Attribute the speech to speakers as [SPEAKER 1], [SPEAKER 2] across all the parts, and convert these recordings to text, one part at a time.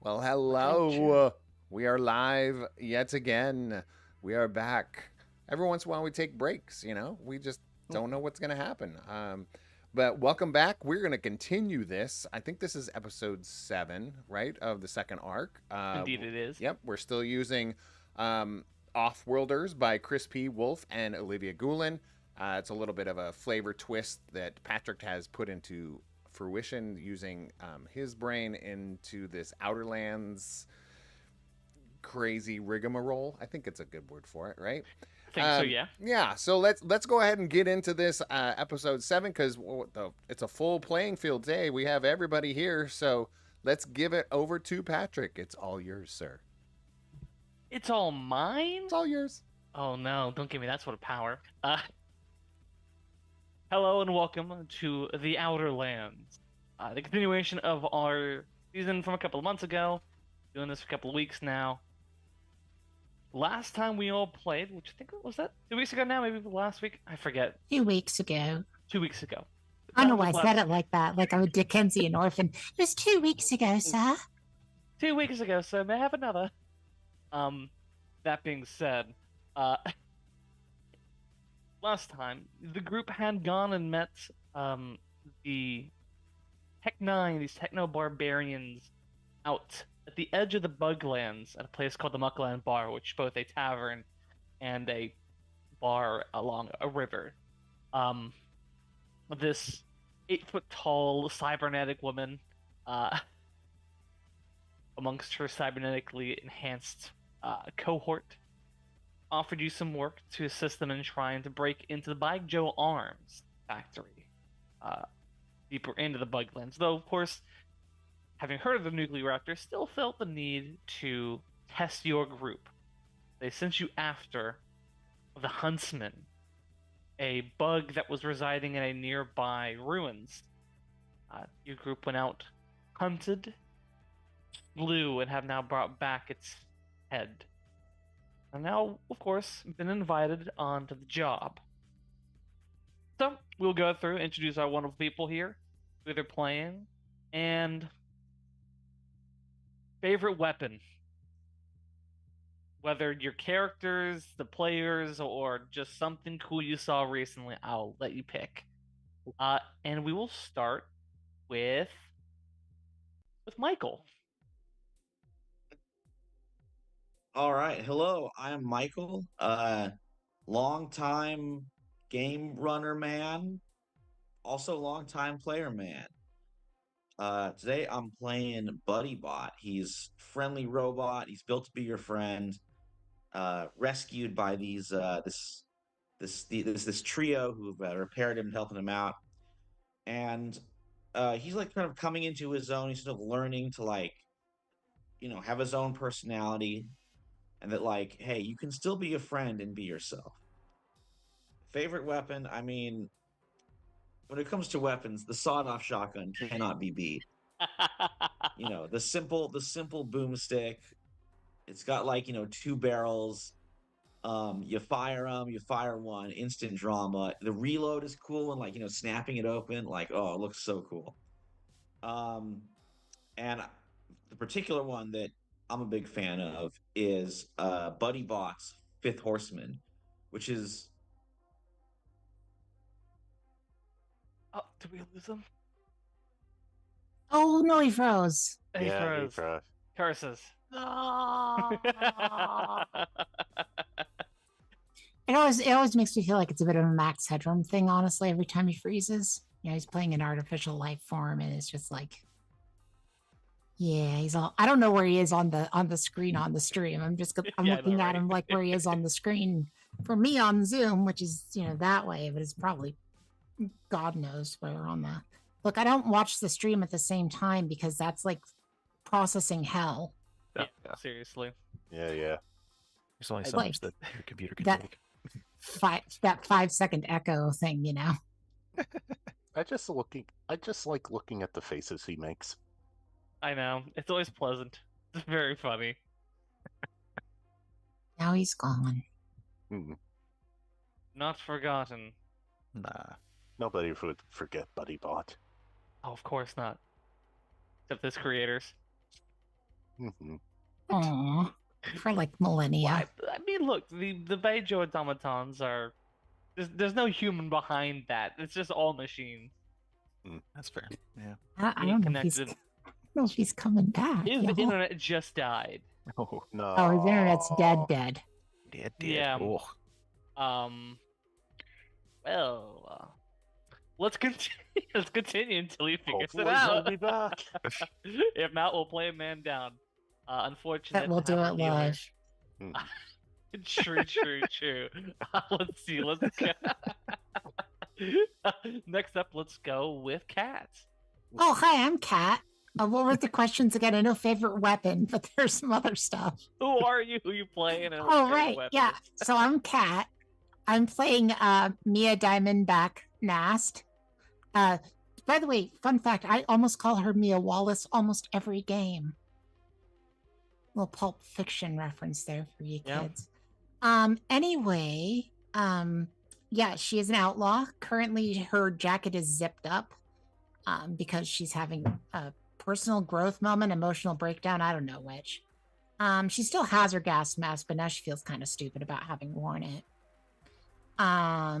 [SPEAKER 1] Well,
[SPEAKER 2] Culture.
[SPEAKER 1] hello. We are live yet again. We are back. Every once in a while, we take breaks. We just don't know what's going to happen. But welcome back. We're going to continue this. I think this is episode 7, right, of the second arc.
[SPEAKER 2] Indeed, it is.
[SPEAKER 1] Yep, we're still using Offworlders by Chris P. Wolf and Olivia Goulin. It's a little bit of a flavor twist that Patrick has put into fruition using his brain into this Outerlands crazy rigmarole. I think it's a good word for it, right?
[SPEAKER 2] I think so, yeah.
[SPEAKER 1] Yeah. So let's go ahead and get into this episode 7 because it's a full playing field today. We have everybody here, so let's give it over to Patrick. It's all yours, sir.
[SPEAKER 2] It's all mine?
[SPEAKER 1] It's all yours.
[SPEAKER 2] Oh no, don't give me that sort of power. Hello and welcome to the Outerlands. The continuation of our season from a couple of months ago. Doing this for a couple of weeks now. Last time we all played, which I think was that 2 weeks ago now, maybe last week? I forget.
[SPEAKER 3] 2 weeks ago.
[SPEAKER 2] 2 weeks ago.
[SPEAKER 3] I don't know why I said it like that, like I'm a Dickensian orphan. It was 2 weeks ago, sir.
[SPEAKER 2] 2 weeks ago, so may I have another? That being said, last time the group had gone and met the Tech 9, these techno barbarians out at the edge of the Buglands at a place called the Muckland Bar, which is both a tavern and a bar along a river. This 8-foot-tall cybernetic woman, amongst her cybernetically enhanced cohort, offered you some work to assist them in trying to break into the Bike Joe Arms factory, deeper into the Buglands. Though, of course, having heard of the nuclear reactor, still felt the need to test your group. They sent you after the Huntsman, a bug that was residing in a nearby ruins. Your group went out, hunted, slew, and have now brought back its head. And now, of course, been invited onto the job. So, we'll go through, introduce our wonderful people here, who they're playing, and favorite weapon. Whether your characters, the players, or just something cool you saw recently, I'll let you pick. And we will start with Michael.
[SPEAKER 4] All right. Hello, I'm Michael. Long-time game runner man, also long-time player man. Today I'm playing BuddyBot. He's friendly robot. He's built to be your friend. Rescued by these this trio who've repaired him and helping him out. And he's like kind of coming into his own. He's sort of learning to have his own personality. And that, hey, you can still be a friend and be yourself. Favorite weapon? I mean, when it comes to weapons, the sawed-off shotgun cannot be beat. The simple boomstick. It's got 2 barrels. You fire them, you fire one, instant drama. The reload is cool and snapping it open, it looks so cool. And the particular one that I'm a big fan of is BuddyBot's Fifth Horseman, which is...
[SPEAKER 2] Oh, did we lose him?
[SPEAKER 3] Oh, no, he froze.
[SPEAKER 2] He
[SPEAKER 5] Yeah, he
[SPEAKER 2] froze.
[SPEAKER 5] froze.
[SPEAKER 2] Curses.
[SPEAKER 3] It always makes me feel like it's a bit of a Max Headroom thing, honestly, every time he freezes. He's playing an artificial life form, and it's just like, yeah, he's all... I don't know where he is on the screen on the stream. I'm looking at him like where he is on the screen for me on Zoom, which is, that way, but it's probably God knows where on the... Look, I don't watch the stream at the same time because that's like processing hell.
[SPEAKER 2] Yeah, seriously.
[SPEAKER 5] Yeah.
[SPEAKER 6] There's only so
[SPEAKER 3] Like,
[SPEAKER 6] much that your computer can
[SPEAKER 3] that-
[SPEAKER 6] take.
[SPEAKER 3] That 5-second echo thing,
[SPEAKER 5] I just like looking at the faces he makes.
[SPEAKER 2] I know. It's always pleasant. It's very funny.
[SPEAKER 3] Now he's gone.
[SPEAKER 2] Not forgotten.
[SPEAKER 6] Nah.
[SPEAKER 5] Nobody would forget BuddyBot.
[SPEAKER 2] Oh, of course not. Except his creators.
[SPEAKER 5] Mhm.
[SPEAKER 3] Aw, for like millennia.
[SPEAKER 2] I mean, look, the Beijo automatons are there's no human behind that. It's just all machines.
[SPEAKER 6] That's fair. Yeah.
[SPEAKER 3] I
[SPEAKER 2] Being
[SPEAKER 3] don't know if he's,
[SPEAKER 2] connected.
[SPEAKER 3] know if he's coming back.
[SPEAKER 2] His
[SPEAKER 3] Y'all.
[SPEAKER 2] internet just died.
[SPEAKER 6] Oh,
[SPEAKER 5] No.
[SPEAKER 3] Oh, his internet's dead.
[SPEAKER 6] dead.
[SPEAKER 2] Yeah.
[SPEAKER 6] Oh,
[SPEAKER 2] Well, let's continue. Let's continue until he figures
[SPEAKER 5] Hopefully
[SPEAKER 2] it
[SPEAKER 5] he'll
[SPEAKER 2] out.
[SPEAKER 5] be back.
[SPEAKER 2] If not, we'll play a man down. Unfortunate.
[SPEAKER 3] That we'll
[SPEAKER 2] to
[SPEAKER 3] do
[SPEAKER 2] have
[SPEAKER 3] it
[SPEAKER 2] our healer.
[SPEAKER 3] live.
[SPEAKER 2] True. Let's see. Let's go. Next up, let's go with cats.
[SPEAKER 3] Oh, hi, I'm Kat. What were the questions again? I know favorite weapon, but there's some other stuff.
[SPEAKER 2] Who are you? Who you playing? And what
[SPEAKER 3] Oh,
[SPEAKER 2] your
[SPEAKER 3] right.
[SPEAKER 2] weapon
[SPEAKER 3] Yeah.
[SPEAKER 2] is?
[SPEAKER 3] So I'm Kat. I'm playing Mia Diamondback Nast. By the way, fun fact, I almost call her Mia Wallace almost every game. Little Pulp Fiction reference there for you
[SPEAKER 2] Yeah.
[SPEAKER 3] kids. Anyway, yeah, she is an outlaw. Currently her jacket is zipped up because she's having a personal growth moment, emotional breakdown, I don't know which. She still has her gas mask, but now she feels kind of stupid about having worn it. I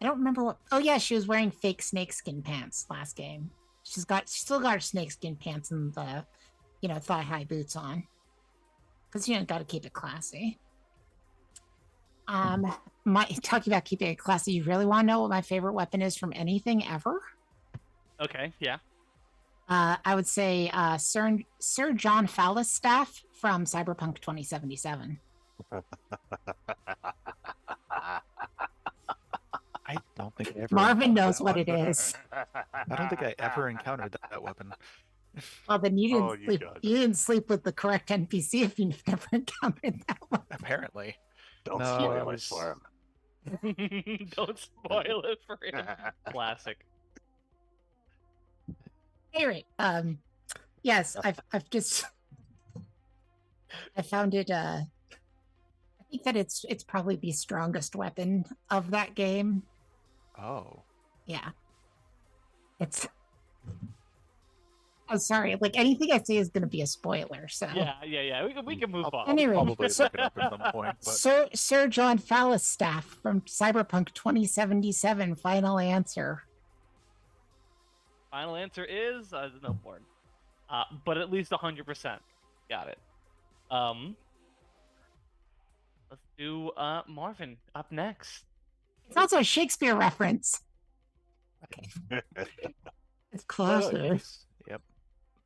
[SPEAKER 3] don't remember what. Oh yeah, she was wearing fake snakeskin pants last game. She still got her snakeskin pants and the, thigh high boots on. Because got to keep it classy. Talking about keeping it classy, you really want to know what my favorite weapon is from anything ever?
[SPEAKER 2] Okay, yeah.
[SPEAKER 3] I would say Sir John Falstaff from Cyberpunk 2077.
[SPEAKER 6] I don't think I ever.
[SPEAKER 3] Marvin knows
[SPEAKER 6] that
[SPEAKER 3] what
[SPEAKER 6] one.
[SPEAKER 3] it is.
[SPEAKER 6] I don't think I ever encountered that weapon.
[SPEAKER 3] Well, then you didn't
[SPEAKER 5] Oh, you
[SPEAKER 3] sleep.
[SPEAKER 5] got it.
[SPEAKER 3] You didn't sleep with the correct NPC if you've never encountered that one.
[SPEAKER 6] Apparently.
[SPEAKER 5] Don't
[SPEAKER 6] No,
[SPEAKER 5] spoil
[SPEAKER 6] I
[SPEAKER 5] it
[SPEAKER 6] was-
[SPEAKER 5] for him.
[SPEAKER 2] Don't spoil it for him. Classic.
[SPEAKER 3] Anyway, yes, I've just I found it. I think that it's probably the strongest weapon of that game.
[SPEAKER 6] Oh.
[SPEAKER 3] Yeah, it's. I'm sorry. Like anything I say is going to be a spoiler. So
[SPEAKER 2] Yeah. We can move on.
[SPEAKER 3] Anyway,
[SPEAKER 6] Probably
[SPEAKER 3] so-
[SPEAKER 6] look it up at some point. But
[SPEAKER 3] Sir John Falstaff from Cyberpunk 2077. Final answer.
[SPEAKER 2] Final answer is no board. But at least 100%. Got it. Let's do Marvin up next.
[SPEAKER 3] It's also a Shakespeare reference. It's closer.
[SPEAKER 6] Yep.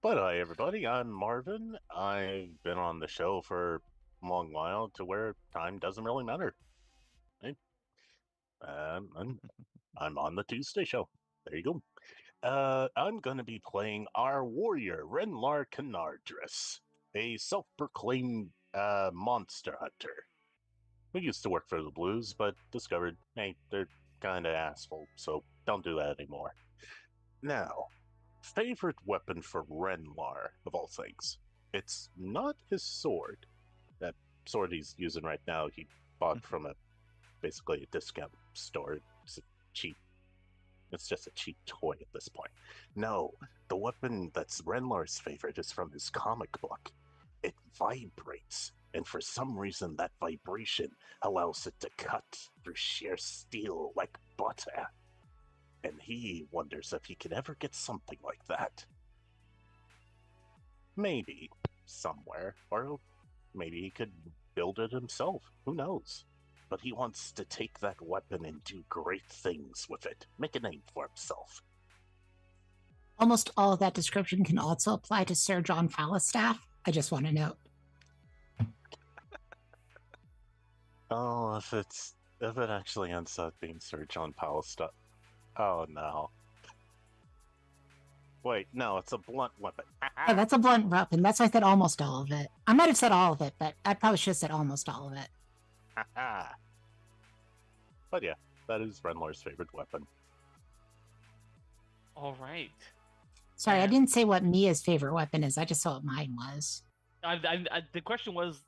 [SPEAKER 5] But hi, everybody. I'm Marvin. I've been on the show for a long while to where time doesn't really matter. Right? I'm on the Tuesday show. There you go. I'm going to be playing our warrior, Renlar Canardris, a self-proclaimed monster hunter who used to work for the Blues, but discovered, hey, they're kind of asshole, so don't do that anymore. Now, favorite weapon for Renlar, of all things. It's not his sword. That sword he's using right now, he bought from basically a discount store. It's just a cheap toy at this point. No, the weapon that's Renlar's favorite is from his comic book. It vibrates, and for some reason that vibration allows it to cut through sheer steel like butter. And he wonders if he could ever get something like that. Maybe somewhere, or maybe he could build it himself. Who knows? But he wants to take that weapon and do great things with it. Make a name for himself.
[SPEAKER 3] Almost all of that description can also apply to Sir John Falstaff. I just want to note.
[SPEAKER 5] Oh, if it actually ends up being Sir John Pallister. Oh no. Wait, no, it's a blunt weapon.
[SPEAKER 3] Yeah, that's a blunt weapon. That's why I said almost all of it. I might have said all of it, but I probably should have said almost all of it.
[SPEAKER 5] But yeah, that is Renlar's favorite weapon.
[SPEAKER 2] All right.
[SPEAKER 3] Sorry, I
[SPEAKER 2] Yeah.
[SPEAKER 3] didn't say what Mia's favorite weapon is. I just saw what mine was.
[SPEAKER 2] The question was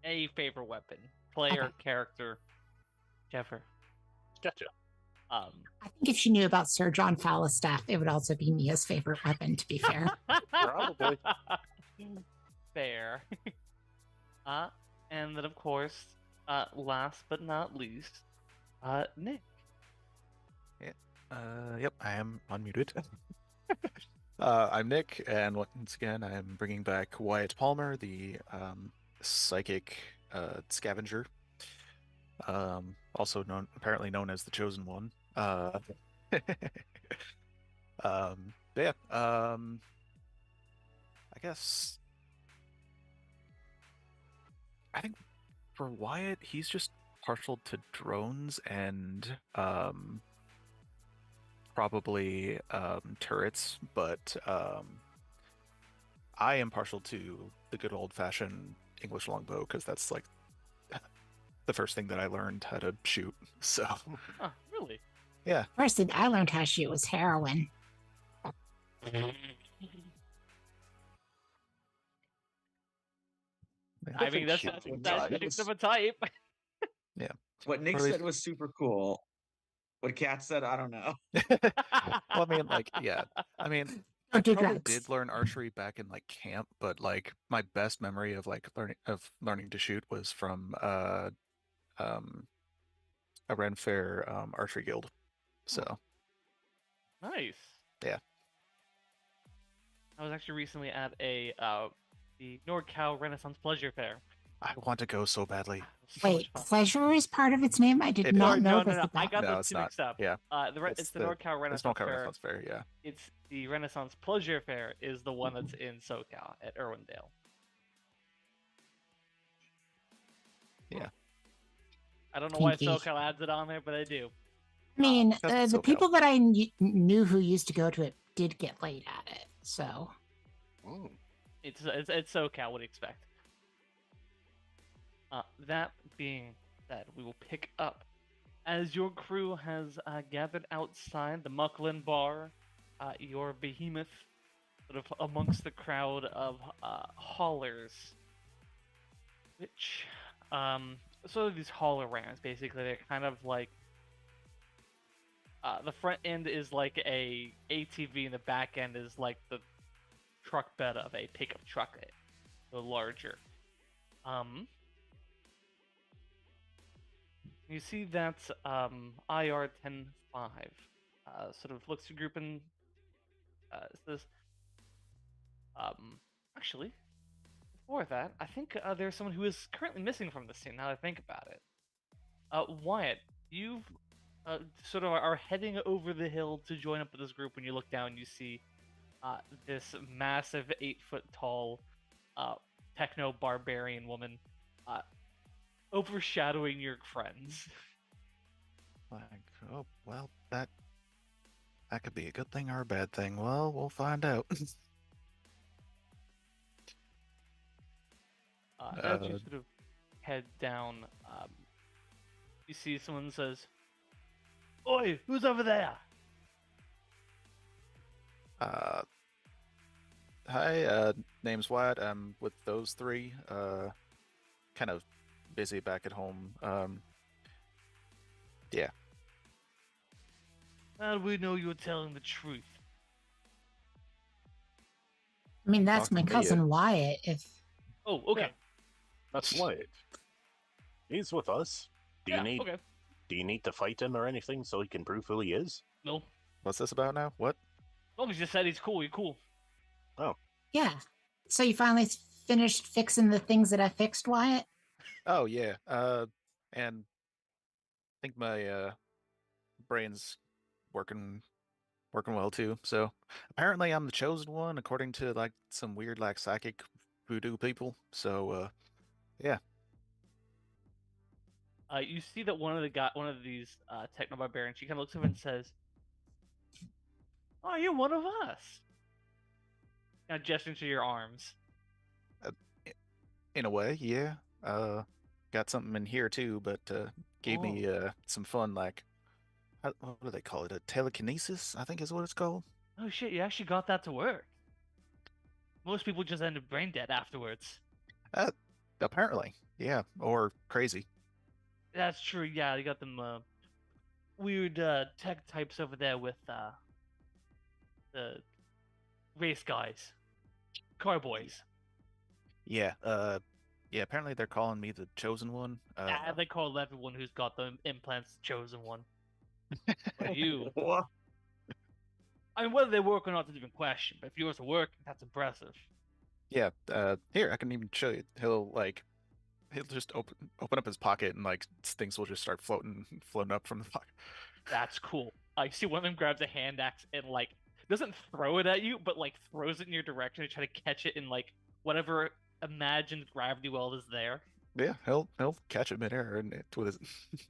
[SPEAKER 2] a favorite weapon, player,
[SPEAKER 3] Okay.
[SPEAKER 2] character, whichever.
[SPEAKER 5] Gotcha.
[SPEAKER 3] I think if she knew about Sir John Falstaff, it would also be Mia's favorite weapon, to be fair.
[SPEAKER 5] Probably.
[SPEAKER 2] Fair. And then of course, last but not least, Nick.
[SPEAKER 6] Yep, I am unmuted. I'm Nick, and once again, I'm bringing back Wyatt Palmer, the psychic scavenger, also apparently known as the Chosen One. But yeah, I guess I think for Wyatt, he's just partial to drones and probably turrets, but I am partial to the good old-fashioned English longbow because that's like the first thing that I learned how to shoot. So
[SPEAKER 2] Oh, really?
[SPEAKER 6] yeah,
[SPEAKER 3] First thing I learned how to shoot was heroin.
[SPEAKER 2] I mean, that's
[SPEAKER 5] Shooting
[SPEAKER 2] that's
[SPEAKER 5] types.
[SPEAKER 2] shooting of a type.
[SPEAKER 4] What Nick
[SPEAKER 6] Or at least-
[SPEAKER 4] said was super cool. What Kat said, I don't know.
[SPEAKER 6] well, I mean, like, yeah, I mean, I
[SPEAKER 3] Don't do
[SPEAKER 6] probably
[SPEAKER 3] drugs.
[SPEAKER 6] did learn archery back in like camp, but like my best memory of like learning to shoot was from um a Ren Fair archery guild. So
[SPEAKER 2] Nice.
[SPEAKER 6] yeah.
[SPEAKER 2] I was actually recently at the NorCal Renaissance Pleasure Fair.
[SPEAKER 6] I want to go so badly.
[SPEAKER 2] It was so much
[SPEAKER 3] Wait,
[SPEAKER 2] fun.
[SPEAKER 3] pleasure is part of its name? I did
[SPEAKER 6] It
[SPEAKER 3] not
[SPEAKER 6] is.
[SPEAKER 3] know
[SPEAKER 2] no,
[SPEAKER 3] that.
[SPEAKER 2] no. I got
[SPEAKER 6] No,
[SPEAKER 2] those
[SPEAKER 6] it's
[SPEAKER 2] two
[SPEAKER 6] not.
[SPEAKER 2] mixed up.
[SPEAKER 6] Yeah.
[SPEAKER 2] It's the NorCal
[SPEAKER 6] It's
[SPEAKER 2] Renaissance
[SPEAKER 6] NorCal
[SPEAKER 2] Fair.
[SPEAKER 6] Renaissance Fair, yeah.
[SPEAKER 2] It's the Renaissance Pleasure Fair is the one that's in SoCal at Irwindale.
[SPEAKER 6] Yeah.
[SPEAKER 2] I don't know why
[SPEAKER 3] Pinky.
[SPEAKER 2] SoCal adds it on there, but I do.
[SPEAKER 3] I mean,
[SPEAKER 6] That's
[SPEAKER 3] the
[SPEAKER 6] SoCal.
[SPEAKER 3] people that I knew who used to go to it did get laid at it. So
[SPEAKER 5] Mm.
[SPEAKER 2] It's SoCal. What do you expect? That being said, we will pick up as your crew has gathered outside the Mucklin Bar. Your behemoth, sort of amongst the crowd of haulers, which sort of these hauler rams. Basically, they're kind of like the front end is like a ATV, and the back end is like the truck bed of a pickup truck, the larger. You see that IR 10-5 sort of looks to group and says, actually, before that, I think there's someone who is currently missing from the scene. Now that I think about it, Wyatt, you sort of are heading over the hill to join up with this group. When you look down, you see this massive 8-foot tall techno barbarian woman overshadowing your friends.
[SPEAKER 6] Like, oh well, that could be a good thing or a bad thing. Well, we'll find out.
[SPEAKER 2] As you sort of head down, you see someone says, "Oi, who's over there?"
[SPEAKER 6] Hi, name's Wyatt. I'm with those three. Kind of busy back at home. Yeah.
[SPEAKER 2] How do we know you're telling the truth?
[SPEAKER 3] I mean, that's
[SPEAKER 6] Talk to
[SPEAKER 3] my
[SPEAKER 6] me,
[SPEAKER 3] cousin Wyatt. If
[SPEAKER 2] Oh, okay.
[SPEAKER 5] Yeah. That's Wyatt. He's with us. Do you
[SPEAKER 2] Yeah,
[SPEAKER 5] need
[SPEAKER 2] okay.
[SPEAKER 5] Do you need to fight him or anything so he can prove who he is?
[SPEAKER 2] No.
[SPEAKER 6] What's this about now? What?
[SPEAKER 2] As long as you said he's cool, you're cool.
[SPEAKER 3] yeah, so you finally finished fixing the things that I fixed, Wyatt.
[SPEAKER 6] Oh yeah. And I think my brain's working well too. So apparently I'm the chosen one according to like some weird like psychic voodoo people. So yeah.
[SPEAKER 2] You see that one of these techno barbarians, she kind of looks over and says, "Oh, you're one of us." Kind of gesturing to your arms.
[SPEAKER 6] In a way, yeah. Got something in here too, but gave me some fun like what do they call it? A telekinesis, I think is what it's called.
[SPEAKER 2] Oh shit, you actually got that to work. Most people just end up brain dead afterwards.
[SPEAKER 6] Apparently, yeah, or crazy.
[SPEAKER 2] That's true. Yeah, you got them weird tech types over there with the race guys, carboys.
[SPEAKER 6] Yeah. Yeah. Apparently they're calling me the chosen one.
[SPEAKER 2] They call everyone who's got the implants the chosen one. But you,
[SPEAKER 4] What?
[SPEAKER 2] I mean, whether they work or not is a different question. But if yours are working, that's impressive.
[SPEAKER 6] Yeah. Here I can even show you. He'll just open up his pocket and like things will just start floating up from the pocket.
[SPEAKER 2] That's cool. I see one of them grabs a hand axe and like doesn't throw it at you, but like throws it in your direction to try to catch it in like whatever imagined gravity well is there.
[SPEAKER 6] Yeah, he'll catch it midair with his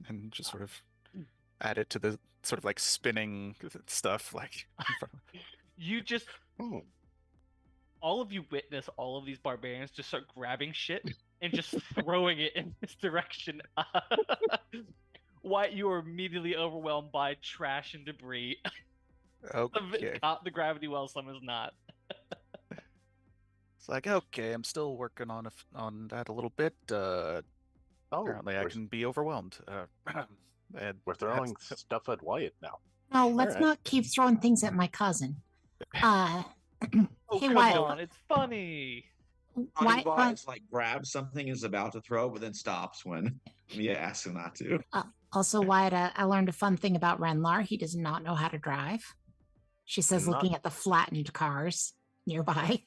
[SPEAKER 6] and just sort of add it to the sort of like spinning stuff like in front of
[SPEAKER 2] You just
[SPEAKER 5] Hmm.
[SPEAKER 2] all of you witness all of these barbarians just start grabbing shit and just throwing it in this direction. Why you are immediately overwhelmed by trash and debris. Some of it's
[SPEAKER 6] Okay.
[SPEAKER 2] caught the gravity well, some is not.
[SPEAKER 6] It's like, okay, I'm still working on that a little bit. Apparently I can be overwhelmed. And
[SPEAKER 5] We're throwing stuff at Wyatt now.
[SPEAKER 3] No, let's
[SPEAKER 5] Alright.
[SPEAKER 3] not keep throwing things at my cousin.
[SPEAKER 2] Oh,
[SPEAKER 3] Hey,
[SPEAKER 2] come
[SPEAKER 3] Wyatt,
[SPEAKER 2] on, it's funny.
[SPEAKER 3] Wyatt,
[SPEAKER 4] Bodybots like grabs something and is about to throw, but then stops when Mia asks him not to.
[SPEAKER 3] also, Wyatt, I learned a fun thing about Renlar. He does not know how to drive. She says,
[SPEAKER 5] Not-
[SPEAKER 3] looking at the flattened cars nearby.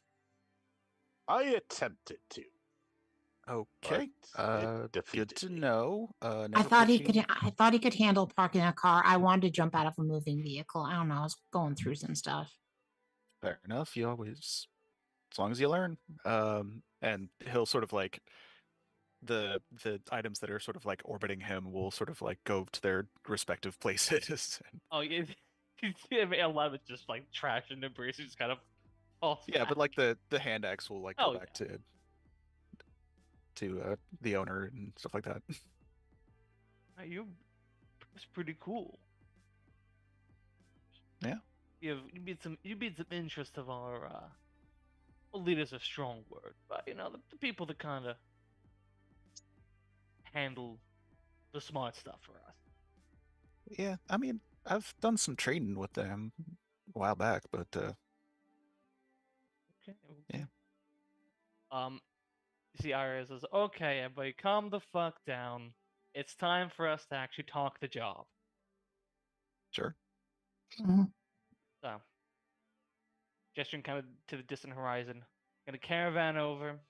[SPEAKER 5] I attempted to.
[SPEAKER 6] okay.
[SPEAKER 5] but it
[SPEAKER 6] Good
[SPEAKER 5] defeated
[SPEAKER 6] to
[SPEAKER 5] me.
[SPEAKER 6] know.
[SPEAKER 3] I
[SPEAKER 6] Never
[SPEAKER 3] thought
[SPEAKER 6] put
[SPEAKER 3] he
[SPEAKER 6] you-
[SPEAKER 3] could. I thought he could handle parking a car. I wanted to jump out of a moving vehicle. I don't know. I was going through some stuff.
[SPEAKER 6] Fair enough. You always, as long as you learn. And he'll sort of like the items that are sort of like orbiting him will sort of like go to their respective places.
[SPEAKER 2] Oh, yeah. A lot of it's just like trash and debris. So just kind of falls
[SPEAKER 6] Yeah,
[SPEAKER 2] back.
[SPEAKER 6] but like the hand axe will like go
[SPEAKER 2] Oh,
[SPEAKER 6] back to the owner and stuff like that.
[SPEAKER 2] It's pretty cool.
[SPEAKER 6] Yeah.
[SPEAKER 2] You beat some interest of our well, leader's a strong word, but you know the people that kind of handle the smart stuff for us.
[SPEAKER 6] Yeah, I mean, I've done some trading with them a while back, but
[SPEAKER 2] Okay.
[SPEAKER 6] Yeah.
[SPEAKER 2] You see, Iris says, "Okay, everybody, calm the fuck down. It's time for us to actually talk the job."
[SPEAKER 6] sure.
[SPEAKER 3] Mhm.
[SPEAKER 2] So, gesturing kind of to the distant horizon, gonna caravan over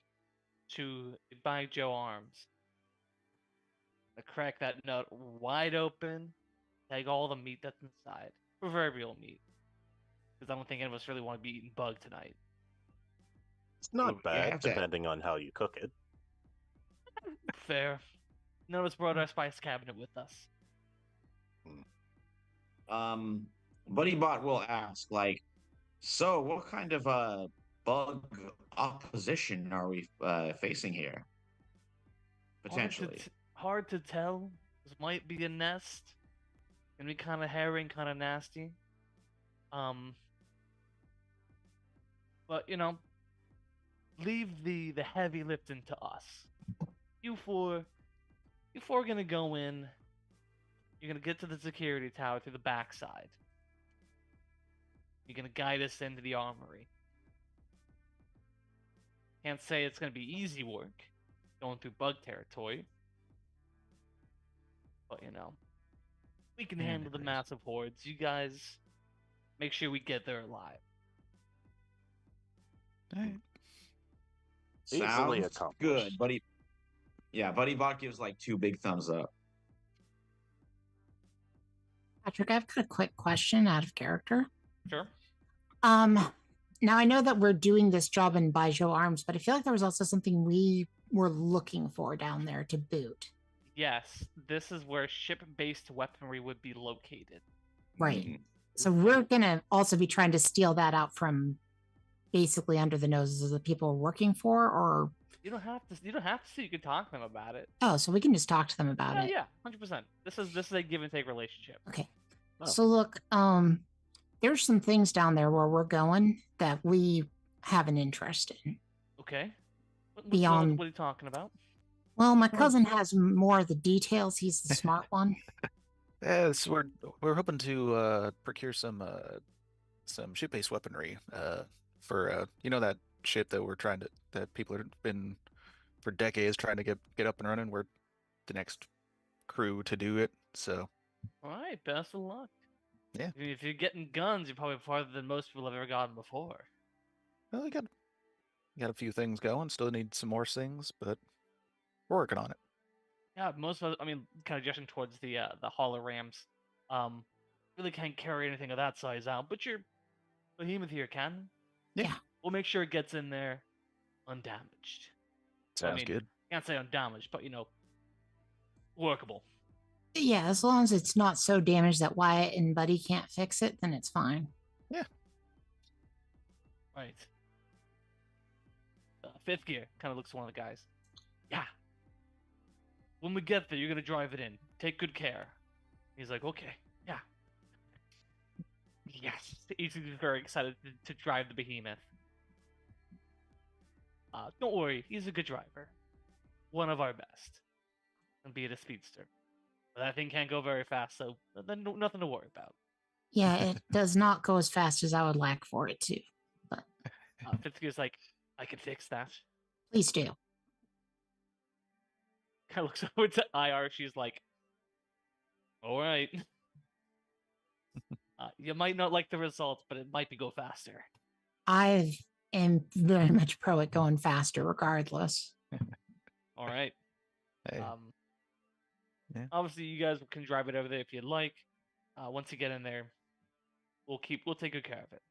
[SPEAKER 2] to the Bag Joe Arms. Gonna crack that nut wide open, take all the meat that's inside, proverbial meat, because I don't think any of us really want to be eating bug tonight.
[SPEAKER 5] It's not
[SPEAKER 4] You
[SPEAKER 5] bad,
[SPEAKER 4] have to-
[SPEAKER 5] depending on how you cook it.
[SPEAKER 2] Fair. None of us brought our spice cabinet with us.
[SPEAKER 4] Buddybot will ask, like, so what kind of bug opposition are we facing here? Potentially.
[SPEAKER 2] Hard to tell. This might be a nest. Gonna be kind of hairy, kind of nasty. But you know, leave the heavy lifting to us. You four are gonna go in. You're gonna get to the security tower through the backside. You're gonna guide us into the armory. Can't say it's gonna be easy work, going through bug territory. But you know, we can handle the massive hordes. You guys, make sure we get there alive.
[SPEAKER 6] All right.
[SPEAKER 5] Easily
[SPEAKER 4] Sounds
[SPEAKER 5] accomplished.
[SPEAKER 4] good, Buddy. Yeah, Buddybot gives like 2 big thumbs up.
[SPEAKER 3] Patrick, I've got a quick question out of character.
[SPEAKER 2] Sure.
[SPEAKER 3] Now I know that we're doing this job in Baijiu Arms, but I feel like there was also something we were looking for down there to boot.
[SPEAKER 2] Yes, this is where ship-based weaponry would be located.
[SPEAKER 3] Right.
[SPEAKER 4] Mhm.
[SPEAKER 3] So we're gonna also be trying to steal that out from basically under the noses of the people we're working for, or
[SPEAKER 2] You don't have to. You don't have to. So you can talk to them about it.
[SPEAKER 3] oh, so we can just talk to them about it.
[SPEAKER 2] Yeah, 100%. This is a give and take relationship.
[SPEAKER 3] Okay.
[SPEAKER 5] Oh.
[SPEAKER 3] So look, there's some things down there where we're going that we have an interest in.
[SPEAKER 2] Okay. What
[SPEAKER 3] Beyond-
[SPEAKER 2] are you talking about?
[SPEAKER 3] Well, my cousin has more of the details. He's the smart one.
[SPEAKER 6] Yeah, so we're hoping to procure some ship-based weaponry for you know that ship that people have been for decades trying to get up and running. We're the next crew to do it. So
[SPEAKER 2] All right, best of luck.
[SPEAKER 6] Yeah.
[SPEAKER 2] If you're getting guns, you're probably farther than most people have ever gotten before.
[SPEAKER 6] well, we got a few things going. Still need some more things, but we're working on it.
[SPEAKER 2] Yeah, most of us, I mean, kind of gesturing towards the holorams, really can't carry anything of that size out, but your behemoth here can.
[SPEAKER 3] Yeah.
[SPEAKER 2] We'll make sure it gets in there undamaged.
[SPEAKER 6] Sounds good.
[SPEAKER 2] Can't say undamaged, but workable.
[SPEAKER 3] Yeah, as long as it's not so damaged that Wyatt and Buddy can't fix it, then it's fine.
[SPEAKER 2] Right. Fifth gear kind of looks to one of the guys. Yeah. When we get there, you're gonna drive it in. Take good care. He's like, okay, yeah. Yes. He's very excited to drive the behemoth. Don't worry, he's a good driver. One of our best. And be it a speedster. But that thing can't go very fast, so then nothing to worry about.
[SPEAKER 3] Yeah, it does not go as fast as I would like for it to. But
[SPEAKER 2] Fifth gear's like, I can fix that.
[SPEAKER 3] please do.
[SPEAKER 2] Kind of looks over to IR. She's like, all right. You might not like the results, but it might go faster.
[SPEAKER 3] I am very much pro at going faster regardless.
[SPEAKER 2] All right.
[SPEAKER 6] Hey, Yeah.
[SPEAKER 2] Obviously, you guys can drive it over there if you'd like. Once you get in there, we'll take good care of it.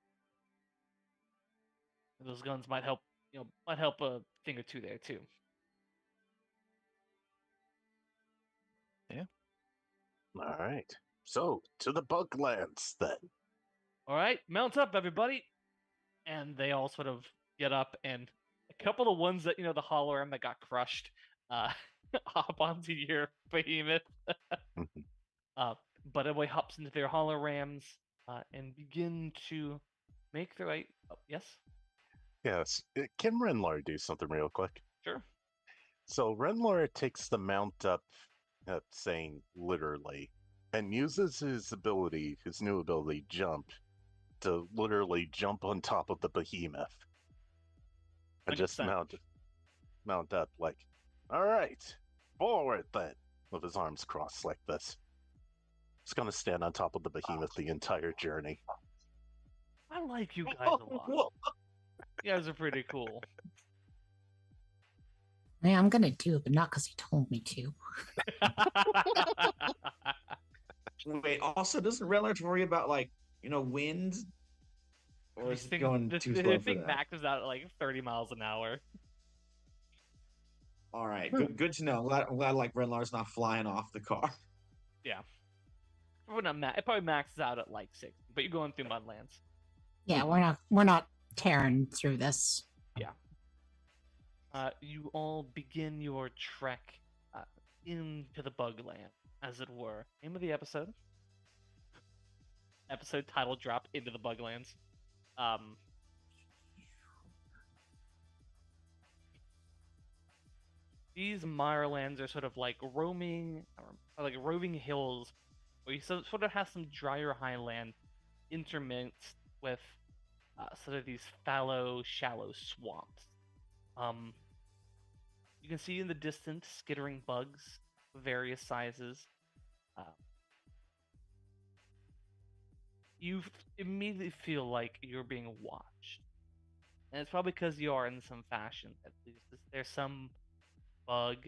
[SPEAKER 2] Those guns might help, a thing or two there too.
[SPEAKER 5] All right. So, to the Buglands then.
[SPEAKER 2] All right, mount up, everybody. And they all sort of get up, and a couple of ones that, the hologram that got crushed, hop onto your behemoth. But everybody hops into their holorams and begin to make their way. Oh, yes?
[SPEAKER 5] Yes. Can Renlar do something real quick?
[SPEAKER 2] Sure.
[SPEAKER 5] So, Renlar takes the mount up, saying literally, and uses his new ability, jump, to literally jump on top of the behemoth. And just
[SPEAKER 2] 100%.
[SPEAKER 5] mount up like, all right, forward then, with his arms crossed like this. He's gonna stand on top of the behemoth the entire journey.
[SPEAKER 2] I like you guys a lot. You guys are pretty cool.
[SPEAKER 3] Yeah, I'm gonna do it, but not because he told me to.
[SPEAKER 4] Wait, also, doesn't Red Alert worry about, wind? Or is it going too slow
[SPEAKER 2] I
[SPEAKER 4] for
[SPEAKER 2] think
[SPEAKER 4] that?
[SPEAKER 2] Max is out at like 30 miles an hour.
[SPEAKER 4] All right, good to know. I'm glad Red Alert's not flying off the car.
[SPEAKER 2] Yeah. It probably maxes out at like 6, but you're going through mudlands.
[SPEAKER 3] Yeah, we're not tearing through this.
[SPEAKER 2] You all begin your trek into the Bugland, as it were. Name of the episode? Episode title drop, Into the Buglands. These Mirelands are sort of like roving hills, where you sort of have some drier highland intermixed with sort of these fallow, shallow swamps. You can see in the distance skittering bugs of various sizes. You immediately feel like you're being watched. And it's probably because you are in some fashion, at least. There's some bug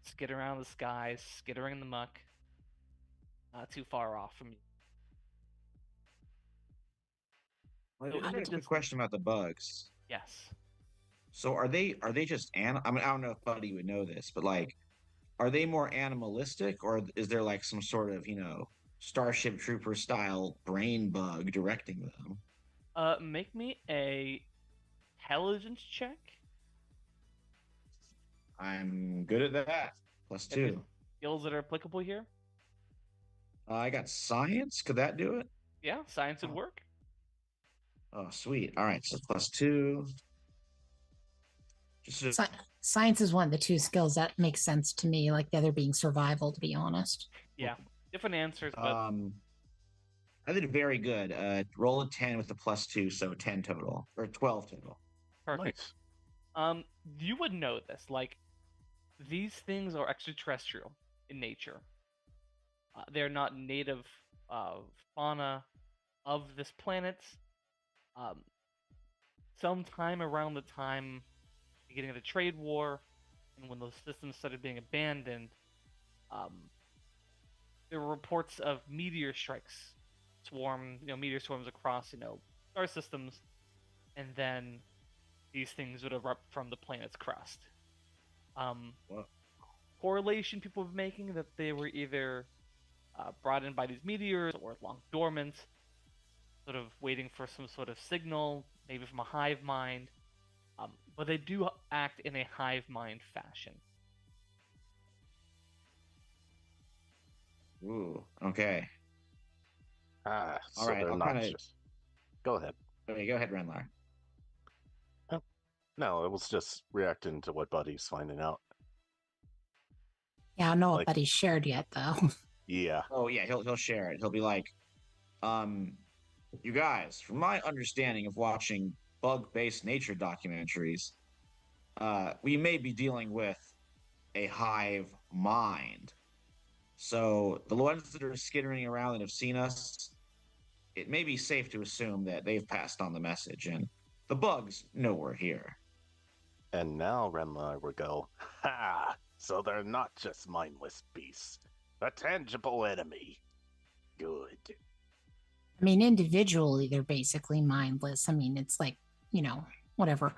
[SPEAKER 2] skittering around the skies, skittering in the muck, not too far off from you.
[SPEAKER 4] I
[SPEAKER 2] So
[SPEAKER 4] got a quick question about the bugs.
[SPEAKER 2] Yes.
[SPEAKER 4] So are they just I mean, I don't know if Buddy would know this, but are they more animalistic, or is there some sort of Starship Trooper style brain bug directing them?
[SPEAKER 2] Make me a intelligence check.
[SPEAKER 4] I'm good at that. +2.
[SPEAKER 2] Skills that are applicable here.
[SPEAKER 4] I got science. Could that do it?
[SPEAKER 2] Yeah, science would work.
[SPEAKER 4] Oh, sweet. All right, so +2.
[SPEAKER 3] Science is one of the two skills that makes sense to me, like the other being survival, to be honest.
[SPEAKER 2] Yeah, different answers, but
[SPEAKER 4] I did very good. Roll a 10 with the +2, so 10 total, or 12 total.
[SPEAKER 2] Perfect.
[SPEAKER 5] Nice.
[SPEAKER 2] You would know this. Like, these things are extraterrestrial in nature. They're not native fauna of this planet. Um, Sometime around the time beginning of the trade war, and when those systems started being abandoned, there were reports of meteor strikes, meteor swarms across, star systems, and then these things would erupt from the planet's crust.
[SPEAKER 4] What?
[SPEAKER 2] Correlation people were making that they were either brought in by these meteors or long dormant, sort of waiting for some sort of signal, maybe from a hive mind. But they do act in a hive mind fashion.
[SPEAKER 4] Ooh. Okay.
[SPEAKER 5] All
[SPEAKER 4] All
[SPEAKER 5] so
[SPEAKER 4] right.
[SPEAKER 5] they're
[SPEAKER 4] I'll
[SPEAKER 5] not
[SPEAKER 4] kind of.
[SPEAKER 5] just. Go ahead.
[SPEAKER 4] Okay. Go ahead, Renlar.
[SPEAKER 5] No, it was just reacting to what Buddy's finding out.
[SPEAKER 3] Yeah, I don't know what
[SPEAKER 5] Like-
[SPEAKER 3] Buddy's shared yet, though.
[SPEAKER 5] Yeah.
[SPEAKER 4] Oh yeah, he'll share it. He'll be like, you guys, from my understanding of watching bug-based nature documentaries, we may be dealing with a hive mind. So the ones that are skittering around and have seen us, it may be safe to assume that they've passed on the message, and the bugs know we're here.
[SPEAKER 5] And now Renlar will go, ha! So they're not just mindless beasts. A tangible enemy. Good.
[SPEAKER 3] I mean, individually, they're basically mindless. I mean, it's like, whatever.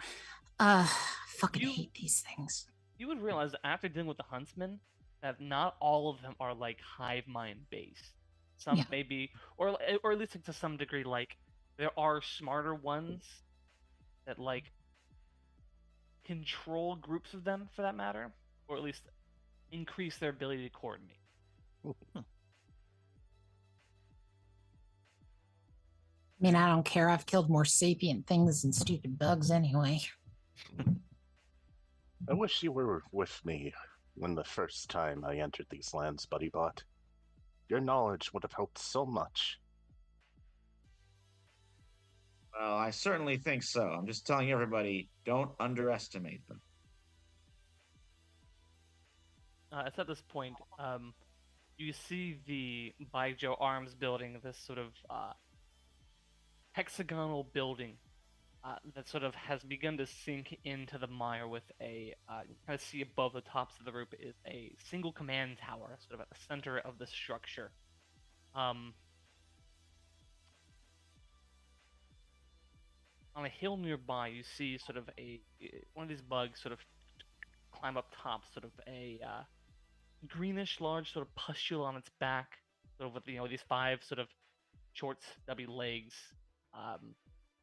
[SPEAKER 3] Fucking hate these things.
[SPEAKER 2] You would realize that after dealing with the huntsmen, that not all of them are like hive mind based. Some
[SPEAKER 3] Yeah.
[SPEAKER 2] maybe, or at least to some degree, like there are smarter ones that like control groups of them for that matter, or at least increase their ability to coordinate.
[SPEAKER 3] I mean, I don't care. I've killed more sapient things than stupid bugs anyway.
[SPEAKER 5] I wish you were with me when the first time I entered these lands, Buddy Bot. Your knowledge would have helped so much.
[SPEAKER 4] Well, I certainly think so. I'm just telling everybody, don't underestimate them.
[SPEAKER 2] It's at this point, you see the Baijiu Arms building, this sort of hexagonal building that sort of has begun to sink into the mire with a, you kind of see above the tops of the roof is a single command tower, sort of at the center of the structure. On a hill nearby, you see sort of one of these bugs sort of climb up top, sort of a greenish, large sort of pustule on its back, sort of with these 5 sort of short, stubby legs,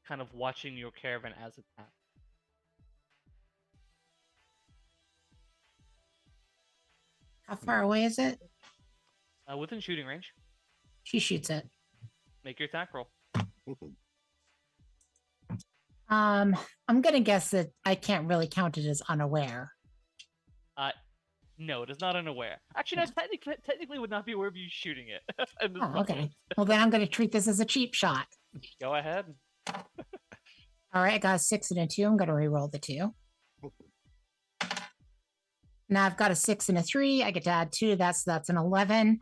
[SPEAKER 2] kind of watching your caravan as it happens.
[SPEAKER 3] How far away is it?
[SPEAKER 2] Within shooting range,
[SPEAKER 3] She shoots it.
[SPEAKER 2] make your attack roll.
[SPEAKER 3] I'm gonna guess that I can't really count it as unaware.
[SPEAKER 2] No, it is not unaware. Actually, no, technically would not be aware of you shooting it. in this
[SPEAKER 3] Oh, okay.
[SPEAKER 2] moment.
[SPEAKER 3] Well, then I'm gonna treat this as a cheap shot.
[SPEAKER 2] Go ahead.
[SPEAKER 3] All right, I got a 6 and a 2. I'm gonna re-roll the 2. Now I've got a 6 and a 3. I get to add 2 to that, so that's an 11.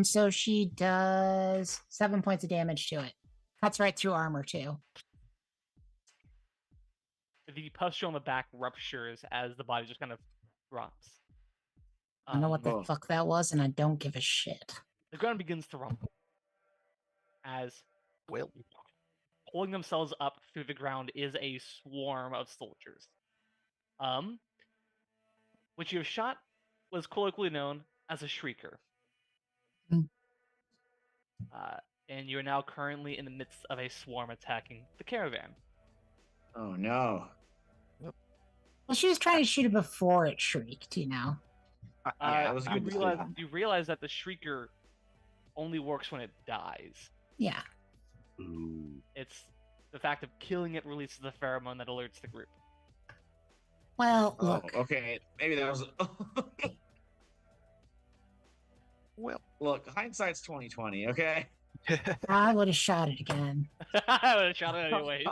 [SPEAKER 3] So she does 7 points of damage to it. Cuts right through armor too.
[SPEAKER 2] The pustule on the back ruptures as the body just kind of drops.
[SPEAKER 3] I don't know what the
[SPEAKER 4] Oh.
[SPEAKER 3] fuck that was, and I don't give a shit.
[SPEAKER 2] The ground begins to rumble as
[SPEAKER 6] Well,
[SPEAKER 2] pulling themselves up through the ground is a swarm of soldiers. Which you have shot was colloquially known as a shrieker.
[SPEAKER 3] Mm.
[SPEAKER 2] And you are now currently in the midst of a swarm attacking the caravan.
[SPEAKER 4] Oh no.
[SPEAKER 3] Well, she was trying to shoot it before it shrieked,
[SPEAKER 4] Yeah, that was a good decision.
[SPEAKER 2] You realize that the shrieker only works when it dies.
[SPEAKER 3] Yeah.
[SPEAKER 5] Ooh.
[SPEAKER 2] It's the fact of killing it releases the pheromone that alerts the group.
[SPEAKER 3] Well,
[SPEAKER 4] Oh,
[SPEAKER 3] look.
[SPEAKER 4] okay. Maybe that was.
[SPEAKER 6] well.
[SPEAKER 4] Look, hindsight's 20/20. Okay.
[SPEAKER 3] I would have shot it again.
[SPEAKER 2] I would have shot it anyway.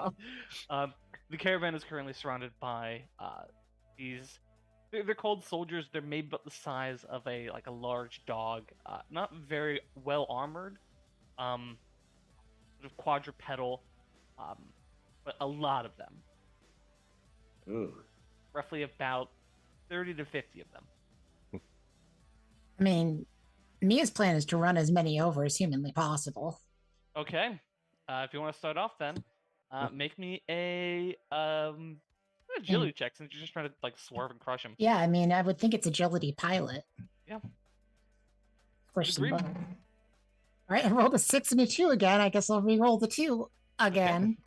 [SPEAKER 2] the caravan is currently surrounded by these. They're called soldiers. They're made about the size of a large dog. Not very well armored. Sort of quadrupedal. But a lot of them.
[SPEAKER 4] Ooh.
[SPEAKER 2] Roughly about 30 to 50 of them.
[SPEAKER 3] I mean, Mia's plan is to run as many over as humanly possible.
[SPEAKER 2] Okay. If you want to start off, then make me a agility check since you're just trying to swerve and crush him.
[SPEAKER 3] Yeah, I mean, I would think it's agility pilot.
[SPEAKER 2] Yeah.
[SPEAKER 3] Push
[SPEAKER 2] Agreed.
[SPEAKER 3] All right, I rolled a 6 and a 2 again. I guess I'll re-roll the 2 again.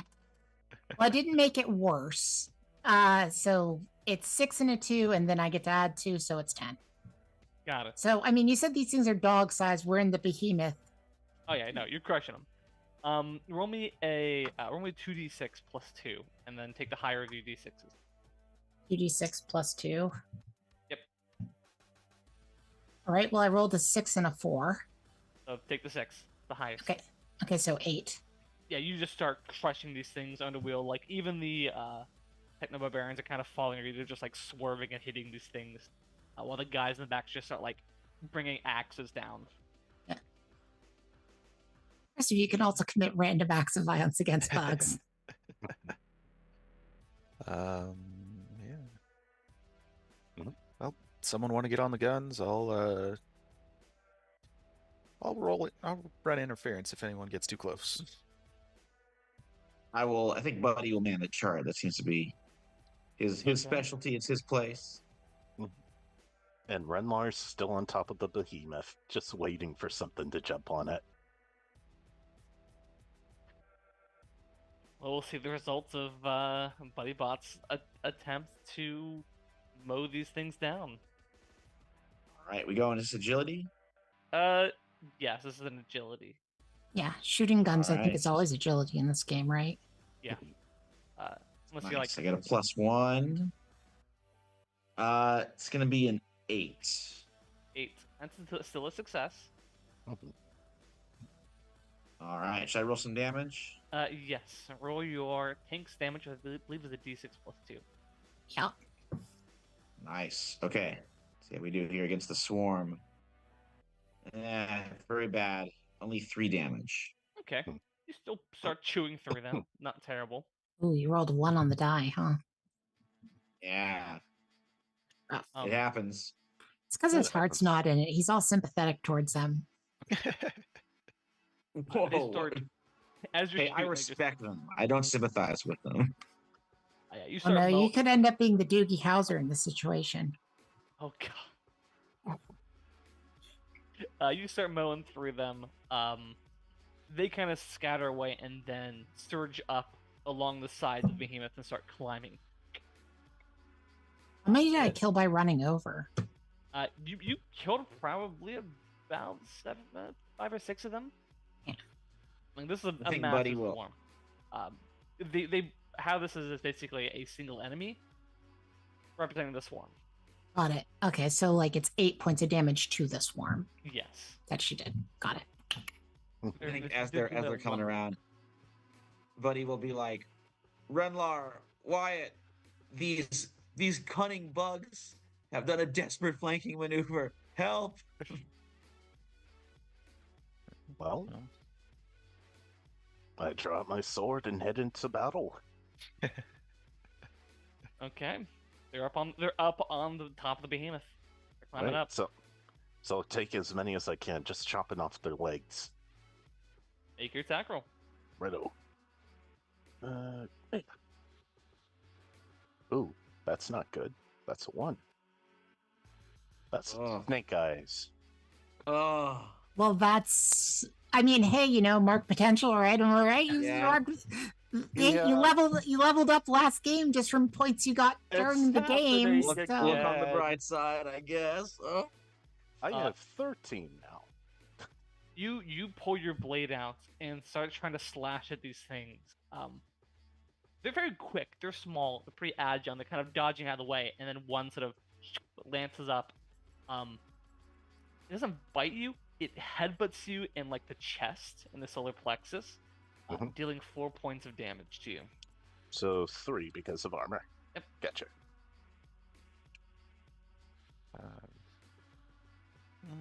[SPEAKER 3] Well, I didn't make it worse. So it's 6 and a 2, and then I get to add 2, so it's 10.
[SPEAKER 2] Got it.
[SPEAKER 3] So, I mean, you said these things are dog size. We're in the behemoth.
[SPEAKER 2] Oh yeah, no, you're crushing them. Roll me 2d6 plus 2, and then take the higher of your d6s.
[SPEAKER 3] 2d6 plus 2.
[SPEAKER 2] Yep.
[SPEAKER 3] All right, well, I rolled a 6 and a 4.
[SPEAKER 2] So take the 6, the highest.
[SPEAKER 3] Okay, so 8.
[SPEAKER 2] Yeah, you just start crushing these things under wheel. Like, even the Techno-Barbarians are kind of falling, or they're just swerving and hitting these things, while the guys in the back just start bringing axes down.
[SPEAKER 3] Yeah. So you can also commit random acts of violence against bugs.
[SPEAKER 6] Yeah. Well, someone want to get on the guns? I'll roll it. I'll run interference if anyone gets too close.
[SPEAKER 4] I think Buddy will man the chart. That seems to be his specialty. It's his place.
[SPEAKER 5] And Renlar's still on top of the behemoth, just waiting for something to jump on it.
[SPEAKER 2] Well, we'll see the results of Buddy Bot's attempt to mow these things down.
[SPEAKER 4] All right, we go into agility.
[SPEAKER 2] Yes, this is an agility.
[SPEAKER 3] Yeah, shooting guns, I think
[SPEAKER 4] Alright.
[SPEAKER 3] it's always agility in this game, right?
[SPEAKER 2] Yeah. Unless
[SPEAKER 4] Nice.
[SPEAKER 2] you
[SPEAKER 4] I got a +1. It's gonna be an 8.
[SPEAKER 2] 8. That's still a success.
[SPEAKER 4] All right, should I roll some damage?
[SPEAKER 2] Yes. Roll your tank's damage, which I believe is a d6 plus 2.
[SPEAKER 3] Yeah.
[SPEAKER 4] Nice. Okay. Let's see how we do here against the swarm. Very bad. Only 3 damage.
[SPEAKER 2] Okay. You still start chewing through them. Not terrible.
[SPEAKER 3] Ooh, you rolled a 1 on the die, huh?
[SPEAKER 4] Yeah,
[SPEAKER 3] Rough.
[SPEAKER 4] it happens.
[SPEAKER 3] It's because his heart's not in it. He's all sympathetic towards them.
[SPEAKER 2] They
[SPEAKER 4] Whoa.
[SPEAKER 2] start, as you're
[SPEAKER 4] Hey, I
[SPEAKER 2] shooting,
[SPEAKER 4] respect them. I don't sympathize with them.
[SPEAKER 2] Yeah, you
[SPEAKER 3] Oh
[SPEAKER 2] start
[SPEAKER 3] no,
[SPEAKER 2] mow-
[SPEAKER 3] you could end up being the Doogie Howser in this situation.
[SPEAKER 2] Oh god. You start mowing through them. They kind of scatter away and then surge up along the sides of the behemoth and start climbing.
[SPEAKER 3] How many did I kill by running over?
[SPEAKER 2] You killed probably about 5 or 6 of them.
[SPEAKER 3] Yeah.
[SPEAKER 2] This is
[SPEAKER 4] I
[SPEAKER 2] a
[SPEAKER 4] think
[SPEAKER 2] massive
[SPEAKER 4] Buddy will-
[SPEAKER 2] swarm. They how this is basically a single enemy representing the swarm.
[SPEAKER 3] Got it. Okay, so it's 8 points of damage to the swarm
[SPEAKER 2] Yes.
[SPEAKER 3] that she did. Got it.
[SPEAKER 4] I think as they're coming around, Buddy will be like, Renlar, Wyatt, these cunning bugs have done a desperate flanking maneuver. Help!
[SPEAKER 5] Well, I draw out my sword and head into battle.
[SPEAKER 2] Okay. They're up on the top of the behemoth. They're climbing
[SPEAKER 5] Right,
[SPEAKER 2] up.
[SPEAKER 5] So I'll take as many as I can, just chopping off their legs.
[SPEAKER 2] Make your attack roll.
[SPEAKER 5] Righto. Hey. Ooh, that's not good. That's a 1. That's
[SPEAKER 4] Oh.
[SPEAKER 5] snake eyes.
[SPEAKER 4] Oh,
[SPEAKER 3] Well, that's. I mean, hey, mark potential, right? Am I right?
[SPEAKER 4] Yeah.
[SPEAKER 3] You leveled up last game just from points you got during the game.
[SPEAKER 2] Look
[SPEAKER 3] So.
[SPEAKER 4] look on the bright side, I guess. Oh.
[SPEAKER 5] I have 13 now.
[SPEAKER 2] You pull your blade out and start trying to slash at these things. They're very quick. They're small. They're pretty agile. And they're kind of dodging out of the way, and then one sort of lances up. It doesn't bite you. It headbutts you in the chest, in the solar plexus,
[SPEAKER 5] Mhm.
[SPEAKER 2] dealing 4 points of damage to you.
[SPEAKER 5] So 3 because of armor.
[SPEAKER 2] Yep.
[SPEAKER 5] Gotcha.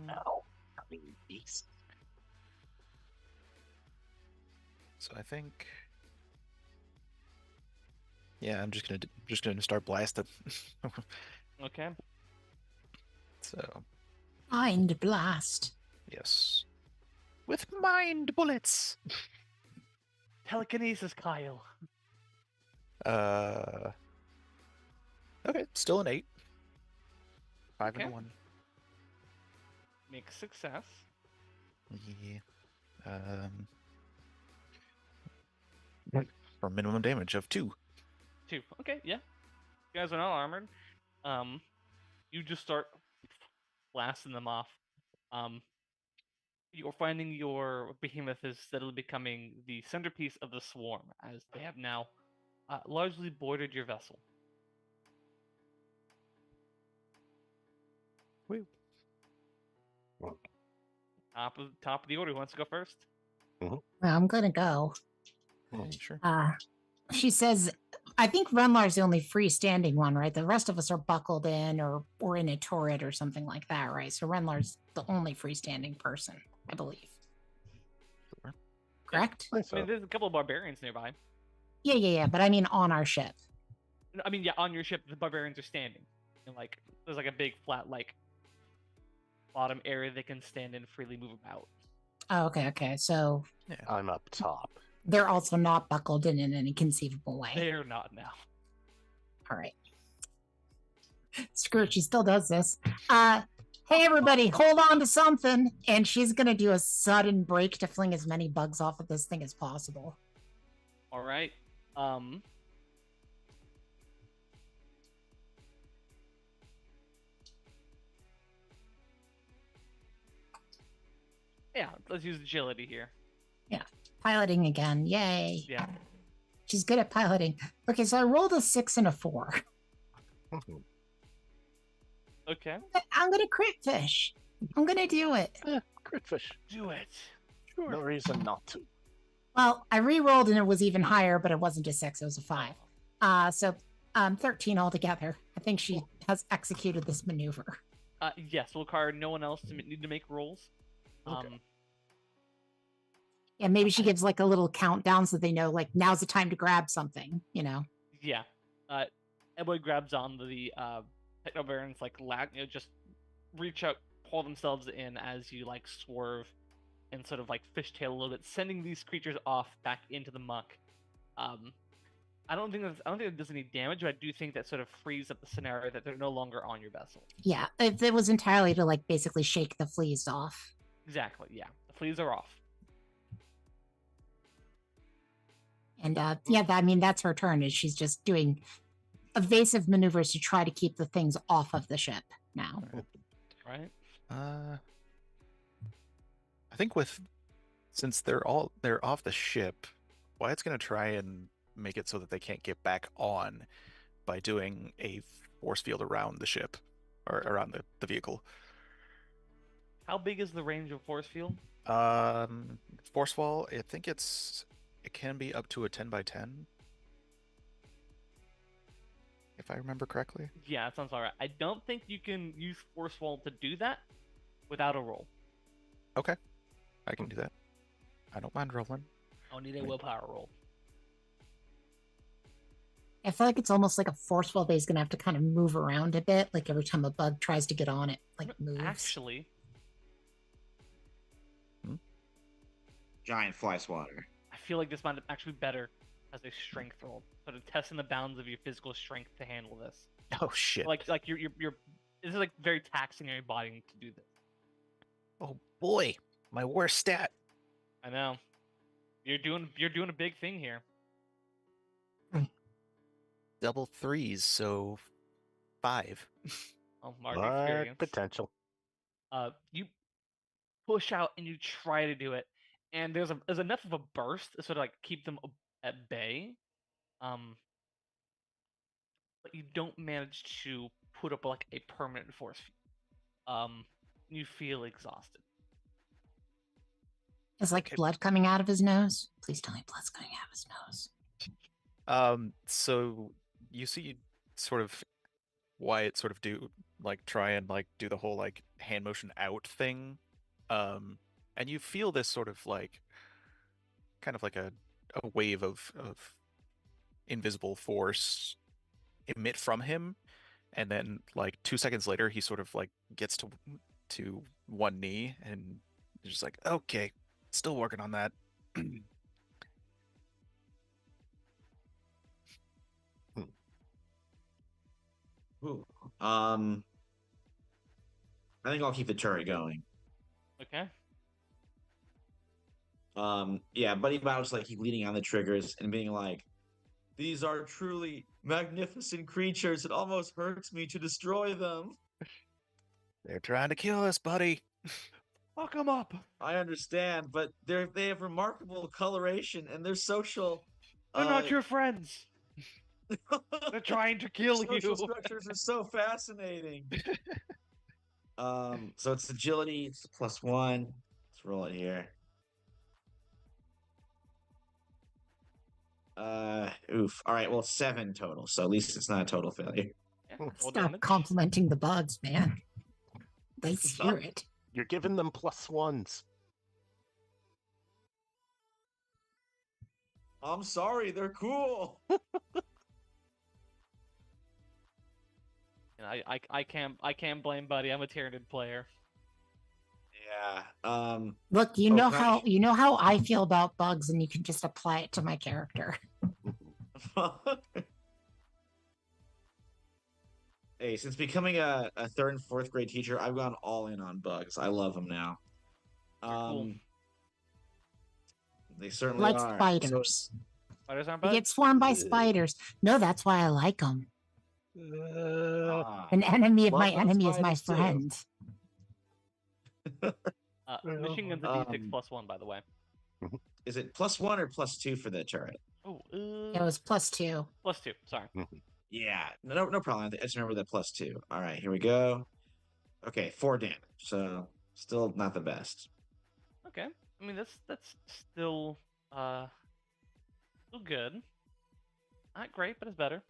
[SPEAKER 5] Ow. I mean, beast.
[SPEAKER 6] So I think, yeah, I'm just gonna start blasting.
[SPEAKER 2] Okay.
[SPEAKER 6] So
[SPEAKER 3] Mind blast.
[SPEAKER 6] yes, with mind bullets.
[SPEAKER 2] Telekinesis, Kyle.
[SPEAKER 6] Okay, still an 8. 5 and a
[SPEAKER 2] Okay.
[SPEAKER 6] 1.
[SPEAKER 2] Make success.
[SPEAKER 6] Yeah. For minimum damage of 2.
[SPEAKER 2] 2. Okay, yeah. You guys are not armored. You just start blasting them off. You're finding your behemoth is steadily becoming the centerpiece of the swarm, as they have now largely boarded your vessel.
[SPEAKER 6] Woo.
[SPEAKER 2] Top of the order. Who wants to go first?
[SPEAKER 3] Well, I'm gonna go.
[SPEAKER 6] Sure.
[SPEAKER 3] She says, I think Renlar's the only freestanding one, right? The rest of us are buckled in or in a turret or something like that, right? So Renlar's the only freestanding person, I believe.
[SPEAKER 6] Sure.
[SPEAKER 3] Correct?
[SPEAKER 5] I think
[SPEAKER 2] I mean,
[SPEAKER 5] so.
[SPEAKER 2] there's a couple of barbarians nearby.
[SPEAKER 3] Yeah. But I mean on our ship.
[SPEAKER 2] I mean, yeah, on your ship, the barbarians are standing, and like there's like a big flat like bottom area they can stand in, freely move about.
[SPEAKER 3] Oh, okay. So
[SPEAKER 5] I'm up top.
[SPEAKER 3] they're also not buckled in any conceivable way.
[SPEAKER 2] They are not now.
[SPEAKER 3] All right. Screw it, she still does this. Hey everybody, hold on to something. And she's gonna do a sudden break to fling as many bugs off of this thing as possible.
[SPEAKER 2] All right. Yeah, let's use agility here.
[SPEAKER 3] Piloting again. Yay.
[SPEAKER 2] Yeah.
[SPEAKER 3] She's good at piloting. Okay, so I rolled a 6 and a 4.
[SPEAKER 2] Okay.
[SPEAKER 3] I'm gonna crit fish. I'm gonna do it.
[SPEAKER 5] Crit fish.
[SPEAKER 2] Do it.
[SPEAKER 5] Sure. No reason not to.
[SPEAKER 3] Well, I re-rolled and it was even higher, but it wasn't a 6, it was a 5. So 13 altogether. I think she has executed this maneuver.
[SPEAKER 2] Yes, we'll require no one else to need to make rolls.
[SPEAKER 5] Okay.
[SPEAKER 3] Yeah, maybe she gives like a little countdown so they know like now's the time to grab something, you know.
[SPEAKER 2] Yeah. Everybody grabs on the techno barons, like just reach out, pull themselves in as you like swerve and sort of like fishtail a little bit, sending these creatures off back into the muck. I don't think it does any damage, but I do think that sort of frees up the scenario that they're no longer on your vessel.
[SPEAKER 3] Yeah, it was entirely to like basically shake the fleas off.
[SPEAKER 2] Exactly. Yeah, the fleas are off.
[SPEAKER 3] And I mean that's her turn. Is she's just doing evasive maneuvers to try to keep the things off of the ship now.
[SPEAKER 2] Right.
[SPEAKER 6] I think since they're off the ship, Wyatt's gonna try and make it so that they can't get back on by doing a force field around the ship or around the vehicle.
[SPEAKER 2] How big is the range of force field?
[SPEAKER 6] Force wall, I think it can be up to a 10 by 10. If I remember correctly.
[SPEAKER 2] Yeah, that sounds alright. I don't think you can use force wall to do that without a roll.
[SPEAKER 6] Okay. I can do that. I don't mind rolling.
[SPEAKER 2] I'll need a willpower roll.
[SPEAKER 3] I feel like it's almost like a force wall that he's gonna have to kind of move around a bit, like every time a bug tries to get on it, like moves.
[SPEAKER 2] Actually,
[SPEAKER 4] Giant fly swatter.
[SPEAKER 2] I feel like this might actually be better as a strength roll, sort of testing the bounds of your physical strength to handle this.
[SPEAKER 6] Oh shit.
[SPEAKER 2] Like you're this is like very taxing on your body to do this.
[SPEAKER 6] Oh boy, my worst stat.
[SPEAKER 2] I know. You're doing a big thing here.
[SPEAKER 6] Double 3s, so 5.
[SPEAKER 2] Oh, mark
[SPEAKER 5] But
[SPEAKER 2] experience.
[SPEAKER 5] potential.
[SPEAKER 2] You push out and you try to do it, and there's enough of a burst to sort of like keep them at bay. But you don't manage to put up like a permanent force field. You feel exhausted.
[SPEAKER 3] Is like blood coming out of his nose? Please tell me blood's coming out of his nose.
[SPEAKER 6] So you see sort of Wyatt sort of try and do the whole hand motion out thing. And you feel this sort of kind of like a wave of invisible force emit from him, and then 2 seconds later he sort of gets to one knee and just okay, still working on that.
[SPEAKER 4] Ooh. I think I'll keep the turret going.
[SPEAKER 2] Okay.
[SPEAKER 4] Yeah, Buddy Bow's keep leaning on the triggers and being like, "These are truly magnificent creatures. It almost hurts me to destroy them."
[SPEAKER 6] They're trying to kill us, buddy.
[SPEAKER 2] Fuck them up.
[SPEAKER 4] I understand, but they have remarkable coloration and their social.
[SPEAKER 2] They're not your friends. They're trying to kill you.
[SPEAKER 4] Social structures are so fascinating. So it's agility. It's +1. Let's roll it here. Oof. All right. Well, 7 total. So at least it's not a total failure.
[SPEAKER 2] Yeah, roll
[SPEAKER 3] Stop
[SPEAKER 2] damage.
[SPEAKER 3] complimenting the bugs, man. They hear it.
[SPEAKER 5] You're giving them +1s.
[SPEAKER 4] I'm sorry. They're cool.
[SPEAKER 2] And I can't blame Buddy. I'm a Tyranid player.
[SPEAKER 4] Yeah.
[SPEAKER 3] Look, you
[SPEAKER 4] Oh,
[SPEAKER 3] know
[SPEAKER 4] gosh.
[SPEAKER 3] how I feel about bugs, and you can just apply it to my character.
[SPEAKER 4] Hey, since becoming a 3rd and 4th grade teacher, I've gone all in on bugs. I love them now.
[SPEAKER 2] Cool.
[SPEAKER 4] They certainly
[SPEAKER 3] Like
[SPEAKER 4] are.
[SPEAKER 3] spiders.
[SPEAKER 2] Spiders aren't
[SPEAKER 3] You
[SPEAKER 2] bad.
[SPEAKER 3] get swarmed by spiders. No, that's why I like them.
[SPEAKER 4] Ah.
[SPEAKER 3] An enemy of
[SPEAKER 4] Love
[SPEAKER 3] my
[SPEAKER 4] those
[SPEAKER 3] enemy is my
[SPEAKER 4] spiders, too.
[SPEAKER 3] friend.
[SPEAKER 2] Machine gun's a D6 +1, by the way.
[SPEAKER 4] Is it +1 or +2 for the turret?
[SPEAKER 2] Oh,
[SPEAKER 3] It was +2.
[SPEAKER 2] +2. Sorry.
[SPEAKER 4] Yeah, no problem. I just remember that +2. All right, here we go. Okay, 4 damage. So still not the best.
[SPEAKER 2] Okay. I mean, that's still good. Not great, but it's better.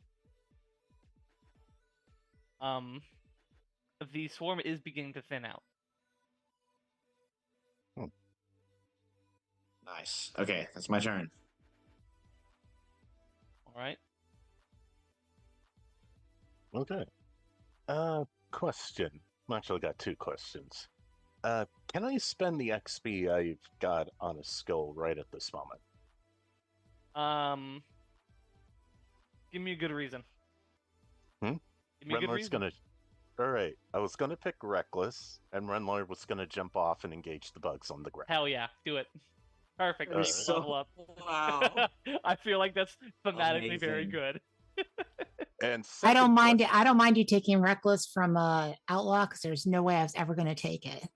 [SPEAKER 2] The swarm is beginning to thin out.
[SPEAKER 4] Nice. Okay, that's my turn.
[SPEAKER 2] All right.
[SPEAKER 5] Okay. Question. I actually got 2 questions. Can I spend the XP I've got on a skill right at this moment?
[SPEAKER 2] Give me a good reason.
[SPEAKER 5] Hmm?
[SPEAKER 2] Give me a good
[SPEAKER 5] Renlar's
[SPEAKER 2] reason.
[SPEAKER 5] gonna. Alright, I was gonna pick Reckless, and Renlar was gonna jump off and engage the bugs on the ground.
[SPEAKER 2] Hell yeah, do it. Perfect.
[SPEAKER 4] That
[SPEAKER 2] You
[SPEAKER 4] is
[SPEAKER 2] can level up.
[SPEAKER 4] Wow.
[SPEAKER 2] I feel like that's thematically very
[SPEAKER 4] Amazing.
[SPEAKER 2] good.
[SPEAKER 5] And
[SPEAKER 3] I don't
[SPEAKER 5] second
[SPEAKER 3] mind it.
[SPEAKER 5] question-
[SPEAKER 3] I don't mind you taking reckless from outlaw, because there's no way I was ever going to take it.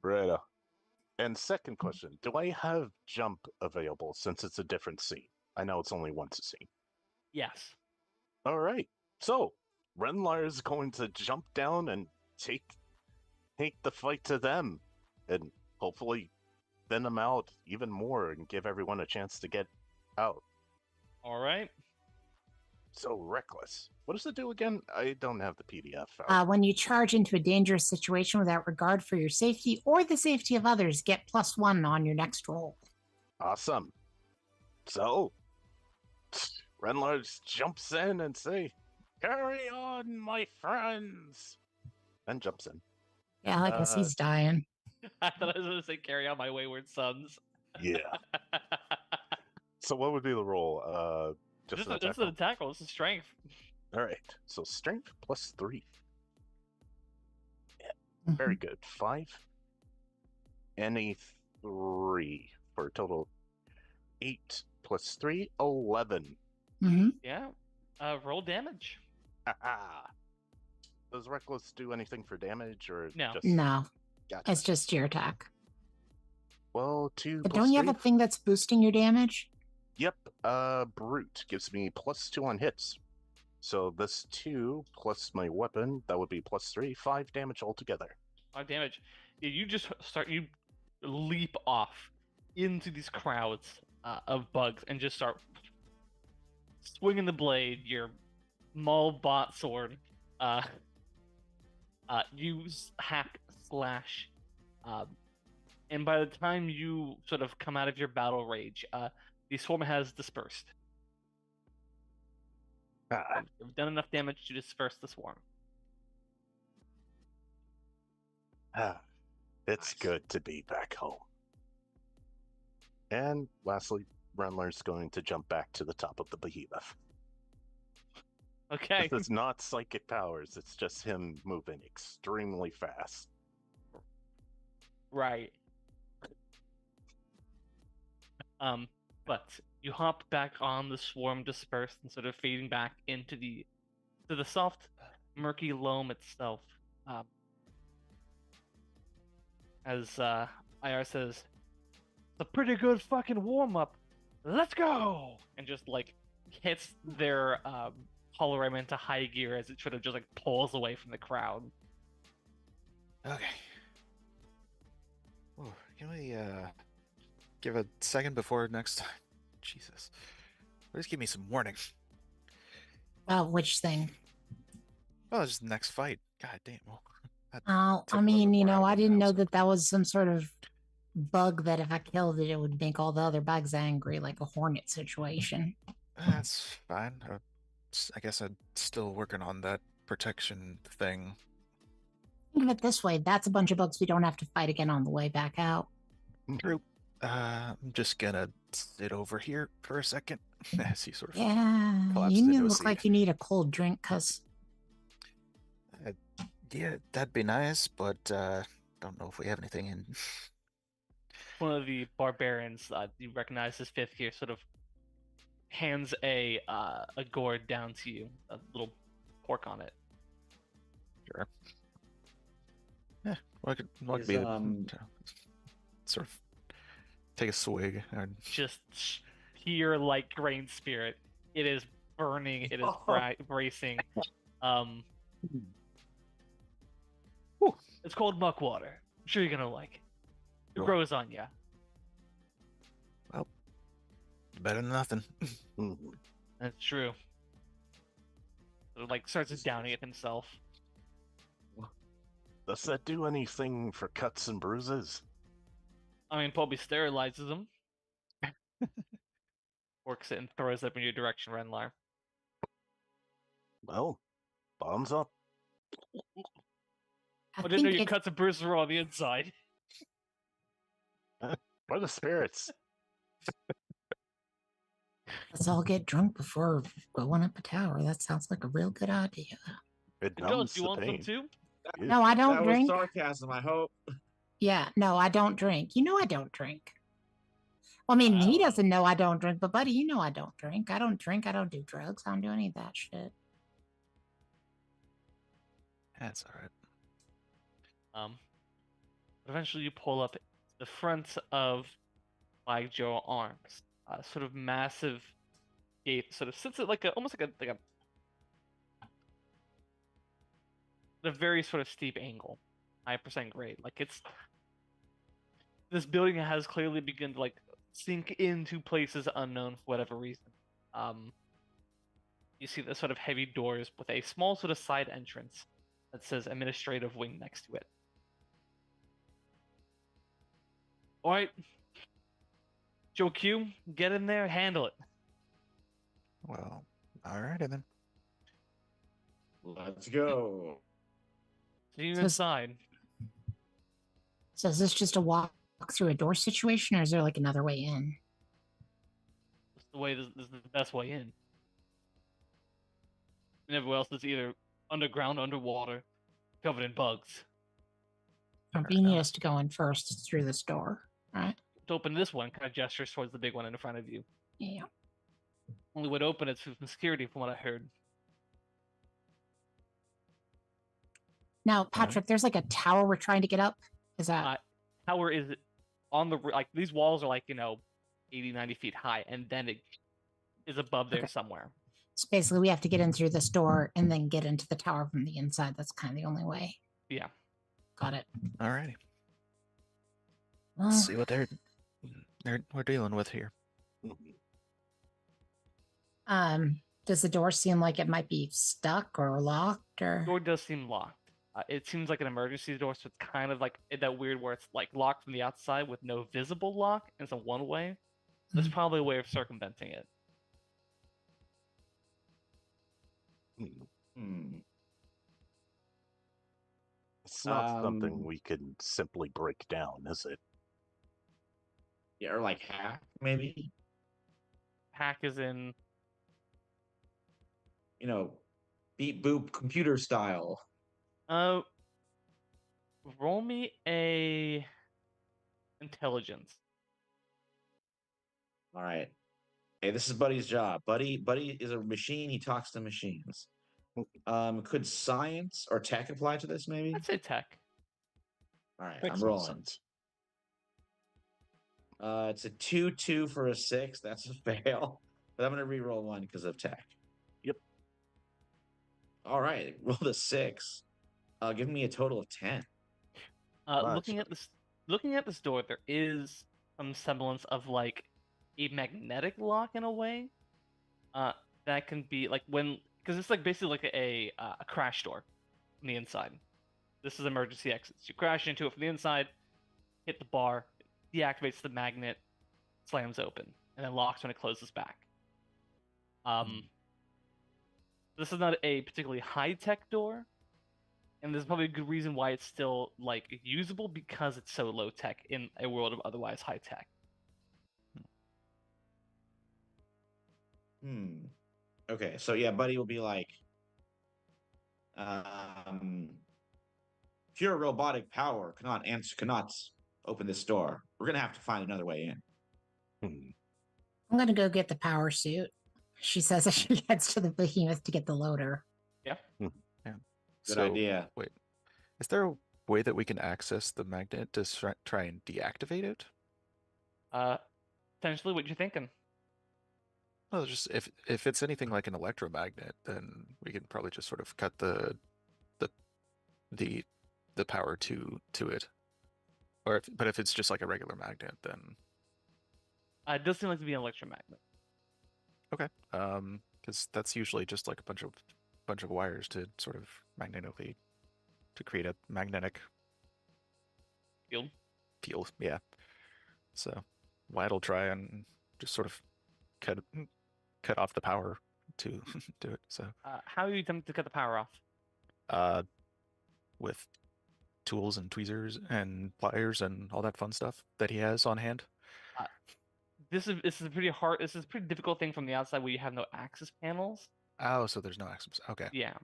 [SPEAKER 5] Right. And second question, do I have jump available since it's a different scene? I know it's only once a scene.
[SPEAKER 2] Yes.
[SPEAKER 5] All right. So, Renlar is going to jump down and take the fight to them and hopefully thin them out even more and give everyone a chance to get out.
[SPEAKER 2] All right.
[SPEAKER 5] So, Reckless. What does it do again? I don't have the PDF out.
[SPEAKER 3] When you charge into a dangerous situation without regard for your safety or the safety of others, get +1 on your next roll.
[SPEAKER 5] Awesome. So, Renlar just jumps in and say, "Carry on, my friends," and jumps in.
[SPEAKER 3] Yeah, I guess he's dying.
[SPEAKER 2] I thought I was going to say carry on my wayward sons.
[SPEAKER 5] Yeah. So what would be the roll? Just an attack
[SPEAKER 2] Just an attack roll. This is strength.
[SPEAKER 5] All right. So strength +3. Yeah, very good. 5 and a 3 for a total 8 + 3, 11.
[SPEAKER 3] Mm-hmm.
[SPEAKER 2] Yeah. Roll damage.
[SPEAKER 5] Does Reckless do anything for damage or
[SPEAKER 2] No.
[SPEAKER 5] just
[SPEAKER 3] No,
[SPEAKER 5] Gotcha.
[SPEAKER 3] it's just your attack.
[SPEAKER 5] Well, 2
[SPEAKER 3] But
[SPEAKER 5] plus
[SPEAKER 3] don't you have
[SPEAKER 5] 3?
[SPEAKER 3] a thing that's boosting your damage?
[SPEAKER 5] Yep. Brute gives me +2 on hits. So this 2 plus my weapon, that would be +3, 5 damage altogether.
[SPEAKER 2] 5 damage. Yeah, you just you leap off into these crowds of bugs and just start swinging the blade, your maul bot sword, use hack slash, and by the time you sort of come out of your battle rage, the swarm has dispersed. You've done enough damage to disperse the swarm.
[SPEAKER 5] It's good to be back home. And lastly, Renler's going to jump back to the top of the behemoth.
[SPEAKER 2] Okay.
[SPEAKER 5] It's not psychic powers, it's just him moving extremely fast.
[SPEAKER 2] Right. But you hop back on the swarm dispersed and sort of fading back into the soft, murky loam itself. As IR says, "It's a pretty good fucking warm up. Let's go!" And just like hits their hologram into high gear as it sort of just like pulls away from the crowd.
[SPEAKER 6] Okay. Oh, can we give a second before next time? Jesus. Please give me some warning.
[SPEAKER 3] Which thing?
[SPEAKER 6] Oh, just next fight. God damn. Well,
[SPEAKER 3] Oh,
[SPEAKER 6] took
[SPEAKER 3] I
[SPEAKER 6] a little
[SPEAKER 3] mean,
[SPEAKER 6] bit more out of
[SPEAKER 3] I
[SPEAKER 6] me
[SPEAKER 3] didn't
[SPEAKER 6] now,
[SPEAKER 3] know
[SPEAKER 6] so-
[SPEAKER 3] that was some sort of bug that if I killed it, it would make all the other bugs angry, like a hornet situation.
[SPEAKER 6] That's fine. I guess I'm still working on that protection thing.
[SPEAKER 3] Think of it this way: that's a bunch of bugs we don't have to fight again on the way back out.
[SPEAKER 6] True. I'm just gonna sit over here for a second as he sort of
[SPEAKER 3] Yeah,
[SPEAKER 6] collapses
[SPEAKER 3] you
[SPEAKER 6] into a
[SPEAKER 3] look
[SPEAKER 6] seat.
[SPEAKER 3] like you need a cold drink, cuz.
[SPEAKER 6] Yeah, that'd be nice, but don't know if we have anything in.
[SPEAKER 2] One of the barbarians you recognize as fifth here sort of hands a gourd down to you, a little pork on it.
[SPEAKER 6] Sure. Yeah, what could
[SPEAKER 4] Is,
[SPEAKER 6] be sort of take a swig and
[SPEAKER 2] Just pure like grain spirit. It is burning. It is bracing. It's called muck water. I'm sure you're gonna like it. It
[SPEAKER 6] Sure.
[SPEAKER 2] grows on ya.
[SPEAKER 6] Well, better than nothing.
[SPEAKER 2] That's true. So, like starts downing it himself.
[SPEAKER 5] Does that do anything for cuts and bruises?
[SPEAKER 2] I mean, probably sterilizes them. Works it and throws it up in your direction, Renlar.
[SPEAKER 5] Well, bombs up.
[SPEAKER 2] I didn't know your cuts and bruises were on the inside.
[SPEAKER 5] For the spirits.
[SPEAKER 3] Let's all get drunk before going up a tower. That sounds like a real good idea.
[SPEAKER 5] It
[SPEAKER 2] Jones,
[SPEAKER 5] numbs
[SPEAKER 2] do you
[SPEAKER 5] the
[SPEAKER 2] want some
[SPEAKER 5] pain.
[SPEAKER 2] too?
[SPEAKER 3] No, I don't
[SPEAKER 4] That
[SPEAKER 3] drink.
[SPEAKER 4] was sarcasm, I hope.
[SPEAKER 3] Yeah, no, I don't drink. You know I don't drink. Well, I mean, he
[SPEAKER 4] Wow.
[SPEAKER 3] doesn't know I don't drink, but buddy, you know I don't drink. I don't drink. I don't do drugs. I don't do any of that shit.
[SPEAKER 6] That's all right.
[SPEAKER 2] Eventually you pull up the front of Black Joe Arms. Sort of massive gate, sort of sits at like almost like a very sort of steep angle, 9% grade. Like this building has clearly begun to like sink into places unknown for whatever reason. You see the sort of heavy doors with a small sort of side entrance that says administrative wing next to it. All right, Joe Q, get in there, handle it.
[SPEAKER 6] Well, alrighty then.
[SPEAKER 4] Let's go.
[SPEAKER 2] See you
[SPEAKER 3] So-
[SPEAKER 2] inside.
[SPEAKER 3] So is this just a walk through a door situation, or is there like another way in?
[SPEAKER 2] This is the way. This is the best way in. And everywhere else is either underground, underwater, covered in bugs.
[SPEAKER 3] Or you need us to go in first through this door, right?
[SPEAKER 2] To open this one, kind of gestures towards the big one in front of you.
[SPEAKER 3] Yeah.
[SPEAKER 2] Only way to open it's through security, from what I heard.
[SPEAKER 3] Now, Patrick, there's like a tower we're trying to get up. Is that
[SPEAKER 2] Tower is on the like these walls are like 80, 90 feet high, and then it is above there
[SPEAKER 3] Okay.
[SPEAKER 2] somewhere.
[SPEAKER 3] so basically we have to get in through this door and then get into the tower from the inside? That's kind of the only way.
[SPEAKER 2] Yeah.
[SPEAKER 3] Got it.
[SPEAKER 6] Alrighty.
[SPEAKER 3] Well,
[SPEAKER 6] Let's see what we're dealing with here.
[SPEAKER 3] Does the door seem like it might be stuck or locked or?
[SPEAKER 2] Door does seem locked. It seems like an emergency door, so it's kind of like that weird where it's like locked from the outside with no visible lock, and it's a one way. There's
[SPEAKER 3] Mhm.
[SPEAKER 2] probably a way of circumventing it.
[SPEAKER 4] Hmm.
[SPEAKER 5] It's not something
[SPEAKER 4] Um,
[SPEAKER 5] we can simply break down, is it?
[SPEAKER 4] Yeah, or like hack, maybe.
[SPEAKER 2] Hack is in.
[SPEAKER 4] Beat boop computer style.
[SPEAKER 2] Uh, roll me a intelligence.
[SPEAKER 4] All right. Hey, this is Buddy's job. Buddy is a machine. He talks to machines. Could science or tech apply to this? Maybe.
[SPEAKER 2] I'd say tech.
[SPEAKER 4] All right,
[SPEAKER 5] Makes
[SPEAKER 4] I'm
[SPEAKER 5] some
[SPEAKER 4] rolling.
[SPEAKER 5] sense.
[SPEAKER 4] It's a 2-2 for a 6. That's a fail. But I'm gonna re-roll one because of tech.
[SPEAKER 5] Yep.
[SPEAKER 4] All right, roll the 6. Give me a total of 10.
[SPEAKER 2] Looking at this door, there is some semblance of like a magnetic lock in a way. That can be like because it's like basically like a crash door from the inside. This is emergency exits. You crash into it from the inside, hit the bar, deactivates the magnet, slams open, and then locks when it closes back. This is not a particularly high-tech door, and there's probably a good reason why it's still like usable because it's so low-tech in a world of otherwise high-tech.
[SPEAKER 4] Okay, so yeah, Buddy will be like, if your robotic power cannot open this door, we're gonna have to find another way in.
[SPEAKER 3] I'm gonna go get the power suit. She says as she heads to the behemoth to get the loader.
[SPEAKER 2] Yeah.
[SPEAKER 4] Good idea.
[SPEAKER 6] Wait, is there a way that we can access the magnet to try and deactivate it?
[SPEAKER 2] Potentially, what you thinking?
[SPEAKER 6] Well, just if it's anything like an electromagnet, then we can probably just sort of cut the power to it. But if it's just like a regular magnet, then
[SPEAKER 2] It does seem like to be an electromagnet.
[SPEAKER 6] okay. Because that's usually just like a bunch of wires to sort of magnetically to create a magnetic
[SPEAKER 2] Field.
[SPEAKER 6] Yeah. So Wyatt'll try and just sort of cut off the power to do it. So
[SPEAKER 2] How are you attempting to cut the power off?
[SPEAKER 6] With tools and tweezers and pliers and all that fun stuff that he has on hand.
[SPEAKER 2] This is a pretty hard. This is a pretty difficult thing from the outside where you have no access panels.
[SPEAKER 6] Oh, so there's no access. Okay.
[SPEAKER 2] Yeah,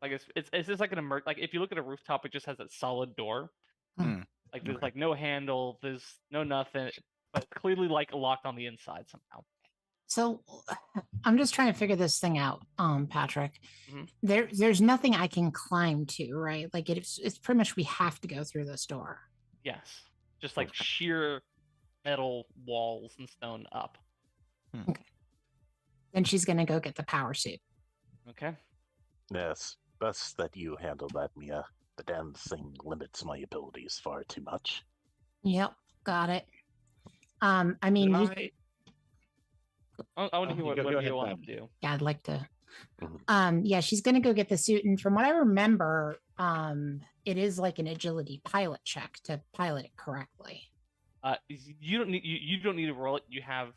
[SPEAKER 2] like it's just like like if you look at a rooftop, it just has a solid door. Like there's
[SPEAKER 6] Okay.
[SPEAKER 2] like no handle, there's no nothing, but it's clearly like locked on the inside somehow.
[SPEAKER 3] So I'm just trying to figure this thing out, Patrick.
[SPEAKER 2] Mhm.
[SPEAKER 3] There's nothing I can climb to, right? Like it's pretty much we have to go through this door.
[SPEAKER 2] Yes, just like sheer metal walls and stone up.
[SPEAKER 3] Okay. Then she's gonna go get the power suit.
[SPEAKER 2] Okay.
[SPEAKER 5] Yes, best that you handle that, Mia. The damn thing limits my abilities far too much.
[SPEAKER 3] Yep, got it. I mean,
[SPEAKER 2] I want to hear what
[SPEAKER 4] go
[SPEAKER 2] you
[SPEAKER 4] ahead,
[SPEAKER 2] want
[SPEAKER 4] Bob.
[SPEAKER 2] to do.
[SPEAKER 3] yeah, I'd like to.
[SPEAKER 5] Mhm.
[SPEAKER 3] Yeah, she's gonna go get the suit, and from what I remember, it is like an agility pilot check to pilot it correctly.
[SPEAKER 2] You don't need you don't need to roll it. You have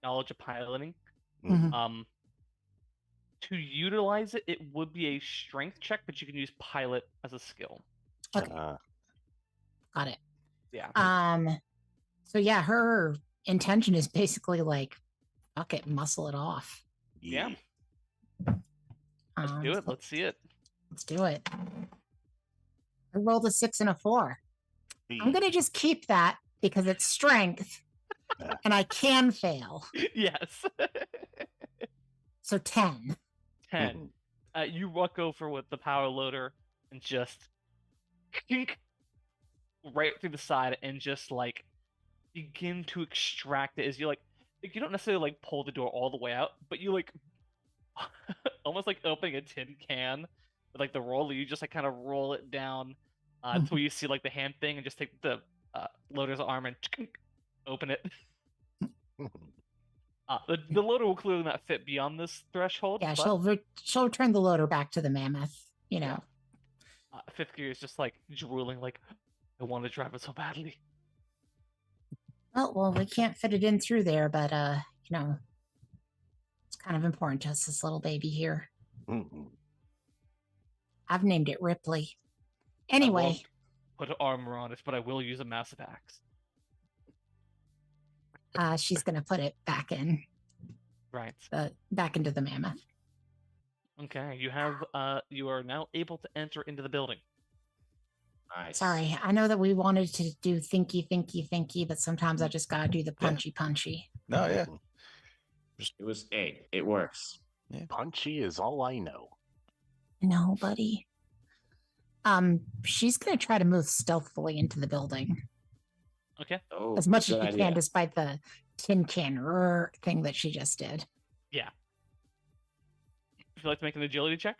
[SPEAKER 2] knowledge of piloting.
[SPEAKER 3] Mhm.
[SPEAKER 2] To utilize it, it would be a strength check, but you can use pilot as a skill.
[SPEAKER 3] Okay,
[SPEAKER 5] Uh,
[SPEAKER 3] got it.
[SPEAKER 2] Yeah.
[SPEAKER 3] So yeah, her intention is basically like, fuck it, muscle it off.
[SPEAKER 2] Yeah. Let's do it.
[SPEAKER 3] So
[SPEAKER 2] Let's see it.
[SPEAKER 3] let's do it. I rolled a 6 and a 4. I'm gonna just keep that because it's strength, and I can fail.
[SPEAKER 2] Yes.
[SPEAKER 3] So 10.
[SPEAKER 2] 10. You walk over with the power loader and just right through the side and just like begin to extract it as you like you don't necessarily like pull the door all the way out, but you like almost like opening a tin can with like the roller, you just like kind of roll it down until you see like the hand thing and just take the loader's arm and open it. The loader will clearly not fit beyond this threshold.
[SPEAKER 3] Yeah,
[SPEAKER 2] but,
[SPEAKER 3] she'll return the loader back to the mammoth. You know.
[SPEAKER 2] Fifth gear is just like drooling, like I want to drive it so badly.
[SPEAKER 3] Oh well, we can't fit it in through there, but you know, it's kind of important to us, this little baby here.
[SPEAKER 5] Mhm.
[SPEAKER 3] I've named it Ripley.
[SPEAKER 2] I
[SPEAKER 3] Anyway,
[SPEAKER 2] won't put armor on it, but I will use a massive axe.
[SPEAKER 3] she's gonna put it back in,
[SPEAKER 2] Right.
[SPEAKER 3] back into the mammoth.
[SPEAKER 2] Okay. You are now able to enter into the building.
[SPEAKER 4] Nice.
[SPEAKER 3] Sorry, I know that we wanted to do thinky, but sometimes I just gotta do the
[SPEAKER 6] Yeah.
[SPEAKER 3] punchy.
[SPEAKER 6] No, yeah.
[SPEAKER 4] It was it works.
[SPEAKER 5] Punchy is all I know.
[SPEAKER 3] No, buddy. She's gonna try to move stealthily into the building
[SPEAKER 2] Okay.
[SPEAKER 4] Oh,
[SPEAKER 3] as much as
[SPEAKER 4] good
[SPEAKER 3] she
[SPEAKER 4] idea.
[SPEAKER 3] can, despite the tin can thing that she just did.
[SPEAKER 2] Yeah. Would you like to make an agility check?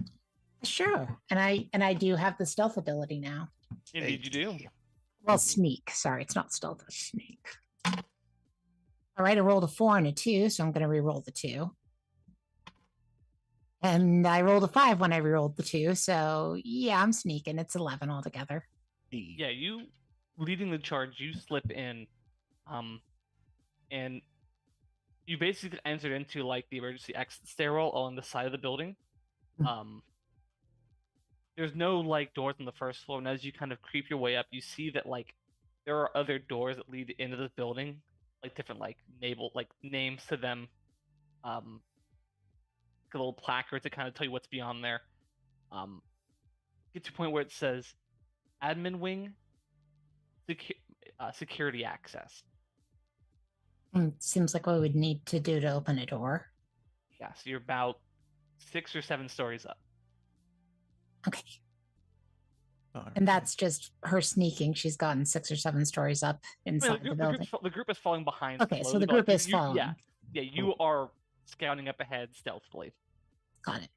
[SPEAKER 3] Sure, and I do have the stealth ability now.
[SPEAKER 2] Indeed, you do.
[SPEAKER 3] Well, sneak. Sorry, it's not stealth, it's sneak. All right, I rolled a 4 and a 2, so I'm going to re-roll the 2. And I rolled a 5 when I re-rolled the 2, so yeah, I'm sneaking. It's 11 altogether.
[SPEAKER 2] Yeah, you leading the charge, you slip in, and you basically entered into like the emergency exit stairwell on the side of the building. There's no like doors on the first floor, and as you kind of creep your way up, you see that like there are other doors that lead into the building, like different like names to them, a little placard to kind of tell you what's beyond there. Get to a point where it says admin wing, security access.
[SPEAKER 3] Seems like what we would need to do to open a door.
[SPEAKER 2] Yeah, so you're about 6 or 7 stories up.
[SPEAKER 3] Okay.
[SPEAKER 6] Oh,
[SPEAKER 3] And that's just her sneaking. She's gotten 6 or 7 stories up inside the building.
[SPEAKER 2] The group is falling behind.
[SPEAKER 3] Okay, so
[SPEAKER 2] slowly,
[SPEAKER 3] the
[SPEAKER 2] but, like,
[SPEAKER 3] group is
[SPEAKER 2] you-
[SPEAKER 3] following.
[SPEAKER 2] Yeah, you are scouting up ahead stealthily.
[SPEAKER 3] Got it.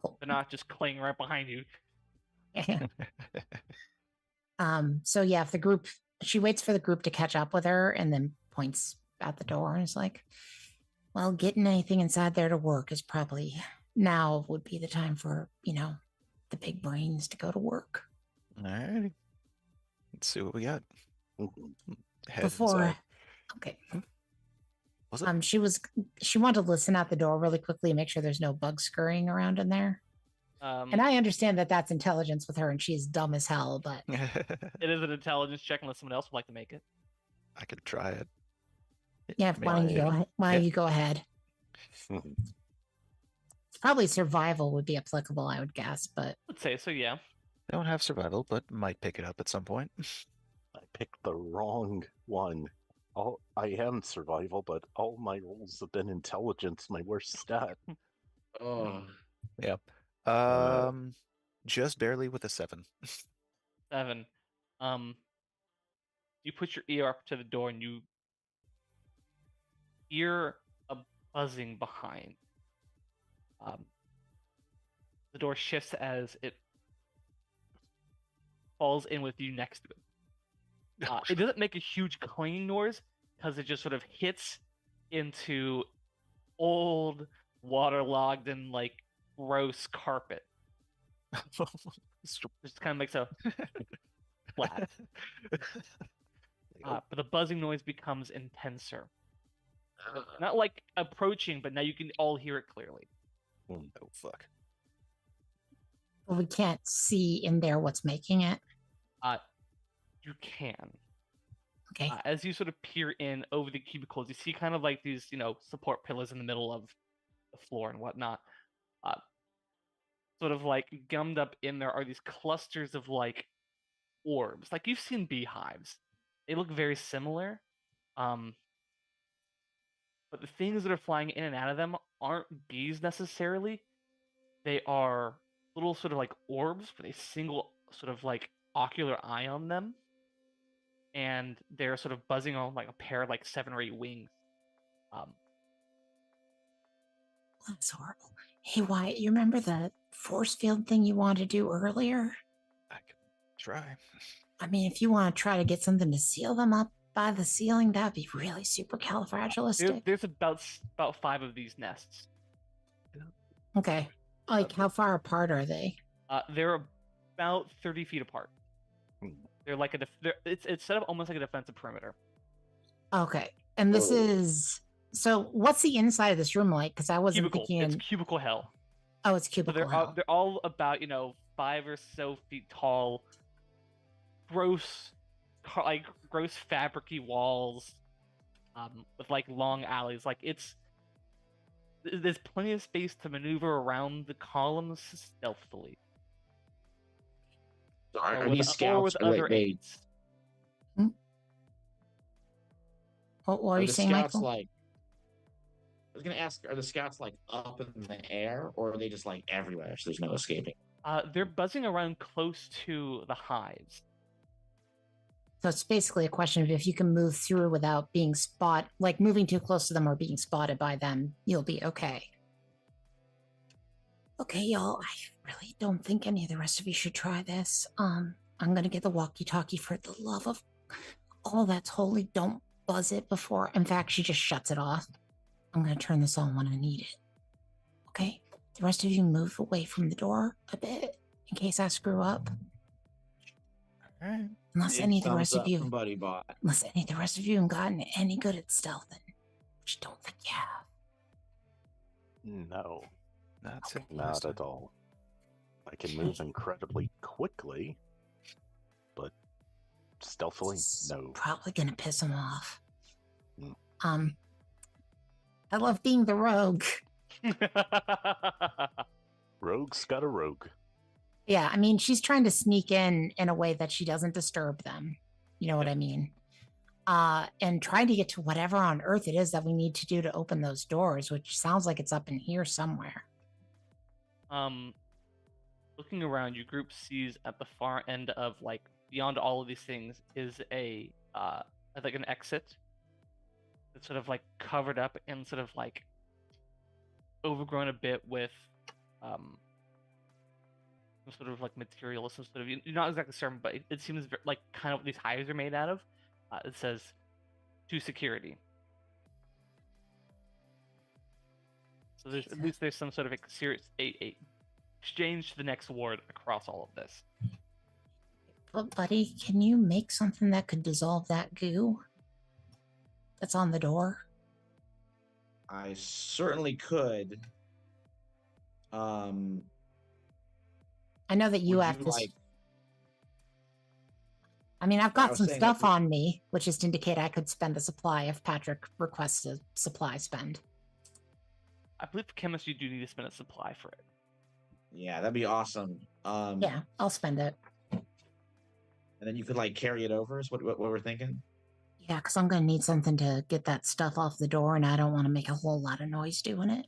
[SPEAKER 3] Cool.
[SPEAKER 2] They're not just clinging right behind you.
[SPEAKER 3] So yeah, if she waits for the group to catch up with her and then points at the door and is like, well, getting anything inside there to work is probably now would be the time for, the big brains to go to work.
[SPEAKER 6] All right. Let's see what we got.
[SPEAKER 5] Mhm.
[SPEAKER 6] Head
[SPEAKER 3] Before
[SPEAKER 6] inside.
[SPEAKER 3] okay.
[SPEAKER 6] Was it?
[SPEAKER 3] She wanted to listen at the door really quickly and make sure there's no bugs scurrying around in there. And I understand that that's intelligence with her and she's dumb as hell, but
[SPEAKER 2] It is an intelligence check unless someone else would like to make it.
[SPEAKER 6] I could try it.
[SPEAKER 3] yeah, why don't you go ahead? Why don't you go ahead?
[SPEAKER 5] Mhm.
[SPEAKER 3] Probably survival would be applicable, I would guess, but
[SPEAKER 2] Let's say so. Yeah.
[SPEAKER 6] Don't have survival, but might pick it up at some point.
[SPEAKER 5] I picked the wrong one. I am survival, but all my rolls have been intelligence, my worst stat.
[SPEAKER 4] Oh,
[SPEAKER 6] Yep.
[SPEAKER 5] Uh,
[SPEAKER 6] Just barely with a 7.
[SPEAKER 2] 7. You put your ear up to the door and you hear a buzzing behind. The door shifts as it falls in with you next to it. It doesn't make a huge clanging noise because it just sort of hits into old, waterlogged, and like gross carpet. Just kind of makes a flat. But the buzzing noise becomes intenser. Not like approaching, but now you can all hear it clearly.
[SPEAKER 6] Oh, fuck.
[SPEAKER 3] we can't see in there what's making it.
[SPEAKER 2] You can.
[SPEAKER 3] Okay.
[SPEAKER 2] As you sort of peer in over the cubicles, you see kind of like these, support pillars in the middle of the floor and whatnot. Sort of like gummed up in there are these clusters of like orbs. Like you've seen beehives. They look very similar. But the things that are flying in and out of them aren't bees necessarily. They are little sort of like orbs with a single sort of like ocular eye on them. And they're sort of buzzing on like a pair of like 7 or 8 wings.
[SPEAKER 3] That's horrible. Hey, Wyatt, you remember the force field thing you wanted to do earlier?
[SPEAKER 6] I could try.
[SPEAKER 3] I mean, if you want to try to get something to seal them up, by the ceiling, that'd be really supercalifragilistic.
[SPEAKER 2] There's about 5 of these nests.
[SPEAKER 3] Okay. Like, how far apart are they?
[SPEAKER 2] They're about 30 feet apart.
[SPEAKER 5] Hmm.
[SPEAKER 2] They're like it's set up almost like a defensive perimeter.
[SPEAKER 3] Okay. And this is so. What's the inside of this room like? Because I wasn't
[SPEAKER 2] Cubicle.
[SPEAKER 3] thinking.
[SPEAKER 2] It's cubicle hell.
[SPEAKER 3] Oh, it's
[SPEAKER 2] So
[SPEAKER 3] cubicle hell.
[SPEAKER 2] they're all about 5 or so feet tall. Gross fabricy walls, with like long alleys. Like there's plenty of space to maneuver around the columns stealthily.
[SPEAKER 4] So are
[SPEAKER 2] with,
[SPEAKER 4] these
[SPEAKER 2] or
[SPEAKER 4] scouts?
[SPEAKER 2] with
[SPEAKER 4] Wait,
[SPEAKER 2] other
[SPEAKER 4] wait.
[SPEAKER 2] aids.
[SPEAKER 3] What were
[SPEAKER 4] Are
[SPEAKER 3] you
[SPEAKER 4] the
[SPEAKER 3] saying,
[SPEAKER 4] scouts
[SPEAKER 3] Michael?
[SPEAKER 4] like? I was gonna ask, are the scouts like up in the air, or are they just like everywhere? So there's no escaping.
[SPEAKER 2] They're buzzing around close to the hives.
[SPEAKER 3] So it's basically a question of if you can move through without being like moving too close to them or being spotted by them, you'll be okay. Okay, y'all, I really don't think any of the rest of you should try this. I'm gonna get the walkie-talkie. For the love of all that's holy, don't buzz it before. In fact, she just shuts it off. I'm gonna turn this on when I need it. Okay? The rest of you move away from the door a bit in case I screw up.
[SPEAKER 6] All right.
[SPEAKER 3] Unless
[SPEAKER 4] Big
[SPEAKER 3] any of the
[SPEAKER 4] thumbs
[SPEAKER 3] rest of
[SPEAKER 4] up
[SPEAKER 3] you
[SPEAKER 4] from Buddy Bot.
[SPEAKER 3] Unless any of the rest of you have gotten any good at stealthing, which I don't think you have.
[SPEAKER 5] No,
[SPEAKER 6] That's
[SPEAKER 3] Okay.
[SPEAKER 6] it.
[SPEAKER 5] not at all. I can move incredibly quickly, but stealthily,
[SPEAKER 3] It's
[SPEAKER 5] no.
[SPEAKER 3] probably gonna piss him off.
[SPEAKER 5] Mm.
[SPEAKER 3] I love being the rogue.
[SPEAKER 5] Rogue's got a rogue.
[SPEAKER 3] Yeah, I mean, she's trying to sneak in a way that she doesn't disturb them. You know what I mean? And trying to get to whatever on earth it is that we need to do to open those doors, which sounds like it's up in here somewhere.
[SPEAKER 2] Looking around, your group sees at the far end of like beyond all of these things is like an exit that's sort of like covered up and sort of like overgrown a bit with some sort of like material, some sort of, you're not exactly certain, but it seems like kind of what these hives are made out of. It says to security. So there's at least there's some sort of a exchange to the next ward across all of this.
[SPEAKER 3] But buddy, can you make something that could dissolve that goo that's on the door?
[SPEAKER 4] I certainly could.
[SPEAKER 3] I know that you
[SPEAKER 4] Would
[SPEAKER 3] have
[SPEAKER 4] you
[SPEAKER 3] to.
[SPEAKER 4] like?
[SPEAKER 3] I mean, I've
[SPEAKER 4] I
[SPEAKER 3] got
[SPEAKER 4] was
[SPEAKER 3] some
[SPEAKER 4] saying,
[SPEAKER 3] stuff
[SPEAKER 4] like,
[SPEAKER 3] on me, which is to indicate I could spend a supply if Patrick requests a supply spend.
[SPEAKER 2] I believe for chemists you do need to spend a supply for it.
[SPEAKER 4] Yeah, that'd be awesome.
[SPEAKER 3] Yeah, I'll spend it.
[SPEAKER 4] And then you could like carry it over. Is what we're thinking.
[SPEAKER 3] Yeah, because I'm going to need something to get that stuff off the door, and I don't want to make a whole lot of noise doing it.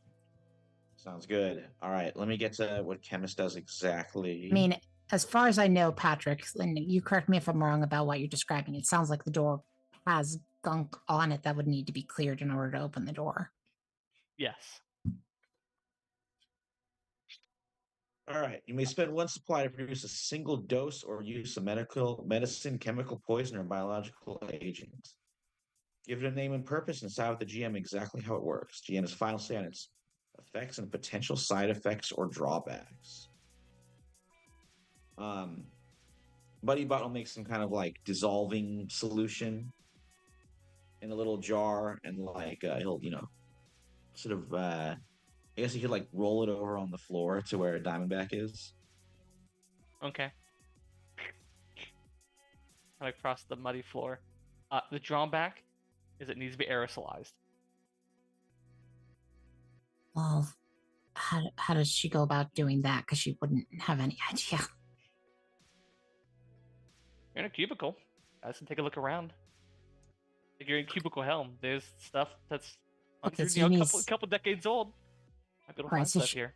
[SPEAKER 4] Sounds good. All right, let me get to what chemist does exactly.
[SPEAKER 3] I mean, as far as I know, Patrick, and you correct me if I'm wrong about what you're describing, it sounds like the door has gunk on it that would need to be cleared in order to open the door.
[SPEAKER 2] Yes.
[SPEAKER 4] All right, you may spend one supply to produce a single dose or use a medicine, chemical, poison, or biological agent. Give it a name and purpose and decide with the GM exactly how it works. GM's final say on its effects and potential side effects or drawbacks. Buddy Bot will make some kind of like dissolving solution in a little jar, and like he'll sort of I guess he could like roll it over on the floor to where Diamondback is.
[SPEAKER 2] Okay. Kind of across the muddy floor. The drawback is it needs to be aerosolized.
[SPEAKER 3] Well, how does she go about doing that? Because she wouldn't have any idea.
[SPEAKER 2] You're in a cubicle. Guys can take a look around. If you're in cubicle hell, there's stuff that's
[SPEAKER 3] Okay, so
[SPEAKER 2] a
[SPEAKER 3] you
[SPEAKER 2] couple decades old. Might be able to
[SPEAKER 3] Right,
[SPEAKER 2] find
[SPEAKER 3] so
[SPEAKER 2] stuff
[SPEAKER 3] she-
[SPEAKER 2] here.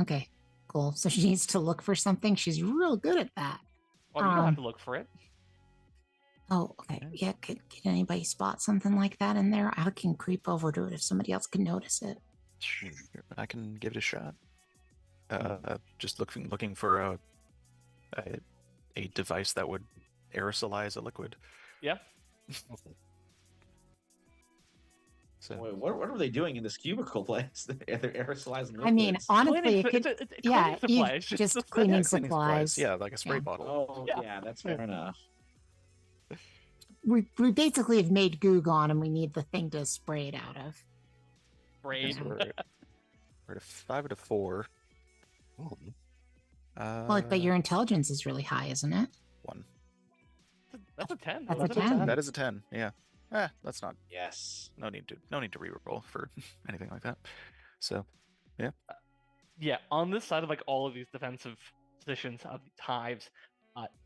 [SPEAKER 3] Okay, cool. So she needs to look for something. She's real good at that.
[SPEAKER 2] Well, you don't have
[SPEAKER 3] Um,
[SPEAKER 2] to look for it.
[SPEAKER 3] Oh, okay. Yeah, can anybody spot something like that in there? I can creep over to it if somebody else can notice it.
[SPEAKER 6] Sure, I can give it a shot. Just looking for a device that would aerosolize a liquid.
[SPEAKER 2] Yeah.
[SPEAKER 6] So
[SPEAKER 4] Wait, what were they doing in this cubicle place? They're aerosolizing
[SPEAKER 3] I mean,
[SPEAKER 4] liquids.
[SPEAKER 3] honestly, it
[SPEAKER 2] Cleaning,
[SPEAKER 3] could,
[SPEAKER 2] it's
[SPEAKER 3] yeah,
[SPEAKER 2] cleaning supplies.
[SPEAKER 3] just
[SPEAKER 2] the
[SPEAKER 3] cleaning
[SPEAKER 2] thing.
[SPEAKER 3] supplies.
[SPEAKER 6] Yeah, like a spray
[SPEAKER 3] Yeah.
[SPEAKER 6] bottle.
[SPEAKER 4] Oh,
[SPEAKER 2] Yeah.
[SPEAKER 4] yeah, that's fair enough.
[SPEAKER 3] We basically have made goo gone, and we need the thing to spray it out of.
[SPEAKER 2] Braid.
[SPEAKER 6] So we're at a 5 and a 4.
[SPEAKER 3] Well, but your intelligence is really high, isn't it?
[SPEAKER 6] 1.
[SPEAKER 2] That's a 10.
[SPEAKER 3] That's a
[SPEAKER 2] That's
[SPEAKER 3] 10.
[SPEAKER 6] That is a 10. Yeah. That's not.
[SPEAKER 4] Yes.
[SPEAKER 6] No need to reroll for anything like that. So,
[SPEAKER 2] Yeah, on this side of like all of these defensive positions of these hives,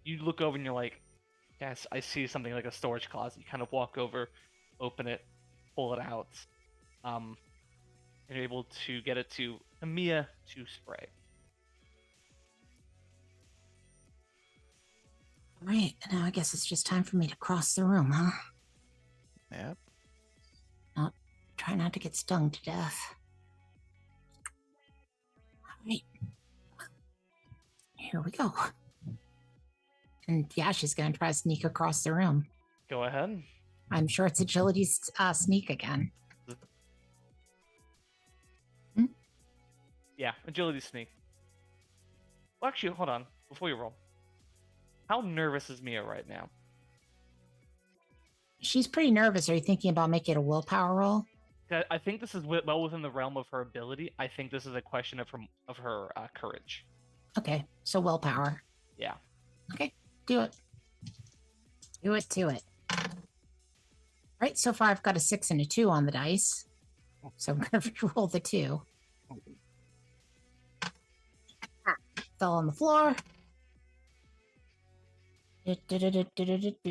[SPEAKER 2] you look over and you're like, yes, I see something like a storage closet. You kind of walk over, open it, pull it out, and you're able to get it to Amiya to spray.
[SPEAKER 3] Right, now I guess it's just time for me to cross the room, huh?
[SPEAKER 6] yeah.
[SPEAKER 3] Try not to get stung to death. All right. Here we go. And yeah, she's going to try to sneak across the room.
[SPEAKER 2] Go ahead.
[SPEAKER 3] I'm sure it's agility's sneak again.
[SPEAKER 2] Yeah, agility sneak. Well, actually, hold on. Before you roll, how nervous is Mia right now?
[SPEAKER 3] She's pretty nervous. Are you thinking about making it a willpower roll?
[SPEAKER 2] I think this is well within the realm of her ability. I think this is a question of her courage.
[SPEAKER 3] Okay, so willpower.
[SPEAKER 2] Yeah.
[SPEAKER 3] Okay, do it. Do it to it. Right, so far I've got a 6 and a 2 on the dice. So I'm going to roll the 2. Fell on the floor.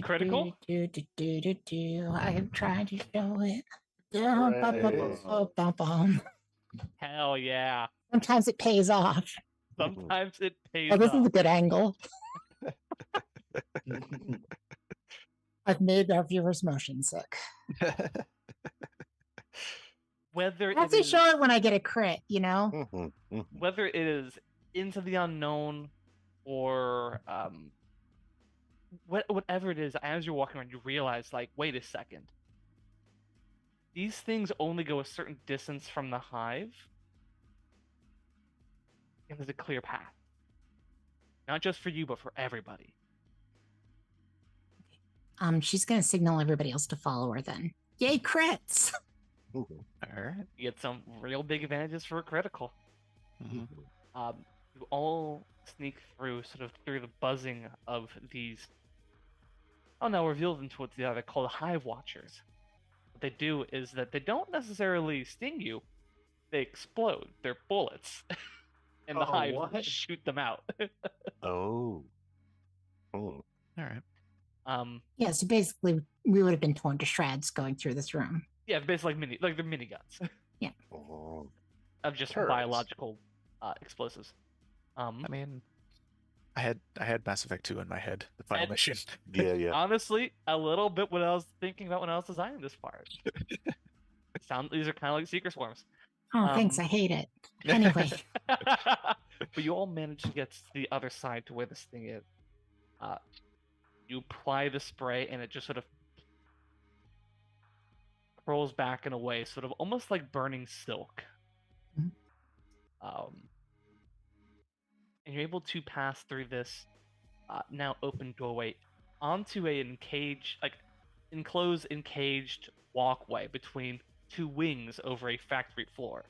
[SPEAKER 2] Critical?
[SPEAKER 3] I am trying to show it.
[SPEAKER 2] Hell yeah.
[SPEAKER 3] Sometimes it pays off.
[SPEAKER 2] Sometimes it pays
[SPEAKER 3] Oh, this is
[SPEAKER 2] off.
[SPEAKER 3] a good angle. I've made our viewers motion sick.
[SPEAKER 2] Whether
[SPEAKER 3] I have
[SPEAKER 2] it
[SPEAKER 3] to
[SPEAKER 2] is,
[SPEAKER 3] show it when I get a crit, you know?
[SPEAKER 2] whether it is into the unknown or whatever it is, as you're walking around, you realize, like, wait a second. These things only go a certain distance from the hive, and there's a clear path. Not just for you, but for everybody.
[SPEAKER 3] She's gonna signal everybody else to follow her then. Yay, crits!
[SPEAKER 6] All right.
[SPEAKER 2] You get some real big advantages for a critical.
[SPEAKER 6] Mhm.
[SPEAKER 2] You all sneak through, sort of through the buzzing of these. Oh no, reveal them towards the other. They're called hive watchers. What they do is that they don't necessarily sting you; they explode. They're bullets, and the
[SPEAKER 4] Oh,
[SPEAKER 2] hive
[SPEAKER 4] what?
[SPEAKER 2] shoot them out.
[SPEAKER 5] Oh.
[SPEAKER 6] All right.
[SPEAKER 3] Yeah, so basically we would have been torn to shreds going through this room.
[SPEAKER 2] Yeah, basically like they're miniguns
[SPEAKER 5] Oh.
[SPEAKER 2] of just
[SPEAKER 5] Turrets.
[SPEAKER 2] biological explosives.
[SPEAKER 6] I mean, I had Mass Effect 2 in my head, the final
[SPEAKER 2] And-
[SPEAKER 6] mission.
[SPEAKER 5] Yeah.
[SPEAKER 2] Honestly, a little bit what I was thinking about when I was designing this part. These are kind of like secret swarms.
[SPEAKER 3] Oh, thanks, I hate it. Anyway,
[SPEAKER 2] But you all managed to get to the other side to where this thing is. You apply the spray, and it just sort of curls back in a way, sort of almost like burning silk.
[SPEAKER 3] Mhm.
[SPEAKER 2] And you're able to pass through this now open doorway onto a enclosed, encaged walkway between two wings over a factory floor.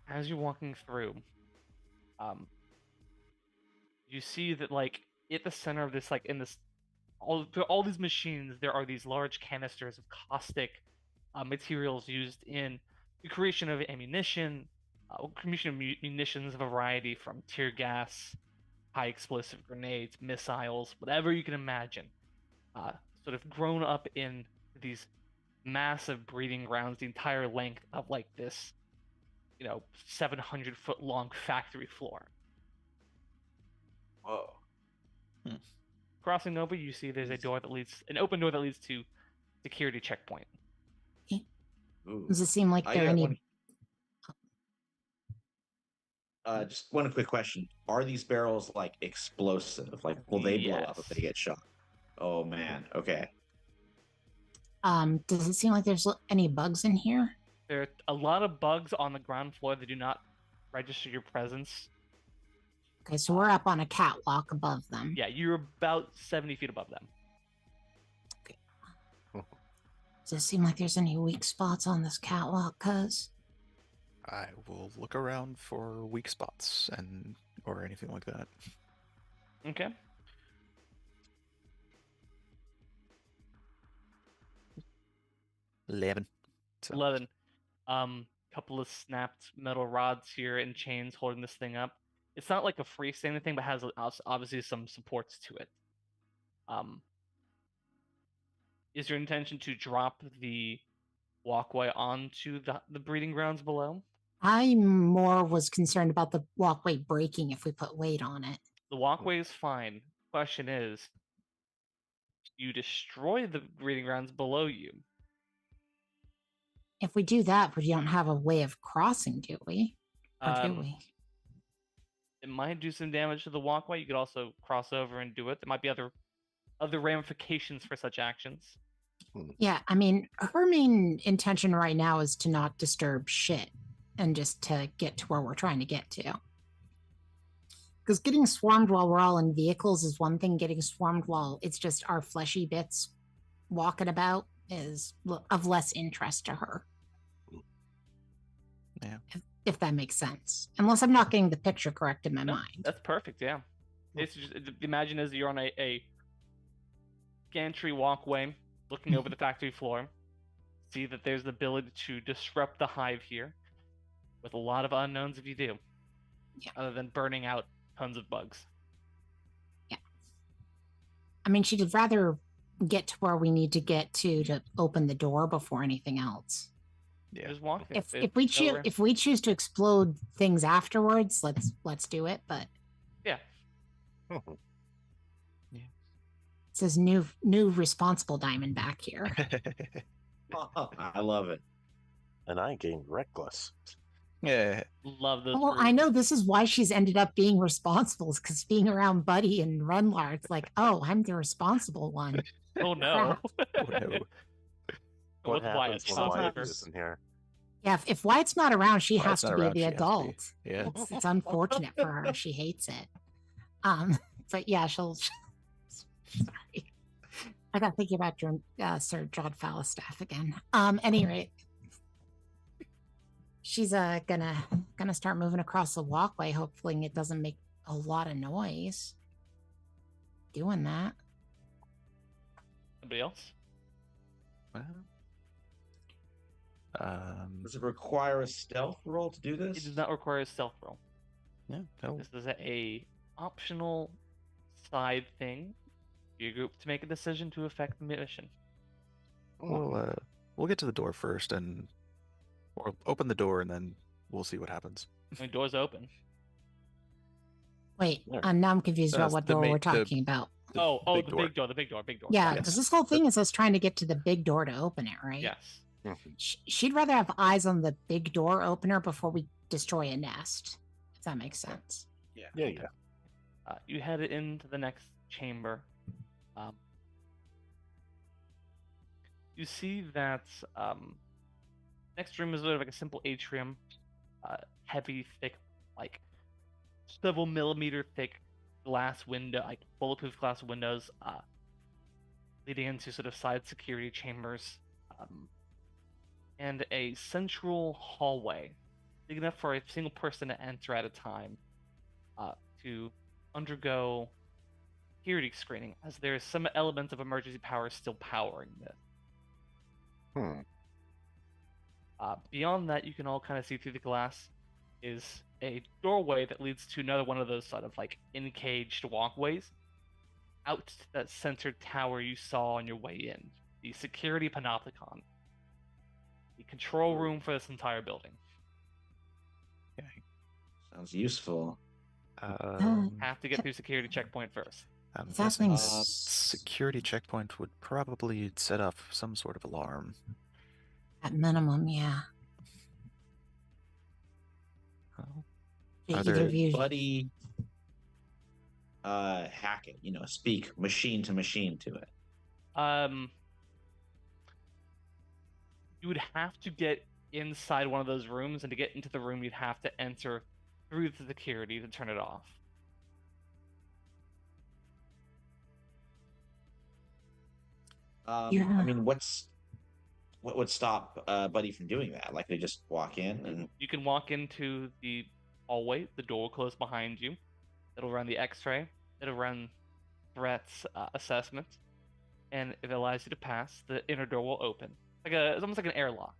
[SPEAKER 2] As you're walking through, you see that, like, at the center of this, like, in this, all these machines, there are these large canisters of caustic materials used in the creation of ammunition, munitions of a variety from tear gas, high explosive grenades, missiles, whatever you can imagine, sort of grown up in these massive breeding grounds, the entire length of, like, this 700-foot long factory floor.
[SPEAKER 4] Whoa.
[SPEAKER 2] Crossing over, you see there's an open door that leads to security checkpoint.
[SPEAKER 4] Ooh.
[SPEAKER 3] does it seem like
[SPEAKER 4] I
[SPEAKER 3] there are
[SPEAKER 4] got
[SPEAKER 3] any?
[SPEAKER 4] just one quick question. Are these barrels like explosive? Like, will they blow up if
[SPEAKER 2] Yes.
[SPEAKER 4] they get shot? Oh man. Okay.
[SPEAKER 3] Does it seem like there's any bugs in here?
[SPEAKER 2] There are a lot of bugs on the ground floor that do not register your presence.
[SPEAKER 3] Okay, so we're up on a catwalk above them.
[SPEAKER 2] Yeah, you're about 70 feet above them.
[SPEAKER 3] Does it seem like there's any weak spots on this catwalk, cuz?
[SPEAKER 6] I will look around for weak spots or anything like that.
[SPEAKER 2] Okay.
[SPEAKER 6] 11. So
[SPEAKER 2] 11. Couple of snapped metal rods here and chains holding this thing up. It's not like a freestanding thing, but has obviously some supports to it. Is your intention to drop the walkway onto the breeding grounds below?
[SPEAKER 3] I more was concerned about the walkway breaking if we put weight on it.
[SPEAKER 2] The walkway is fine. Question is, you destroy the breeding grounds below you.
[SPEAKER 3] If we do that, we don't have a way of crossing, do we? Or do we?
[SPEAKER 2] It might do some damage to the walkway. You could also cross over and do it. There might be other ramifications for such actions.
[SPEAKER 3] Yeah, I mean, her main intention right now is to not disturb shit and just to get to where we're trying to get to. Because getting swarmed while we're all in vehicles is one thing. Getting swarmed while it's just our fleshy bits walking about is of less interest to her.
[SPEAKER 6] Yeah.
[SPEAKER 3] If that makes sense. Unless I'm not getting the picture correct in my mind.
[SPEAKER 2] That's perfect, yeah. It's just, imagine as you're on a gantry walkway looking over the factory floor. See that there's the ability to disrupt the hive here with a lot of unknowns if you do.
[SPEAKER 3] Yeah.
[SPEAKER 2] Other than burning out tons of bugs.
[SPEAKER 3] Yeah. I mean, she'd rather get to where we need to get to open the door before anything else.
[SPEAKER 6] Yeah.
[SPEAKER 2] Just walk.
[SPEAKER 3] If we choose to explode things afterwards, let's do it. But
[SPEAKER 2] yeah.
[SPEAKER 3] Yeah. It says new responsible diamond back here.
[SPEAKER 4] I love it.
[SPEAKER 5] And I gained reckless.
[SPEAKER 6] Yeah.
[SPEAKER 2] Love those.
[SPEAKER 3] Well, I know this is why she's ended up being responsible, because being around Buddy and Renlar, it's like, oh, I'm the responsible one.
[SPEAKER 2] Oh no.
[SPEAKER 6] Oh no.
[SPEAKER 5] What
[SPEAKER 2] With
[SPEAKER 5] happens when Wyatt
[SPEAKER 2] Sometimes.
[SPEAKER 5] isn't here?
[SPEAKER 3] Yeah, if Wyatt's not around, she
[SPEAKER 6] Wyatt's
[SPEAKER 3] has to
[SPEAKER 6] not
[SPEAKER 3] be
[SPEAKER 6] around,
[SPEAKER 3] the
[SPEAKER 6] she has to be.
[SPEAKER 3] adult.
[SPEAKER 6] Yeah.
[SPEAKER 3] It's unfortunate for her. She hates it. But yeah, she'll. Sorry, I got thinking about your Sir John Falstaff again. Any rate, she's gonna start moving across the walkway. Hopefully, it doesn't make a lot of noise. Doing that.
[SPEAKER 2] Somebody else?
[SPEAKER 6] Well,
[SPEAKER 4] Does it require a stealth roll to do this?
[SPEAKER 2] It does not require a stealth roll.
[SPEAKER 6] yeah. No.
[SPEAKER 2] This is a optional side thing for your group to make a decision to affect the mission.
[SPEAKER 6] We'll get to the door first, or open the door, and then we'll see what happens.
[SPEAKER 2] I mean, doors open.
[SPEAKER 3] Wait,
[SPEAKER 5] Yeah.
[SPEAKER 3] now I'm confused about what
[SPEAKER 6] the
[SPEAKER 3] door
[SPEAKER 6] main-
[SPEAKER 3] we're
[SPEAKER 6] the-
[SPEAKER 3] talking about.
[SPEAKER 2] The
[SPEAKER 6] big
[SPEAKER 2] big
[SPEAKER 6] door.
[SPEAKER 2] door.
[SPEAKER 3] Yeah,
[SPEAKER 2] Yes.
[SPEAKER 3] because this whole thing is us trying to get to the big door to open it, right?
[SPEAKER 2] Yes.
[SPEAKER 3] She'd rather have eyes on the big door opener before we destroy a nest, if that makes sense.
[SPEAKER 5] Yeah.
[SPEAKER 2] You head into the next chamber. You see that next room is sort of like a simple atrium, heavy, thick, like several millimeter thick glass window, like bulletproof glass windows, leading into sort of side security chambers, and a central hallway, big enough for a single person to enter at a time, to undergo security screening, as there is some elements of emergency power still powering this. Beyond that, you can all kind of see through the glass is a doorway that leads to another one of those sort of like encaged walkways out to that centered tower you saw on your way in, the security panopticon, the control room for this entire building.
[SPEAKER 6] Okay.
[SPEAKER 4] Sounds useful.
[SPEAKER 2] Have to get through security checkpoint first.
[SPEAKER 6] I'm
[SPEAKER 3] That
[SPEAKER 6] guessing
[SPEAKER 3] means-
[SPEAKER 6] security checkpoint would probably set off some sort of alarm.
[SPEAKER 3] At minimum, yeah.
[SPEAKER 6] Oh.
[SPEAKER 3] Do
[SPEAKER 6] Are
[SPEAKER 3] either
[SPEAKER 6] there-
[SPEAKER 3] of you-
[SPEAKER 4] Buddy. hack it, speak machine to machine to it?
[SPEAKER 2] You would have to get inside one of those rooms, and to get into the room, you'd have to enter through the security to turn it off.
[SPEAKER 3] Yeah.
[SPEAKER 4] I mean, what would stop Buddy from doing that? Like they just walk in and
[SPEAKER 2] You can walk into the hallway, the door will close behind you. It'll run the X-ray. It'll run threats assessment, and if it allows you to pass, the inner door will open. It's almost like an airlock.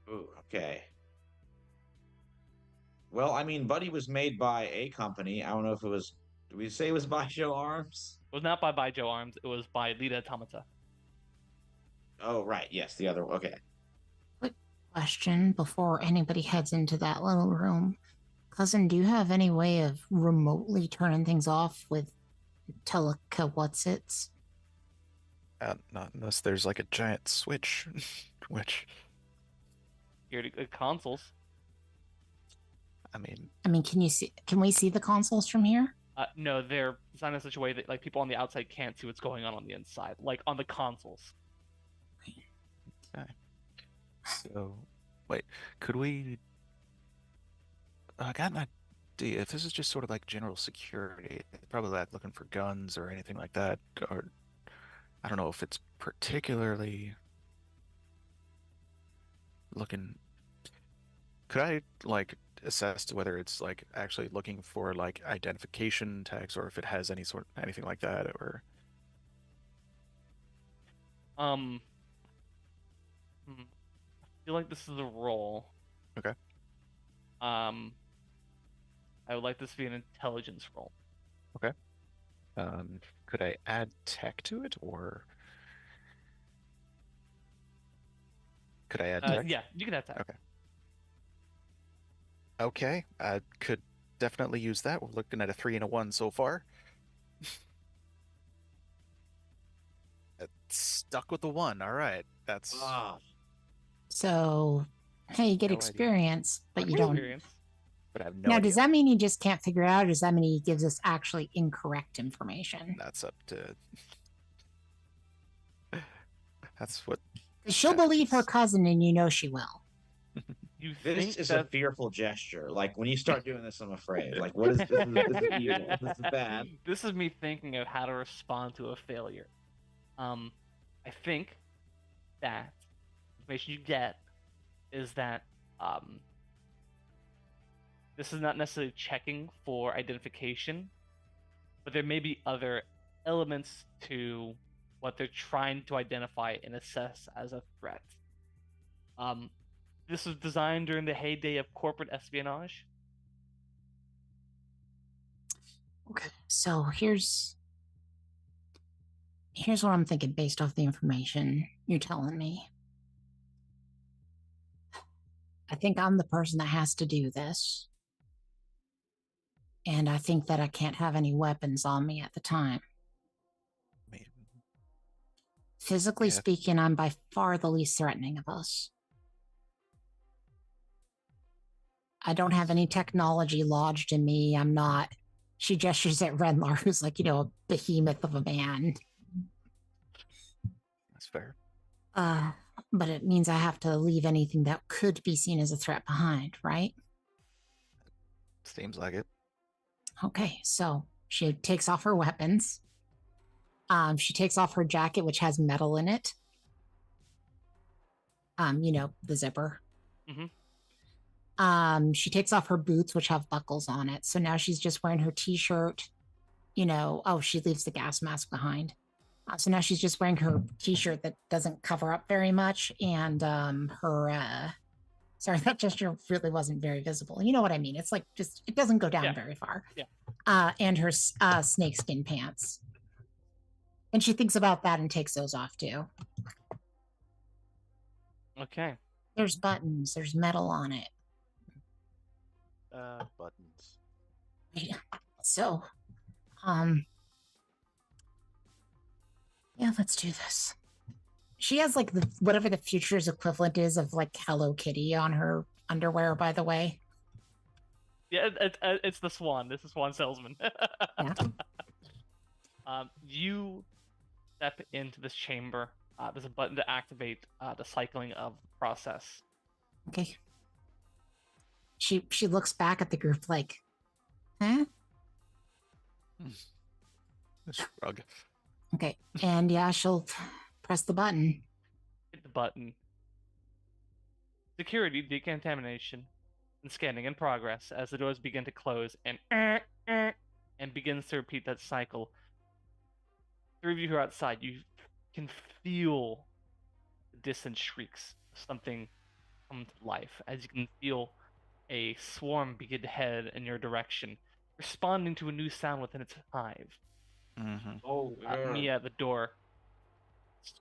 [SPEAKER 4] ooh, okay. Well, I mean, Buddy was made by a company. I don't know if it was. Did we say it was by Show Arms?
[SPEAKER 2] It was not by Joe Arms. It was by Lita Automata.
[SPEAKER 4] Oh, right. Yes, the other. Okay.
[SPEAKER 3] Quick question before anybody heads into that little room. Cousin, do you have any way of remotely turning things off with what's-its?
[SPEAKER 6] Not unless there's like a giant switch, which
[SPEAKER 2] Here to consoles.
[SPEAKER 6] I mean,
[SPEAKER 3] Can we see the consoles from here?
[SPEAKER 2] No, they're designed in such a way that like people on the outside can't see what's going on the inside, like on the consoles.
[SPEAKER 6] okay. So, wait, could we? I got an idea. If this is just sort of like general security, probably like looking for guns or anything like that, or I don't know if it's particularly looking. Could I like assess whether it's like actually looking for like identification tags or if it has anything like that, or
[SPEAKER 2] I feel like this is a roll.
[SPEAKER 6] Okay.
[SPEAKER 2] I would like this to be an intelligence roll.
[SPEAKER 6] could I add tech to it, or could I add tech?
[SPEAKER 2] Yeah, you can have tech.
[SPEAKER 6] Okay. Okay, I could definitely use that. We're looking at a 3 and a 1 so far. Stuck with the 1. All right, that's
[SPEAKER 4] Ah,
[SPEAKER 3] So, hey, you get
[SPEAKER 6] No idea.
[SPEAKER 3] experience, but you don't.
[SPEAKER 2] Experience.
[SPEAKER 6] but I have no
[SPEAKER 3] Now,
[SPEAKER 6] idea.
[SPEAKER 3] does that mean he just can't figure it out, or does that mean he gives us actually incorrect information?
[SPEAKER 6] That's up to. That's what.
[SPEAKER 3] 'Cause she'll believe her cousin, and you know she will.
[SPEAKER 2] You
[SPEAKER 4] this
[SPEAKER 2] think
[SPEAKER 4] is
[SPEAKER 2] that
[SPEAKER 4] a fearful gesture. Like when you start doing this, I'm afraid. Like, what is this? This is evil. This is bad.
[SPEAKER 2] This is me thinking of how to respond to a failure. I think that information you get is that this is not necessarily checking for identification, but there may be other elements to what they're trying to identify and assess as a threat. This was designed during the heyday of corporate espionage.
[SPEAKER 3] Okay, so here's what I'm thinking based off the information you're telling me. I think I'm the person that has to do this. And I think that I can't have any weapons on me at the time.
[SPEAKER 6] I mean,
[SPEAKER 3] Physically
[SPEAKER 6] Yeah.
[SPEAKER 3] speaking, I'm by far the least threatening of us. I don't have any technology lodged in me. I'm not. She gestures at Renlar, who's like, a behemoth of a man.
[SPEAKER 6] that's fair.
[SPEAKER 3] But it means I have to leave anything that could be seen as a threat behind, right?
[SPEAKER 6] Seems like it.
[SPEAKER 3] Okay, so she takes off her weapons. She takes off her jacket, which has metal in it. The zipper. She takes off her boots, which have buckles on it. So now she's just wearing her t-shirt. She leaves the gas mask behind. So now she's just wearing her t-shirt that doesn't cover up very much, and her. Sorry, that gesture really wasn't very visible. You know what I mean? It's like it doesn't go down very far.
[SPEAKER 2] Yeah.
[SPEAKER 3] And her snakeskin pants. And she thinks about that and takes those off too.
[SPEAKER 2] Okay.
[SPEAKER 3] There's buttons. There's metal on it.
[SPEAKER 5] Buttons.
[SPEAKER 3] So, yeah, let's do this. She has like whatever the future's equivalent is of like Hello Kitty on her underwear, by the way.
[SPEAKER 2] Yeah, it's the Swan. This is Swan Salesman.
[SPEAKER 3] Yeah.
[SPEAKER 2] You step into this chamber. There's a button to activate the cycling of the process.
[SPEAKER 3] Okay. She looks back at the group like, huh?
[SPEAKER 6] Shrug.
[SPEAKER 3] Okay. And yeah, she'll press the button.
[SPEAKER 2] Hit the button. Security decontamination and scanning in progress as the doors begin to close and begins to repeat that cycle. Three of you who are outside, you can feel the distant shrieks of something come to life as you can feel a swarm begin to head in your direction, responding to a new sound within its hive.
[SPEAKER 6] Mm-hmm.
[SPEAKER 4] Oh,
[SPEAKER 2] Mia at the door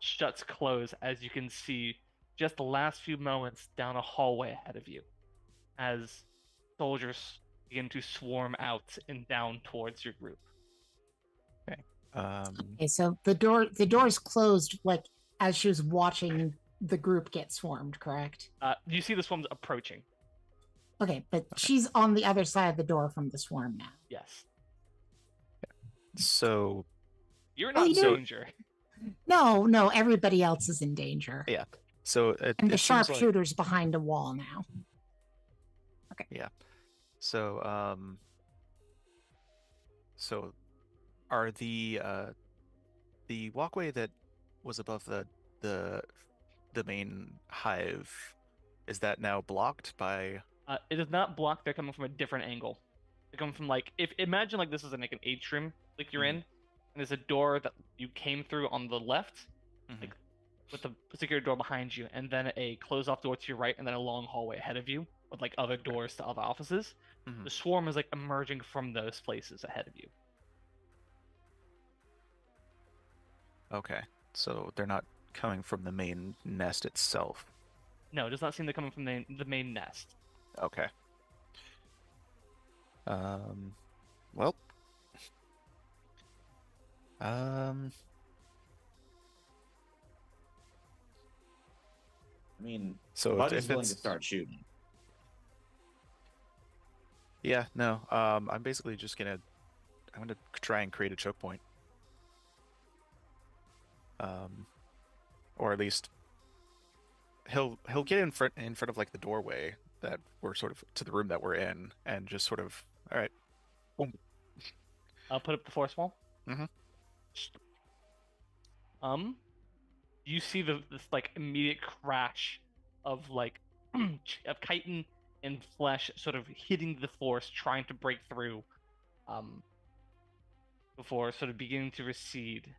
[SPEAKER 2] shuts close as you can see just the last few moments down a hallway ahead of you as soldiers begin to swarm out and down towards your group.
[SPEAKER 3] Okay, so the door's closed like as she was watching the group get swarmed, correct?
[SPEAKER 2] You see the swarms approaching.
[SPEAKER 3] Okay, but she's on the other side of the door from the swarm now.
[SPEAKER 2] Yes.
[SPEAKER 6] So
[SPEAKER 2] You're
[SPEAKER 3] Oh,
[SPEAKER 2] not
[SPEAKER 3] you
[SPEAKER 2] in
[SPEAKER 3] know-
[SPEAKER 2] danger.
[SPEAKER 3] No, everybody else is in danger.
[SPEAKER 6] yeah. So it,
[SPEAKER 3] And the
[SPEAKER 6] it seems like-
[SPEAKER 3] sharpshooter's behind a wall now.
[SPEAKER 6] So so are the walkway that was above the main hive, is that now blocked by?
[SPEAKER 2] It is not blocked. They're coming from a different angle. They're coming from like imagine like this is like an atrium like you're in, and there's a door that you came through on the left,
[SPEAKER 6] Mhm.
[SPEAKER 2] like with a secure door behind you, and then a closed off door to your right, and then a long hallway ahead of you with like other doors to other offices.
[SPEAKER 6] Mhm.
[SPEAKER 2] The swarm is like emerging from those places ahead of you.
[SPEAKER 6] Okay, so they're not coming from the main nest itself.
[SPEAKER 2] No, it does not seem they're coming from the main nest.
[SPEAKER 6] Okay. Well.
[SPEAKER 4] I mean,
[SPEAKER 6] So
[SPEAKER 4] Buddy's
[SPEAKER 6] if
[SPEAKER 4] willing to
[SPEAKER 6] it's
[SPEAKER 4] start shooting.
[SPEAKER 6] yeah, no. I'm basically just I'm gonna try and create a choke point. Or at least he'll get in front of like the doorway that we're sort of to the room that we're in, and just sort of all right. Boom.
[SPEAKER 2] I'll put up the force wall.
[SPEAKER 6] Mhm.
[SPEAKER 2] You see this like immediate crash of like of chitin and flesh sort of hitting the force, trying to break through, before sort of beginning to recede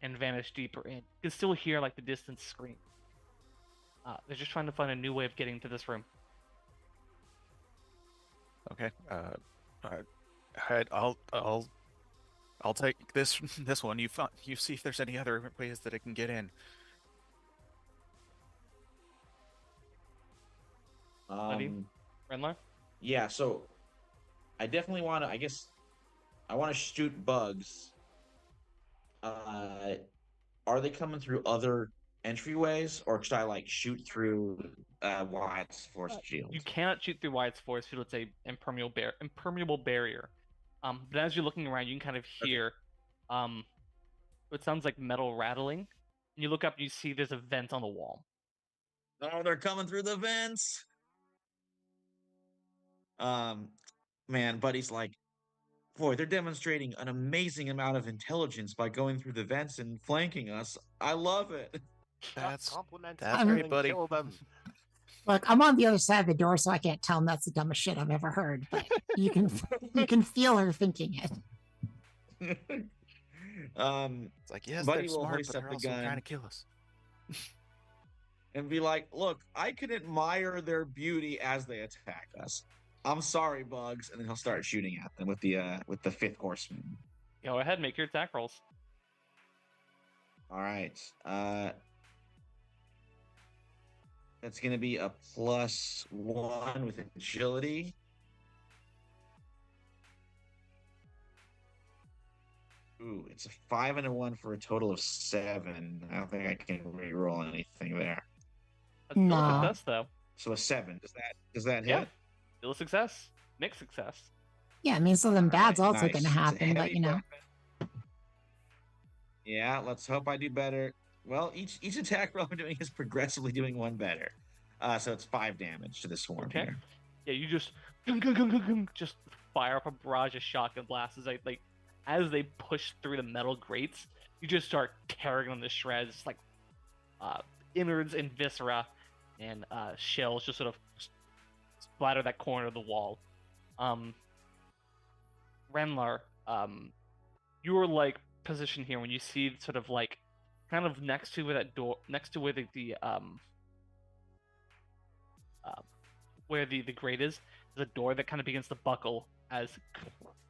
[SPEAKER 2] and vanish deeper in. You can still hear like the distant scream. They're just trying to find a new way of getting into this room.
[SPEAKER 6] Okay. Alright, I'll take this one. You see if there's any other ways that it can get in.
[SPEAKER 2] Buddy? Renlar?
[SPEAKER 4] Yeah, so I definitely want to. I guess I want to shoot bugs. Are they coming through other entryways, or should I like shoot through Wyatt's force shield?
[SPEAKER 2] You cannot shoot through Wyatt's force field. It's a impermeable barrier. But as you're looking around, you can kind of hear what sounds like metal rattling. And you look up and you see there's a vent on the wall.
[SPEAKER 4] Oh, they're coming through the vents. Man, Buddy's like, boy, they're demonstrating an amazing amount of intelligence by going through the vents and flanking us. I love it.
[SPEAKER 6] That's
[SPEAKER 5] Compliment
[SPEAKER 6] that's
[SPEAKER 3] great,
[SPEAKER 5] and
[SPEAKER 6] buddy.
[SPEAKER 5] kill them.
[SPEAKER 3] Look, I'm on the other side of the door, so I can't tell him that's the dumbest shit I've ever heard. But you can feel her thinking it.
[SPEAKER 6] It's like yes,
[SPEAKER 4] Buddy
[SPEAKER 6] they're
[SPEAKER 4] will
[SPEAKER 6] smart,
[SPEAKER 4] hoist
[SPEAKER 6] but
[SPEAKER 4] up
[SPEAKER 6] they're
[SPEAKER 4] the
[SPEAKER 6] also
[SPEAKER 4] gun.
[SPEAKER 6] trying to kill us.
[SPEAKER 4] And be like, look, I can admire their beauty as they attack us. I'm sorry, bugs, and then he'll start shooting at them with the fifth horseman.
[SPEAKER 2] Go ahead, make your attack rolls.
[SPEAKER 4] All right. That's gonna be a +1 with agility. Ooh, it's a 5 and a 1 for a total of 7. I don't think I can re-roll anything there.
[SPEAKER 2] That's still a
[SPEAKER 3] No.
[SPEAKER 2] success, though.
[SPEAKER 4] So a 7. Does that hit?
[SPEAKER 2] Yeah. Still a success. Mixed success.
[SPEAKER 3] Yeah, I mean, something bad's
[SPEAKER 4] Alright,
[SPEAKER 3] also
[SPEAKER 4] nice.
[SPEAKER 3] going to
[SPEAKER 4] It's a
[SPEAKER 3] happen, but
[SPEAKER 4] heavy
[SPEAKER 3] you know.
[SPEAKER 4] weapon. Yeah, let's hope I do better. Well, each attack roll I'm doing is progressively doing one better. So it's 5 damage to the swarm
[SPEAKER 2] Okay.
[SPEAKER 4] here.
[SPEAKER 2] Yeah, you just just fire up a barrage of shotgun blasts like as they push through the metal grates. You just start tearing them to shreds, like innards and viscera, and shells just sort of splatter that corner of the wall. Renlar, you're like positioned here when you see sort of like kind of next to where that door, next to where the grate is, there's a door that kind of begins to buckle as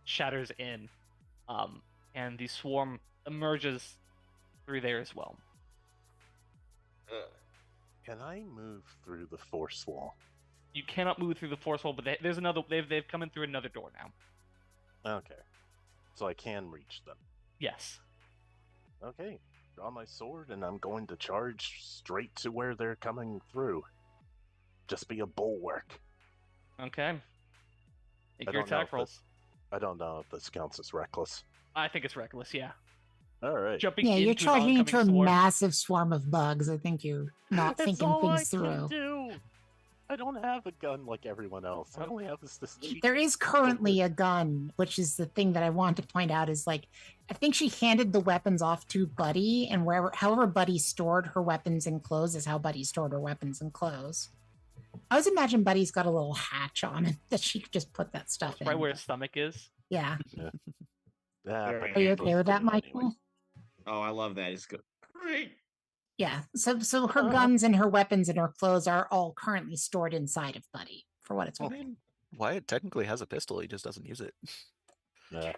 [SPEAKER 2] shatters in, and the swarm emerges through there as well.
[SPEAKER 5] Can I move through the force wall?
[SPEAKER 2] You cannot move through the force wall, but there's another. They've come in through another door now.
[SPEAKER 5] Okay. So I can reach them.
[SPEAKER 2] Yes.
[SPEAKER 5] Okay. Draw my sword and I'm going to charge straight to where they're coming through. Just be a bulwark.
[SPEAKER 2] Okay. Make
[SPEAKER 5] I
[SPEAKER 2] your
[SPEAKER 5] don't know
[SPEAKER 2] attack
[SPEAKER 5] if
[SPEAKER 2] rolls.
[SPEAKER 5] I don't know if this counts as reckless.
[SPEAKER 2] I think it's reckless. Yeah.
[SPEAKER 5] Alright.
[SPEAKER 2] Jumping
[SPEAKER 3] Yeah, you're
[SPEAKER 2] into an
[SPEAKER 3] charging into a
[SPEAKER 2] oncoming swarm.
[SPEAKER 3] massive swarm of bugs. I think you're not
[SPEAKER 5] That's
[SPEAKER 3] thinking
[SPEAKER 5] all
[SPEAKER 3] things
[SPEAKER 5] I
[SPEAKER 3] through.
[SPEAKER 5] can do! I don't have a gun like everyone else. I only have this cheap
[SPEAKER 3] There is currently a gun, which is the thing that I want to point out is like, I think she handed the weapons off to Buddy, and however Buddy stored her weapons and clothes is how Buddy stored her weapons and clothes. I always imagine Buddy's got a little hatch on it that she could just put that stuff in.
[SPEAKER 2] Right where his stomach is.
[SPEAKER 3] Yeah.
[SPEAKER 5] Yeah,
[SPEAKER 4] Very
[SPEAKER 5] but
[SPEAKER 3] Are you
[SPEAKER 5] I
[SPEAKER 3] okay with that,
[SPEAKER 5] put it
[SPEAKER 3] Michael?
[SPEAKER 5] anyway.
[SPEAKER 4] Oh, I love that. It's good. Great.
[SPEAKER 3] Yeah. So her guns and her weapons and her clothes are all currently stored inside of Buddy, for what it's
[SPEAKER 6] I
[SPEAKER 3] worth.
[SPEAKER 6] mean, Wyatt technically has a pistol, he just doesn't use it.
[SPEAKER 5] Yeah.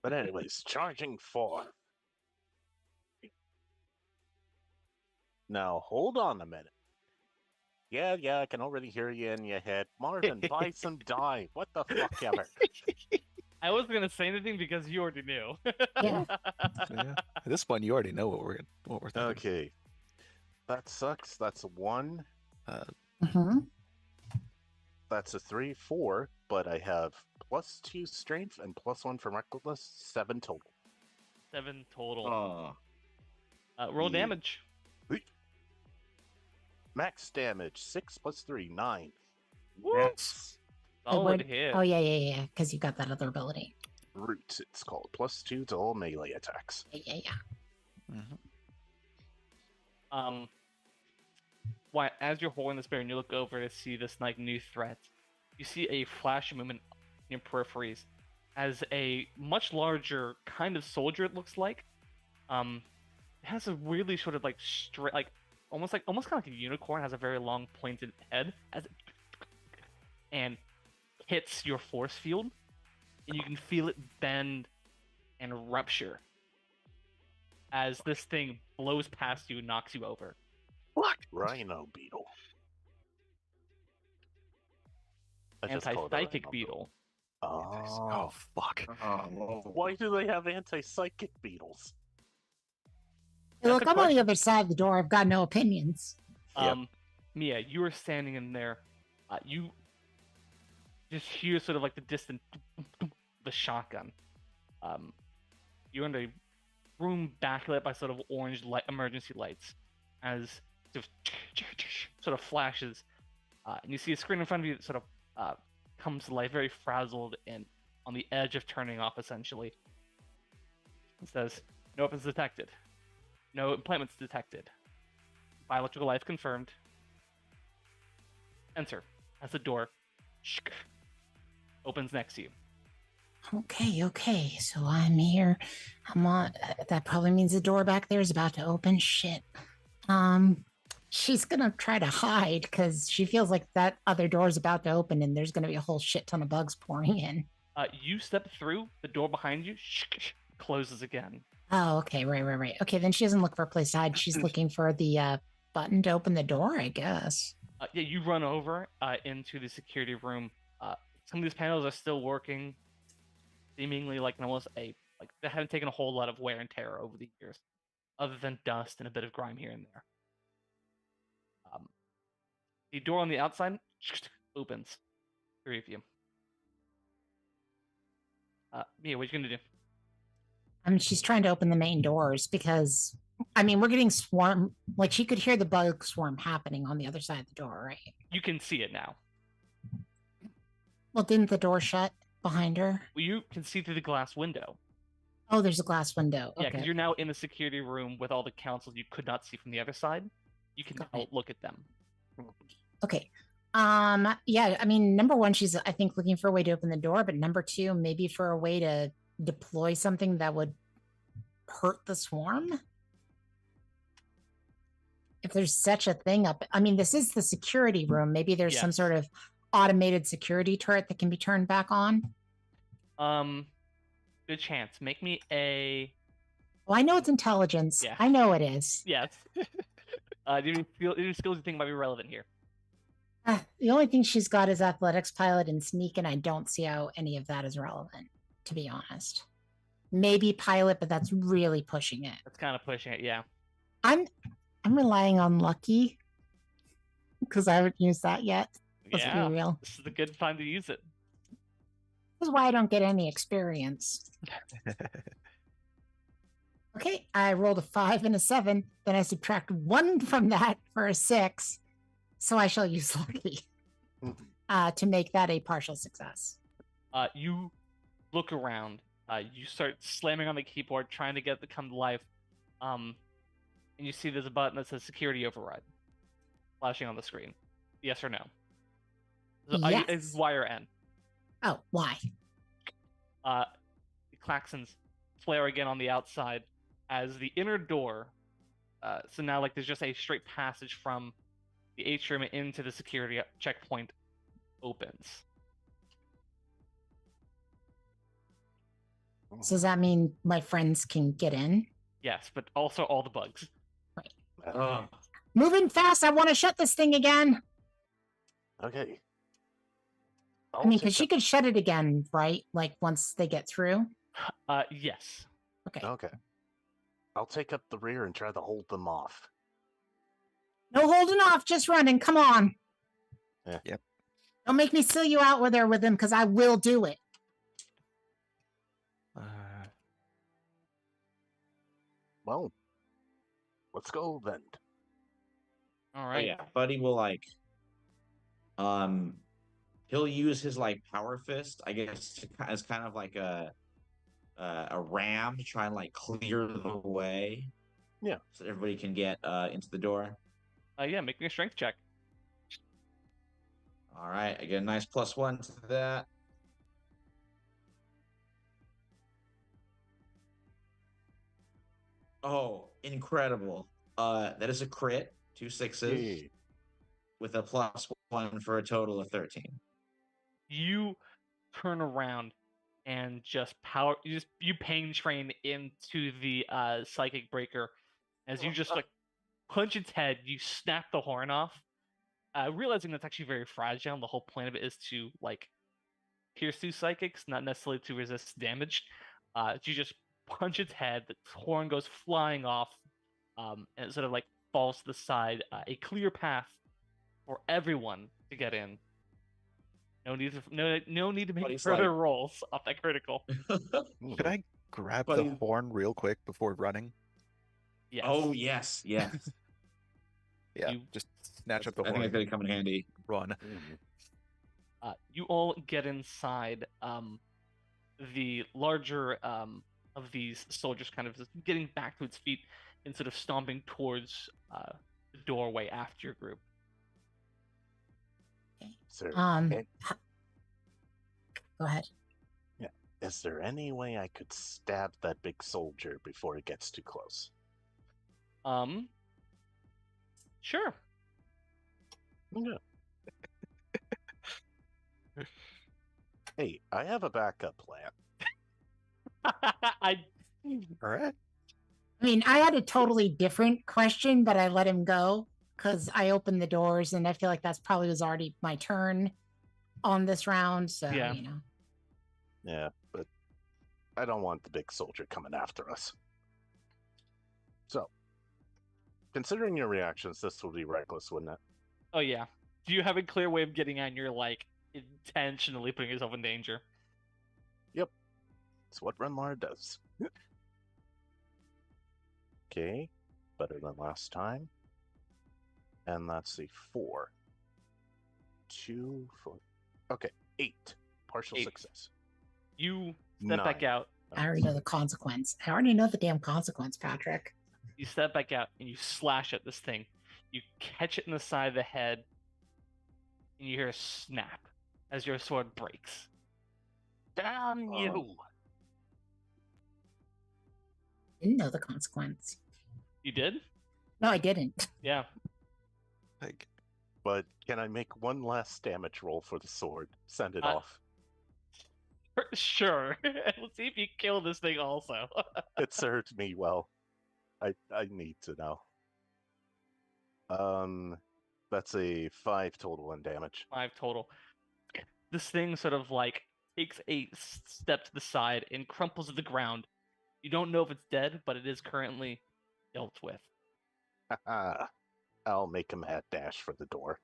[SPEAKER 5] But anyways, charging 4. Now, hold on a minute. Yeah, I can already hear you in your head. Marvin, buy some dye. What the fuck ever.
[SPEAKER 2] I wasn't gonna say anything because you already knew.
[SPEAKER 3] Yeah.
[SPEAKER 6] Yeah. At this point, you already know what we're thinking.
[SPEAKER 5] Okay. That sucks. That's a 1.
[SPEAKER 3] Mm-hmm.
[SPEAKER 5] That's a 3, 4, but I have +2 strength and +1 for reckless, 7 total.
[SPEAKER 2] 7 total.
[SPEAKER 4] Oh,
[SPEAKER 2] Roll
[SPEAKER 5] Yeah.
[SPEAKER 2] damage.
[SPEAKER 5] Max damage, 6 + 3, 9.
[SPEAKER 4] that's
[SPEAKER 2] Solid hit.
[SPEAKER 3] Oh, yeah, because you got that other ability.
[SPEAKER 5] Root, it's called. +2 to all melee attacks.
[SPEAKER 3] Yeah.
[SPEAKER 6] Mhm.
[SPEAKER 2] Why, as you're holding this bear and you look over to see this like new threat, you see a flash of movement in your peripheries as a much larger kind of soldier, it looks like. It has a really sort of like straight, like almost kind of like a unicorn, has a very long pointed head as it and hits your force field, and you can feel it bend and rupture as this thing blows past you and knocks you over.
[SPEAKER 5] What? Rhino beetle. I just call it a
[SPEAKER 2] Anti-psychic
[SPEAKER 5] rhino
[SPEAKER 2] beetle.
[SPEAKER 5] Oh.
[SPEAKER 6] fuck.
[SPEAKER 4] oh,
[SPEAKER 5] Why do they have anti-psychic beetles?
[SPEAKER 3] Hey, look,
[SPEAKER 2] That's a
[SPEAKER 3] I'm on the
[SPEAKER 2] question.
[SPEAKER 3] other side of the door. I've got no opinions.
[SPEAKER 6] Yep.
[SPEAKER 2] Mia, you are standing in there. You just hear sort of like the distant the shotgun. You're in a room backlit by sort of orange light, emergency lights, as sort of flashes, and you see a screen in front of you that sort of comes to life, very frazzled and on the edge of turning off. Essentially, it says, "No weapons detected. No implantments detected. Biological life confirmed. Enter." As the door opens next to you.
[SPEAKER 3] Okay. So I'm here. I'm on. That probably means the door back there is about to open. Shit. She's gonna try to hide because she feels like that other door is about to open and there's gonna be a whole shit ton of bugs pouring in.
[SPEAKER 2] You step through, the door behind you closes again.
[SPEAKER 3] Oh, okay. Right. Okay, then she doesn't look for a place to hide. She's looking for the button to open the door, I guess.
[SPEAKER 2] Yeah, you run over into the security room. Some of these panels are still working, seemingly like almost they haven't taken a whole lot of wear and tear over the years, other than dust and a bit of grime here and there. The door on the outside opens. 3 of you. Mia, what you gonna do?
[SPEAKER 3] She's trying to open the main doors because, we're getting swarm. Like, she could hear the bug swarm happening on the other side of the door, right?
[SPEAKER 2] You can see it now.
[SPEAKER 3] Well, didn't the door shut behind her?
[SPEAKER 2] Well, you can see through the glass window.
[SPEAKER 3] Oh, there's a glass window.
[SPEAKER 2] Yeah,
[SPEAKER 3] Okay.
[SPEAKER 2] because you're now in the security room with all the councils you could not see from the other side. You can now look at them.
[SPEAKER 3] Okay. Yeah, number one, she's, I think, looking for a way to open the door, but number two, maybe for a way to deploy something that would hurt the swarm. If there's such a thing up, this is the security room. Maybe there's some
[SPEAKER 2] Yes.
[SPEAKER 3] sort of automated security turret that can be turned back on.
[SPEAKER 2] Good chance. Make me a.
[SPEAKER 3] Oh, I know it's intelligence.
[SPEAKER 2] Yeah.
[SPEAKER 3] I know it is.
[SPEAKER 2] Yes. Do you feel any skills you think might be relevant here?
[SPEAKER 3] The only thing she's got is athletics, pilot, and sneak, and I don't see how any of that is relevant, to be honest. Maybe pilot, but that's really pushing it.
[SPEAKER 2] That's kind of pushing it, yeah.
[SPEAKER 3] I'm relying on lucky because I haven't used that yet. Let's be real.
[SPEAKER 2] This is a good time to use it.
[SPEAKER 3] This is why I don't get any experience. Okay, I rolled a 5 and a 7. Then I subtract 1 from that for a 6. So I shall use lucky to make that a partial success.
[SPEAKER 2] You look around. You start slamming on the keyboard, trying to get it to come to life. And you see there's a button that says security override flashing on the screen. Yes or no?
[SPEAKER 3] Yes.
[SPEAKER 2] It's Y or N.
[SPEAKER 3] Oh, why?
[SPEAKER 2] The klaxons flare again on the outside as the inner door. So now, there's just a straight passage from the atrium into the security checkpoint opens.
[SPEAKER 3] So does that mean my friends can get in?
[SPEAKER 2] Yes, but also all the bugs.
[SPEAKER 3] Right. Moving fast. I want to shut this thing again.
[SPEAKER 5] Okay.
[SPEAKER 3] Because she could shut it again, right? Once they get through.
[SPEAKER 2] Yes.
[SPEAKER 5] Okay. I'll take up the rear and try to hold them off.
[SPEAKER 3] No holding off, just running. Come on.
[SPEAKER 5] Yeah.
[SPEAKER 6] Yep.
[SPEAKER 3] Don't make me seal you out there with him, because I will do it.
[SPEAKER 5] Well, let's go then.
[SPEAKER 2] All right.
[SPEAKER 4] Yeah, Buddy will he'll use his power fist, I guess, as kind of like a ram to try and clear the way.
[SPEAKER 5] Yeah.
[SPEAKER 4] So everybody can get into the door.
[SPEAKER 2] Yeah, make me a strength check.
[SPEAKER 4] All right, I get a nice +1 to that. Oh, incredible. That is a crit, 2 6s,
[SPEAKER 5] Hey.
[SPEAKER 4] with a +1 for a total of 13.
[SPEAKER 2] You turn around and just you pain train into the psychic breaker as you just punch its head. You snap the horn off, realizing that's actually very fragile. And the whole point of it is to pierce through psychics, not necessarily to resist damage. You just punch its head. The horn goes flying off, and it sort of falls to the side. A clear path for everyone to get in. No need to make
[SPEAKER 4] Buddy's
[SPEAKER 2] further rolls off that critical.
[SPEAKER 6] Could I grab
[SPEAKER 4] Buddy-
[SPEAKER 6] the horn real quick before running?
[SPEAKER 2] Yes.
[SPEAKER 4] Oh, yes, yes.
[SPEAKER 6] Yeah,
[SPEAKER 2] You-
[SPEAKER 6] just snatch up the
[SPEAKER 4] I think
[SPEAKER 6] horn,
[SPEAKER 4] that's going to come in handy.
[SPEAKER 6] run.
[SPEAKER 2] You all get inside. The larger of these soldiers kind of just getting back to its feet and sort of stomping towards the doorway after your group.
[SPEAKER 5] Sir,
[SPEAKER 3] Go ahead.
[SPEAKER 5] is there any way I could stab that big soldier before it gets too close?
[SPEAKER 2] Sure.
[SPEAKER 5] Yeah. Hey, I have a backup plan.
[SPEAKER 2] I
[SPEAKER 6] All right.
[SPEAKER 3] I had a totally different question, but I let him go because I opened the doors, and I feel like that's probably was already my turn on this round. So,
[SPEAKER 2] Yeah.
[SPEAKER 5] Yeah, but I don't want the big soldier coming after us. So, considering your reactions, this would be reckless, wouldn't it?
[SPEAKER 2] Oh yeah. Do you have a clear way of getting out? And you're intentionally putting yourself in danger.
[SPEAKER 5] It's what Renlar does. Okay, better than last time. And that's a 4. 2, 4. Okay, 8. Partial
[SPEAKER 2] 8.
[SPEAKER 5] success.
[SPEAKER 2] You step back
[SPEAKER 5] 9.
[SPEAKER 2] out.
[SPEAKER 3] I already know the consequence. I already know the damn consequence, Patrick.
[SPEAKER 2] You step back out and you slash at this thing. You catch it in the side of the head, and you hear a snap as your sword breaks.
[SPEAKER 5] Damn you!
[SPEAKER 3] Didn't know the consequence.
[SPEAKER 2] You did?
[SPEAKER 3] No, I didn't.
[SPEAKER 2] Yeah.
[SPEAKER 6] Like,
[SPEAKER 5] But can I make one last damage roll for the sword? Send it
[SPEAKER 2] Uh,
[SPEAKER 5] off.
[SPEAKER 2] Sure. Let's see if you kill this thing also.
[SPEAKER 5] It served me well. I need to know. That's a 5 total in damage.
[SPEAKER 2] 5 total. This thing sort of like takes a step to the side and crumples to the ground. You don't know if it's dead, but it is currently dealt with.
[SPEAKER 5] Haha. I'll make a mad dash for the door.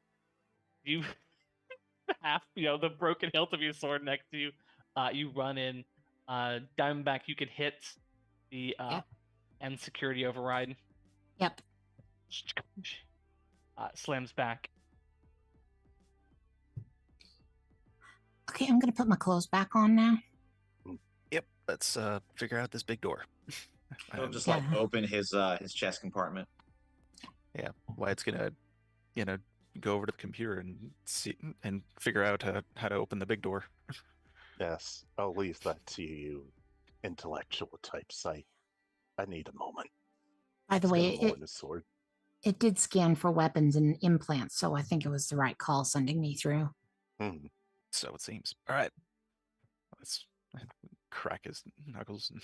[SPEAKER 2] You have, the broken hilt of your sword next to you. You run in. Diamondback, you can hit the
[SPEAKER 3] Yep.
[SPEAKER 2] end security override.
[SPEAKER 3] Yep.
[SPEAKER 2] Slams back.
[SPEAKER 3] Okay, I'm gonna put my clothes back on now.
[SPEAKER 6] yep, let's figure out this big door.
[SPEAKER 4] He'll
[SPEAKER 6] And
[SPEAKER 4] just
[SPEAKER 3] Yeah.
[SPEAKER 4] like open his chest compartment.
[SPEAKER 6] why it's gonna, go over to the computer and see and figure out how to open the big door.
[SPEAKER 5] Yes, I'll leave that to you, intellectual types. I need a moment.
[SPEAKER 3] By the
[SPEAKER 5] It's
[SPEAKER 3] way,
[SPEAKER 5] got more in his sword.
[SPEAKER 3] it did scan for weapons and implants, so I think it was the right call sending me through.
[SPEAKER 5] Hmm.
[SPEAKER 6] So it seems. All right, let's crack his knuckles and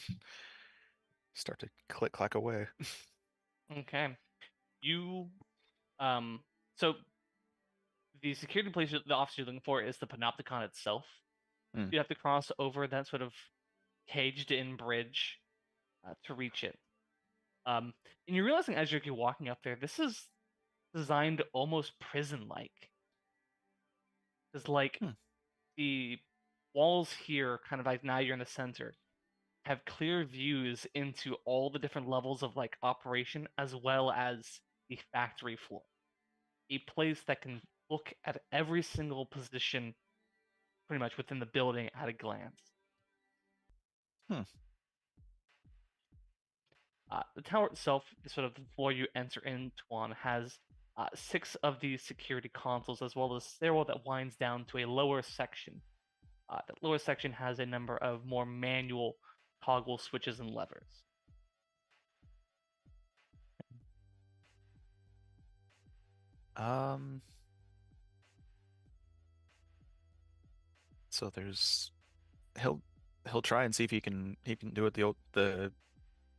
[SPEAKER 6] start to click clack away.
[SPEAKER 2] Okay. You, so the security place the officer you're looking for is the Panopticon itself.
[SPEAKER 6] Hmm.
[SPEAKER 2] You have to cross over that sort of caged-in bridge to reach it. And you're realizing as you're walking up there, this is designed almost prison-like. It's like
[SPEAKER 6] Hmm.
[SPEAKER 2] the walls here, kind of like now you're in the center, have clear views into all the different levels of like operation as well as the factory floor. A place that can look at every single position pretty much within the building at a glance. The tower itself, sort of the floor you enter into on, has 6 of these security consoles as well as a stairwell that winds down to a lower section. That lower section has a number of more manual toggle switches and levers.
[SPEAKER 6] So there's he'll try and see if he can do it the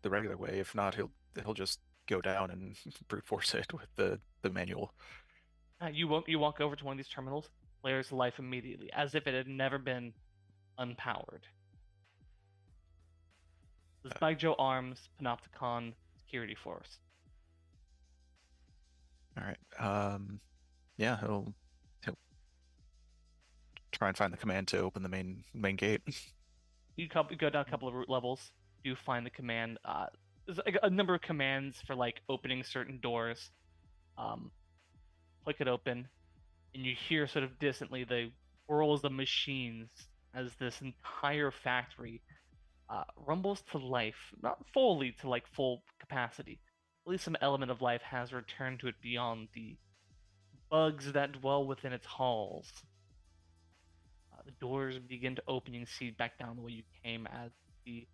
[SPEAKER 6] regular way. If not, he'll just go down and brute force it with the manual.
[SPEAKER 2] You walk over to one of these terminals, flares to life immediately, as if it had never been unpowered. This is by Joe Arms, Panopticon Security Force.
[SPEAKER 6] All right. Yeah, he'll try and find the command to open the main gate.
[SPEAKER 2] You go down a couple of route levels. You find the command. There's a number of commands for like opening certain doors. Click it open, and you hear sort of distantly the whirls of machines as this entire factory rumbles to life. Not fully to like full capacity. At least some element of life has returned to it beyond the bugs that dwell within its halls. The doors begin to open. You can see back down the way you came as the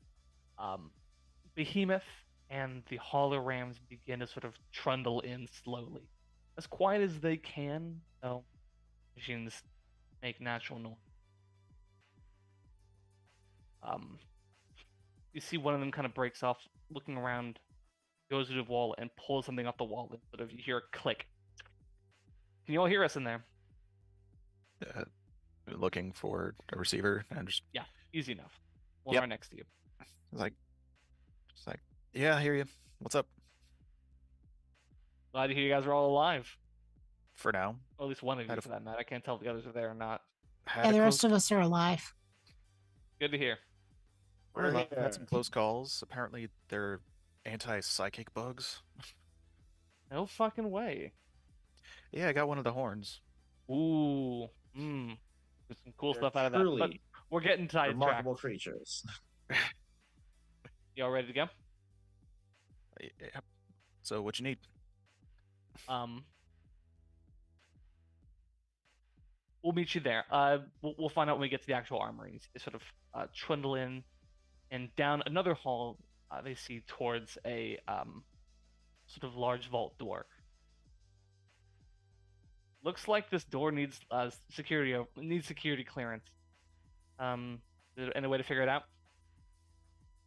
[SPEAKER 2] behemoth and the holorams begin to sort of trundle in slowly. As quiet as they can, though machines make natural noise. You see one of them kind of breaks off, looking around, goes to the wall and pulls something off the wall, and sort of you hear a click. Can you all hear us in there?
[SPEAKER 6] Looking for a receiver and just
[SPEAKER 2] Yeah, easy enough. One
[SPEAKER 6] Yep.
[SPEAKER 2] right next to you.
[SPEAKER 6] It's like, yeah, I hear you. What's up?
[SPEAKER 2] Glad to hear you guys are all alive.
[SPEAKER 6] For now,
[SPEAKER 2] Or at least one of you,
[SPEAKER 6] Out of-
[SPEAKER 2] for that matter. I can't tell if the others are there or not.
[SPEAKER 6] had
[SPEAKER 3] Yeah,
[SPEAKER 6] a
[SPEAKER 3] the
[SPEAKER 6] close
[SPEAKER 3] rest of us are alive.
[SPEAKER 2] Good to hear.
[SPEAKER 4] We're
[SPEAKER 6] I've had some
[SPEAKER 4] here.
[SPEAKER 6] close calls. Apparently, they're anti-psychic bugs.
[SPEAKER 2] No fucking way.
[SPEAKER 6] Yeah, I got one of the horns.
[SPEAKER 2] Ooh. Mmm. There's some cool
[SPEAKER 4] They're
[SPEAKER 2] stuff out of that. But
[SPEAKER 4] truly
[SPEAKER 2] we're getting sidetracked.
[SPEAKER 4] remarkable creatures.
[SPEAKER 2] Y'all ready to go?
[SPEAKER 6] Yeah. So what you need?
[SPEAKER 2] We'll meet you there. We'll find out when we get to the actual armory. They sort of trundle in, and down another hall, they see towards a sort of large vault door. Looks like this door needs security clearance. Is there any way to figure it out?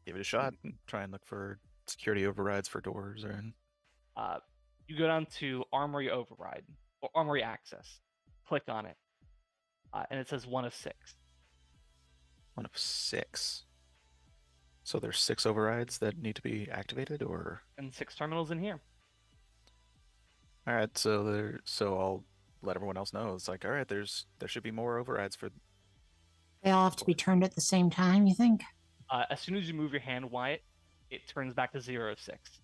[SPEAKER 6] Give it a shot and try and look for security overrides for doors or.
[SPEAKER 2] You go down to Armory Override or Armory Access. Click on it, and it says 1 of 6.
[SPEAKER 6] 1 of 6. So there's 6 overrides that need to be activated, or.
[SPEAKER 2] And 6 terminals in here.
[SPEAKER 6] All right, so I'll let everyone else know. It's like, all right, there should be more overrides for.
[SPEAKER 3] They all have to be turned at the same time, you think?
[SPEAKER 2] As soon as you move your hand, Wyatt, it turns back to 0 of 6.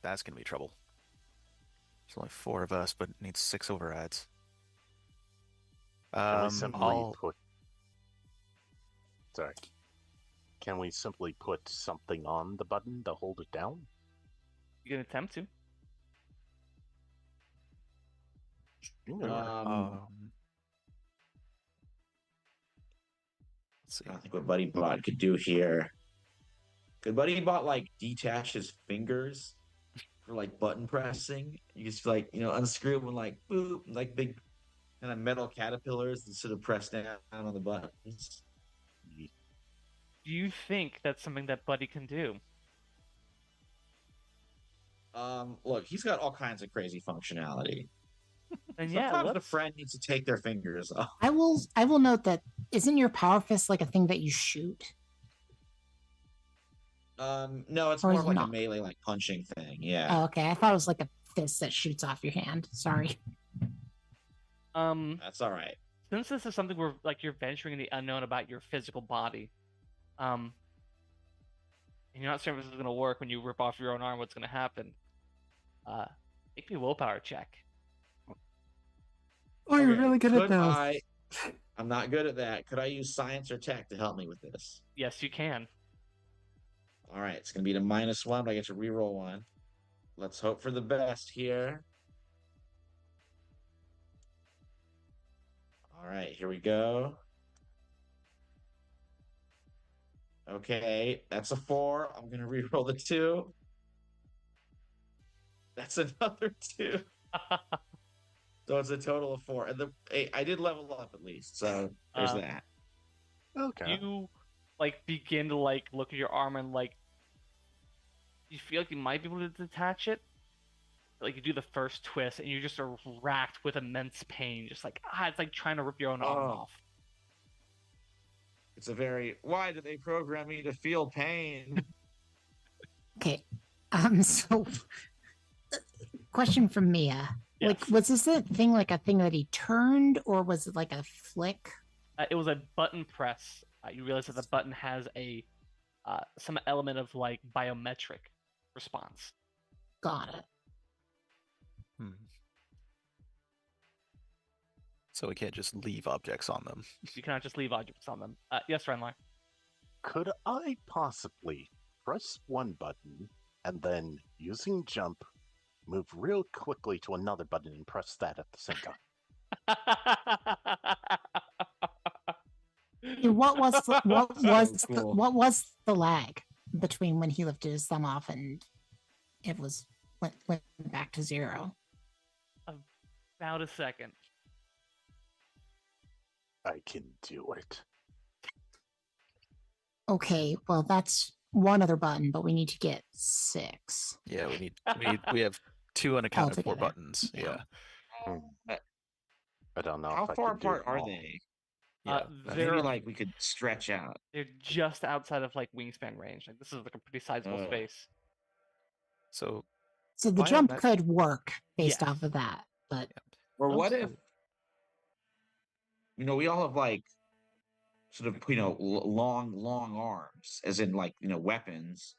[SPEAKER 6] That's gonna be trouble. There's only 4 of us, but it needs 6 overrides.
[SPEAKER 5] Can we simply
[SPEAKER 6] I'll.
[SPEAKER 5] put? Sorry. Can we simply put something on the button to hold it down?
[SPEAKER 2] You can attempt to.
[SPEAKER 5] Sure.
[SPEAKER 6] Let's see.
[SPEAKER 4] I think what Buddy Bot could do here. Could Buddy Bot like detach his fingers for like button pressing? You just like unscrew them and like boop, like big kind of metal caterpillars instead of press down on the buttons.
[SPEAKER 2] Do you think that's something that Buddy can do?
[SPEAKER 4] Look, he's got all kinds of crazy functionality.
[SPEAKER 2] And yeah,
[SPEAKER 4] Sometimes the friend needs to take their fingers off.
[SPEAKER 3] I will note that isn't your power fist like a thing that you shoot?
[SPEAKER 4] No, it's
[SPEAKER 3] Or
[SPEAKER 4] more
[SPEAKER 3] is
[SPEAKER 4] of like
[SPEAKER 3] it
[SPEAKER 4] a
[SPEAKER 3] not?
[SPEAKER 4] melee like punching thing. Yeah.
[SPEAKER 3] Oh, okay. I thought it was like a fist that shoots off your hand. Sorry.
[SPEAKER 4] That's all right.
[SPEAKER 2] Since this is something where like you're venturing in the unknown about your physical body, and you're not certain if this is gonna work when you rip off your own arm, what's gonna happen? Make me a willpower check.
[SPEAKER 3] Oh, you're
[SPEAKER 4] Okay,
[SPEAKER 3] really good at
[SPEAKER 4] could
[SPEAKER 3] those.
[SPEAKER 4] I'm not good at that. Could I use science or tech to help me with this?
[SPEAKER 2] Yes, you can.
[SPEAKER 4] All right, it's gonna be the -1, but I get to reroll one. Let's hope for the best here. All right, here we go. Okay, that's a 4. I'm gonna reroll the 2. That's another 2. So it's a total of 4. And I did level up at least, so there's that.
[SPEAKER 5] Okay.
[SPEAKER 2] You like begin to like look at your arm and like you feel like you might be able to detach it. Like you do the first twist and you just are racked with immense pain, just like it's like trying to rip your own arm off.
[SPEAKER 4] It's a very why do they program me to feel pain?
[SPEAKER 3] Okay. So question from Mia.
[SPEAKER 2] Yes.
[SPEAKER 3] Like, was this a thing like a thing that he turned, or was it like a flick?
[SPEAKER 2] It was a button press. You realize that the button has a some element of like biometric response.
[SPEAKER 3] Got it.
[SPEAKER 6] So we can't just leave objects on them.
[SPEAKER 2] You cannot just leave objects on them. Yes, Renlar.
[SPEAKER 5] Could I possibly press one button and then, using jump, move real quickly to another button and press that at the same time?
[SPEAKER 3] What was
[SPEAKER 4] Cool.
[SPEAKER 3] what was the lag between when he lifted his thumb off and it went back to 0?
[SPEAKER 2] About a second.
[SPEAKER 5] I can do it.
[SPEAKER 3] Okay, well that's one other button, but we need to get 6.
[SPEAKER 6] Yeah, we have 2 unaccounted for
[SPEAKER 3] Altogether.
[SPEAKER 6] buttons.
[SPEAKER 3] Yeah.
[SPEAKER 6] Yeah.
[SPEAKER 5] I don't know.
[SPEAKER 4] How
[SPEAKER 5] if I
[SPEAKER 4] far
[SPEAKER 5] can do
[SPEAKER 4] apart
[SPEAKER 5] them
[SPEAKER 4] are
[SPEAKER 5] all.
[SPEAKER 4] they?
[SPEAKER 6] Yeah.
[SPEAKER 2] They're
[SPEAKER 4] Maybe like we could stretch out.
[SPEAKER 2] they're just outside of like wingspan range. Like this is like a pretty sizable
[SPEAKER 4] Oh.
[SPEAKER 2] space.
[SPEAKER 6] So
[SPEAKER 3] So the
[SPEAKER 6] Why
[SPEAKER 3] jump
[SPEAKER 6] not-
[SPEAKER 3] could work based
[SPEAKER 2] Yes.
[SPEAKER 3] off of that, but
[SPEAKER 4] Or what
[SPEAKER 6] Also-
[SPEAKER 4] if we all have like sort of long arms, as in like weapons.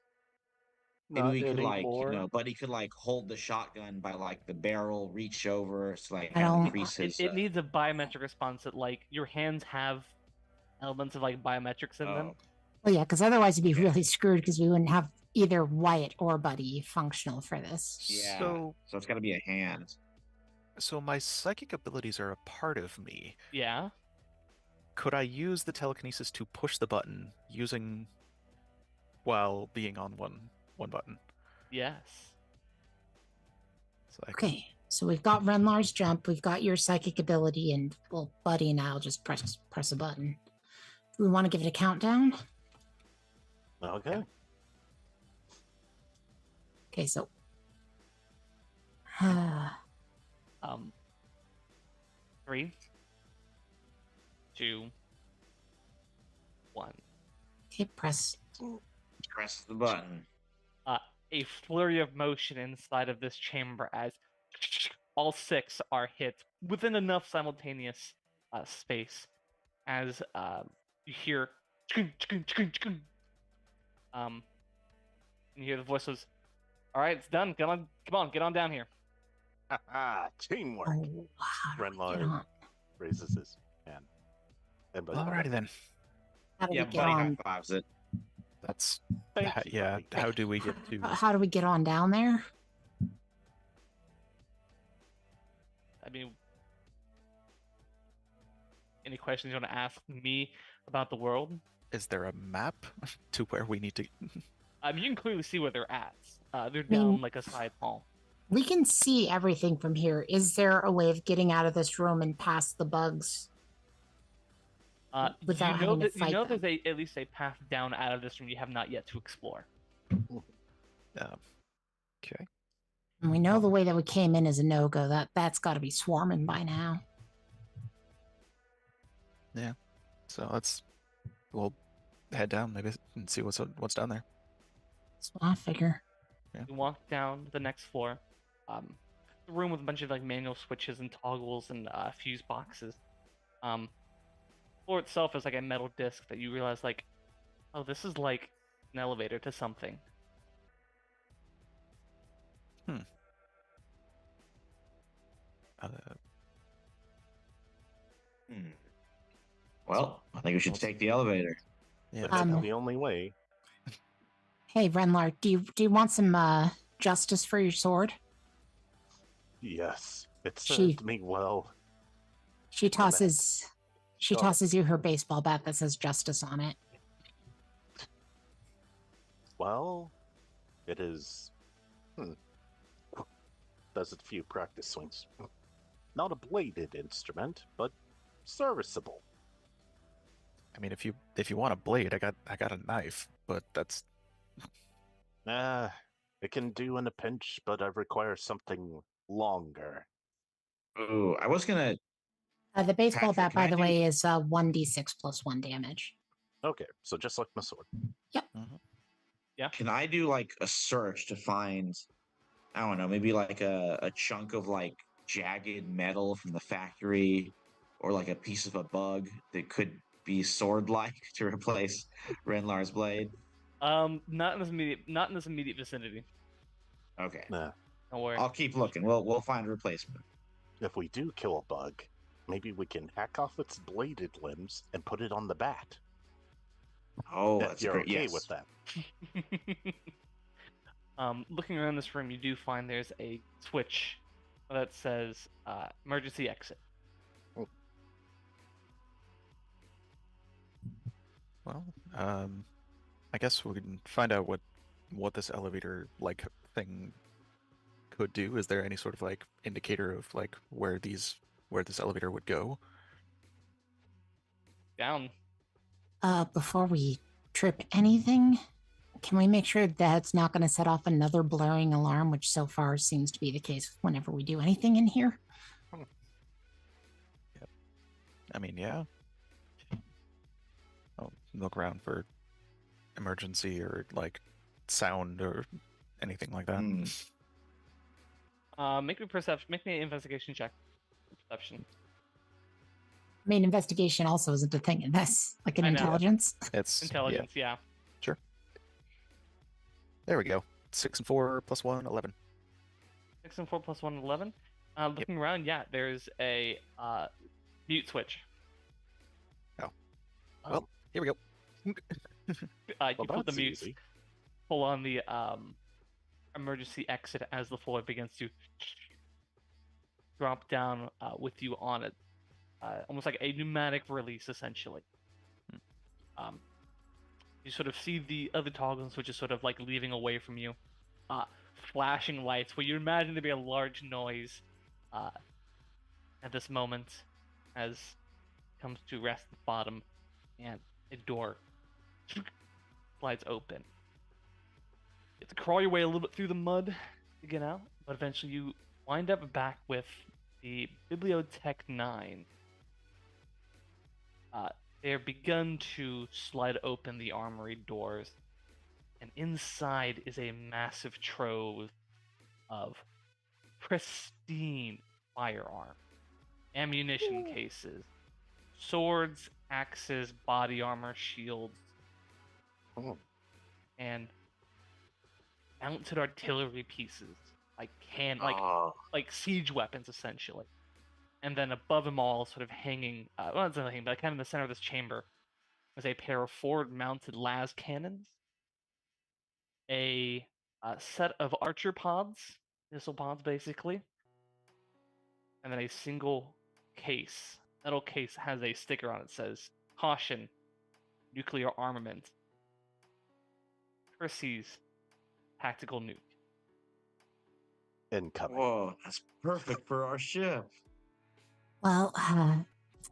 [SPEAKER 4] Maybe
[SPEAKER 5] Not
[SPEAKER 4] we could like
[SPEAKER 5] anymore.
[SPEAKER 4] Buddy could like hold the shotgun by like the barrel, reach over to like
[SPEAKER 3] I
[SPEAKER 4] kind of
[SPEAKER 3] don't-
[SPEAKER 4] increase
[SPEAKER 2] It,
[SPEAKER 4] his.
[SPEAKER 2] it needs a biometric response that like your hands have elements of like biometrics in them.
[SPEAKER 3] Well, yeah, because otherwise it'd be
[SPEAKER 4] Okay.
[SPEAKER 3] really screwed because we wouldn't have either Wyatt or Buddy functional for this.
[SPEAKER 4] Yeah.
[SPEAKER 6] So,
[SPEAKER 4] So it's got to be a hand.
[SPEAKER 6] so my psychic abilities are a part of me.
[SPEAKER 2] Yeah.
[SPEAKER 6] Could I use the telekinesis to push the button using while being on one button?
[SPEAKER 2] Yes.
[SPEAKER 6] So I
[SPEAKER 3] Okay, so we've got Renlar's jump, we've got your psychic ability, and well, Buddy and I'll just press a button. Do we want to give it a countdown?
[SPEAKER 5] Okay.
[SPEAKER 3] Okay, so
[SPEAKER 2] 3, 2, 1.
[SPEAKER 3] okay, press.
[SPEAKER 4] Press the button.
[SPEAKER 2] A flurry of motion inside of this chamber as all 6 are hit within enough simultaneous space as you hear and you hear the voices. All right, it's done. Come on, get on down here.
[SPEAKER 5] Teamwork.
[SPEAKER 3] Oh, how do we get
[SPEAKER 5] Renlar
[SPEAKER 3] on?
[SPEAKER 5] raises his hand. And Buddy,
[SPEAKER 6] Alrighty then.
[SPEAKER 3] How do
[SPEAKER 4] Yeah,
[SPEAKER 3] we get
[SPEAKER 4] Buddy high
[SPEAKER 3] on?
[SPEAKER 4] fives it.
[SPEAKER 6] That's
[SPEAKER 5] Thank you,
[SPEAKER 6] yeah.
[SPEAKER 5] Buddy.
[SPEAKER 6] How do we get to?
[SPEAKER 3] How do we get on down there?
[SPEAKER 2] I mean, any questions you want to ask me about the world?
[SPEAKER 6] Is there a map to where we need to?
[SPEAKER 2] You can clearly see where they're at. They're
[SPEAKER 3] mean-
[SPEAKER 2] down like a side hall.
[SPEAKER 3] We can see everything from here. Is there a way of getting out of this room and past the bugs? Without
[SPEAKER 2] You know
[SPEAKER 3] having to
[SPEAKER 2] that you
[SPEAKER 3] fight
[SPEAKER 2] know
[SPEAKER 3] them.
[SPEAKER 2] there's at least a path down out of this room you have not yet to explore.
[SPEAKER 6] Okay.
[SPEAKER 3] And we know the way that we came in is a no-go. That's got to be swarming by now.
[SPEAKER 6] So we'll head down maybe and see what's down there.
[SPEAKER 3] That's what I figure.
[SPEAKER 2] You walk down the next floor. A room with a bunch of like manual switches and toggles and fuse boxes. Floor itself is like a metal disc that you realize like, oh, this is like an elevator to something.
[SPEAKER 6] Uh,
[SPEAKER 4] Well, I think we should take the elevator.
[SPEAKER 6] yeah.
[SPEAKER 5] That's
[SPEAKER 3] Um,
[SPEAKER 5] the only way.
[SPEAKER 3] Hey, Renlar, do you want some justice for your sword?
[SPEAKER 5] Yes, it
[SPEAKER 3] She-
[SPEAKER 5] served me well.
[SPEAKER 3] She tosses
[SPEAKER 5] Go ahead.
[SPEAKER 3] tosses you her baseball bat that says justice on it.
[SPEAKER 5] Well, it is. Does a few practice swings. Not a bladed instrument, but serviceable.
[SPEAKER 6] I mean, if you want a blade, I got a knife, but that's
[SPEAKER 5] It can do in a pinch, but I require something longer.
[SPEAKER 4] Ooh, I was gonna.
[SPEAKER 3] The baseball
[SPEAKER 4] Patrick,
[SPEAKER 3] bat,
[SPEAKER 4] can
[SPEAKER 3] by
[SPEAKER 4] I
[SPEAKER 3] the
[SPEAKER 4] do-
[SPEAKER 3] way, is 1d6 plus 1 damage.
[SPEAKER 5] Okay, so just like my sword.
[SPEAKER 4] Can I do like a search to find? I don't know, maybe like a chunk of like jagged metal from the factory, or like a piece of a bug that could be sword-like to replace Renlar's blade.
[SPEAKER 2] Not in this immediate vicinity.
[SPEAKER 4] Okay,
[SPEAKER 5] Nah,
[SPEAKER 2] Don't worry.
[SPEAKER 4] I'll keep looking. We'll find a replacement.
[SPEAKER 5] if we do kill a bug, maybe we can hack off its bladed limbs and put it on the bat.
[SPEAKER 4] Oh,
[SPEAKER 5] If
[SPEAKER 4] that's
[SPEAKER 5] you're
[SPEAKER 4] great.
[SPEAKER 5] okay
[SPEAKER 4] Yes.
[SPEAKER 5] with that.
[SPEAKER 2] Looking around this room, you do find there's a switch that says emergency exit.
[SPEAKER 6] well. I guess we can find out what this elevator like thing could do. Is there any sort of like indicator of like where this elevator would go?
[SPEAKER 2] Down.
[SPEAKER 3] Before we trip anything, can we make sure that it's not going to set off another blaring alarm, which so far seems to be the case whenever we do anything in here?
[SPEAKER 6] I mean, yeah. I'll look around for emergency or like sound or anything like that.
[SPEAKER 4] Hmm.
[SPEAKER 2] Make me an investigation check. Perception.
[SPEAKER 3] I mean, investigation also isn't a thing in this, like an
[SPEAKER 2] I know.
[SPEAKER 3] intelligence.
[SPEAKER 6] It's
[SPEAKER 2] Intelligence, yeah.
[SPEAKER 6] Sure. There we go. 6 and 4 plus 1, 11.
[SPEAKER 2] 6 and 4 plus 1, 11. Looking around, yeah, there's a mute switch.
[SPEAKER 6] Oh. Well, here we go.
[SPEAKER 2] You
[SPEAKER 5] Well,
[SPEAKER 2] pull the
[SPEAKER 5] that's
[SPEAKER 2] mute,
[SPEAKER 5] easy.
[SPEAKER 2] pull on the emergency exit as the floor begins to drop down with you on it. Almost like a pneumatic release, essentially. You sort of see the other toggle switches sort of like leaving away from you. Flashing lights, what you imagine to be a large noise at this moment as it comes to rest at the bottom, and a door slides open. You have to crawl your way a little bit through the mud to get out, but eventually you wind up back with the Bibliotech 9. They have begun to slide open the armory doors, and inside is a massive trove of pristine firearm, ammunition cases, swords, axes, body armor, shields, and mounted artillery pieces, like siege weapons, essentially. And then above them all, sort of hanging, well, it's not hanging, but kind of in the center of this chamber, is a pair of forward-mounted las cannons, a set of archer pods, missile pods, basically, and then a single case. Metal case has a sticker on it that says, "Caution, nuclear armament. Percy's tactical nuke."
[SPEAKER 5] Incoming.
[SPEAKER 4] Whoa, that's perfect for our ship.
[SPEAKER 3] Well,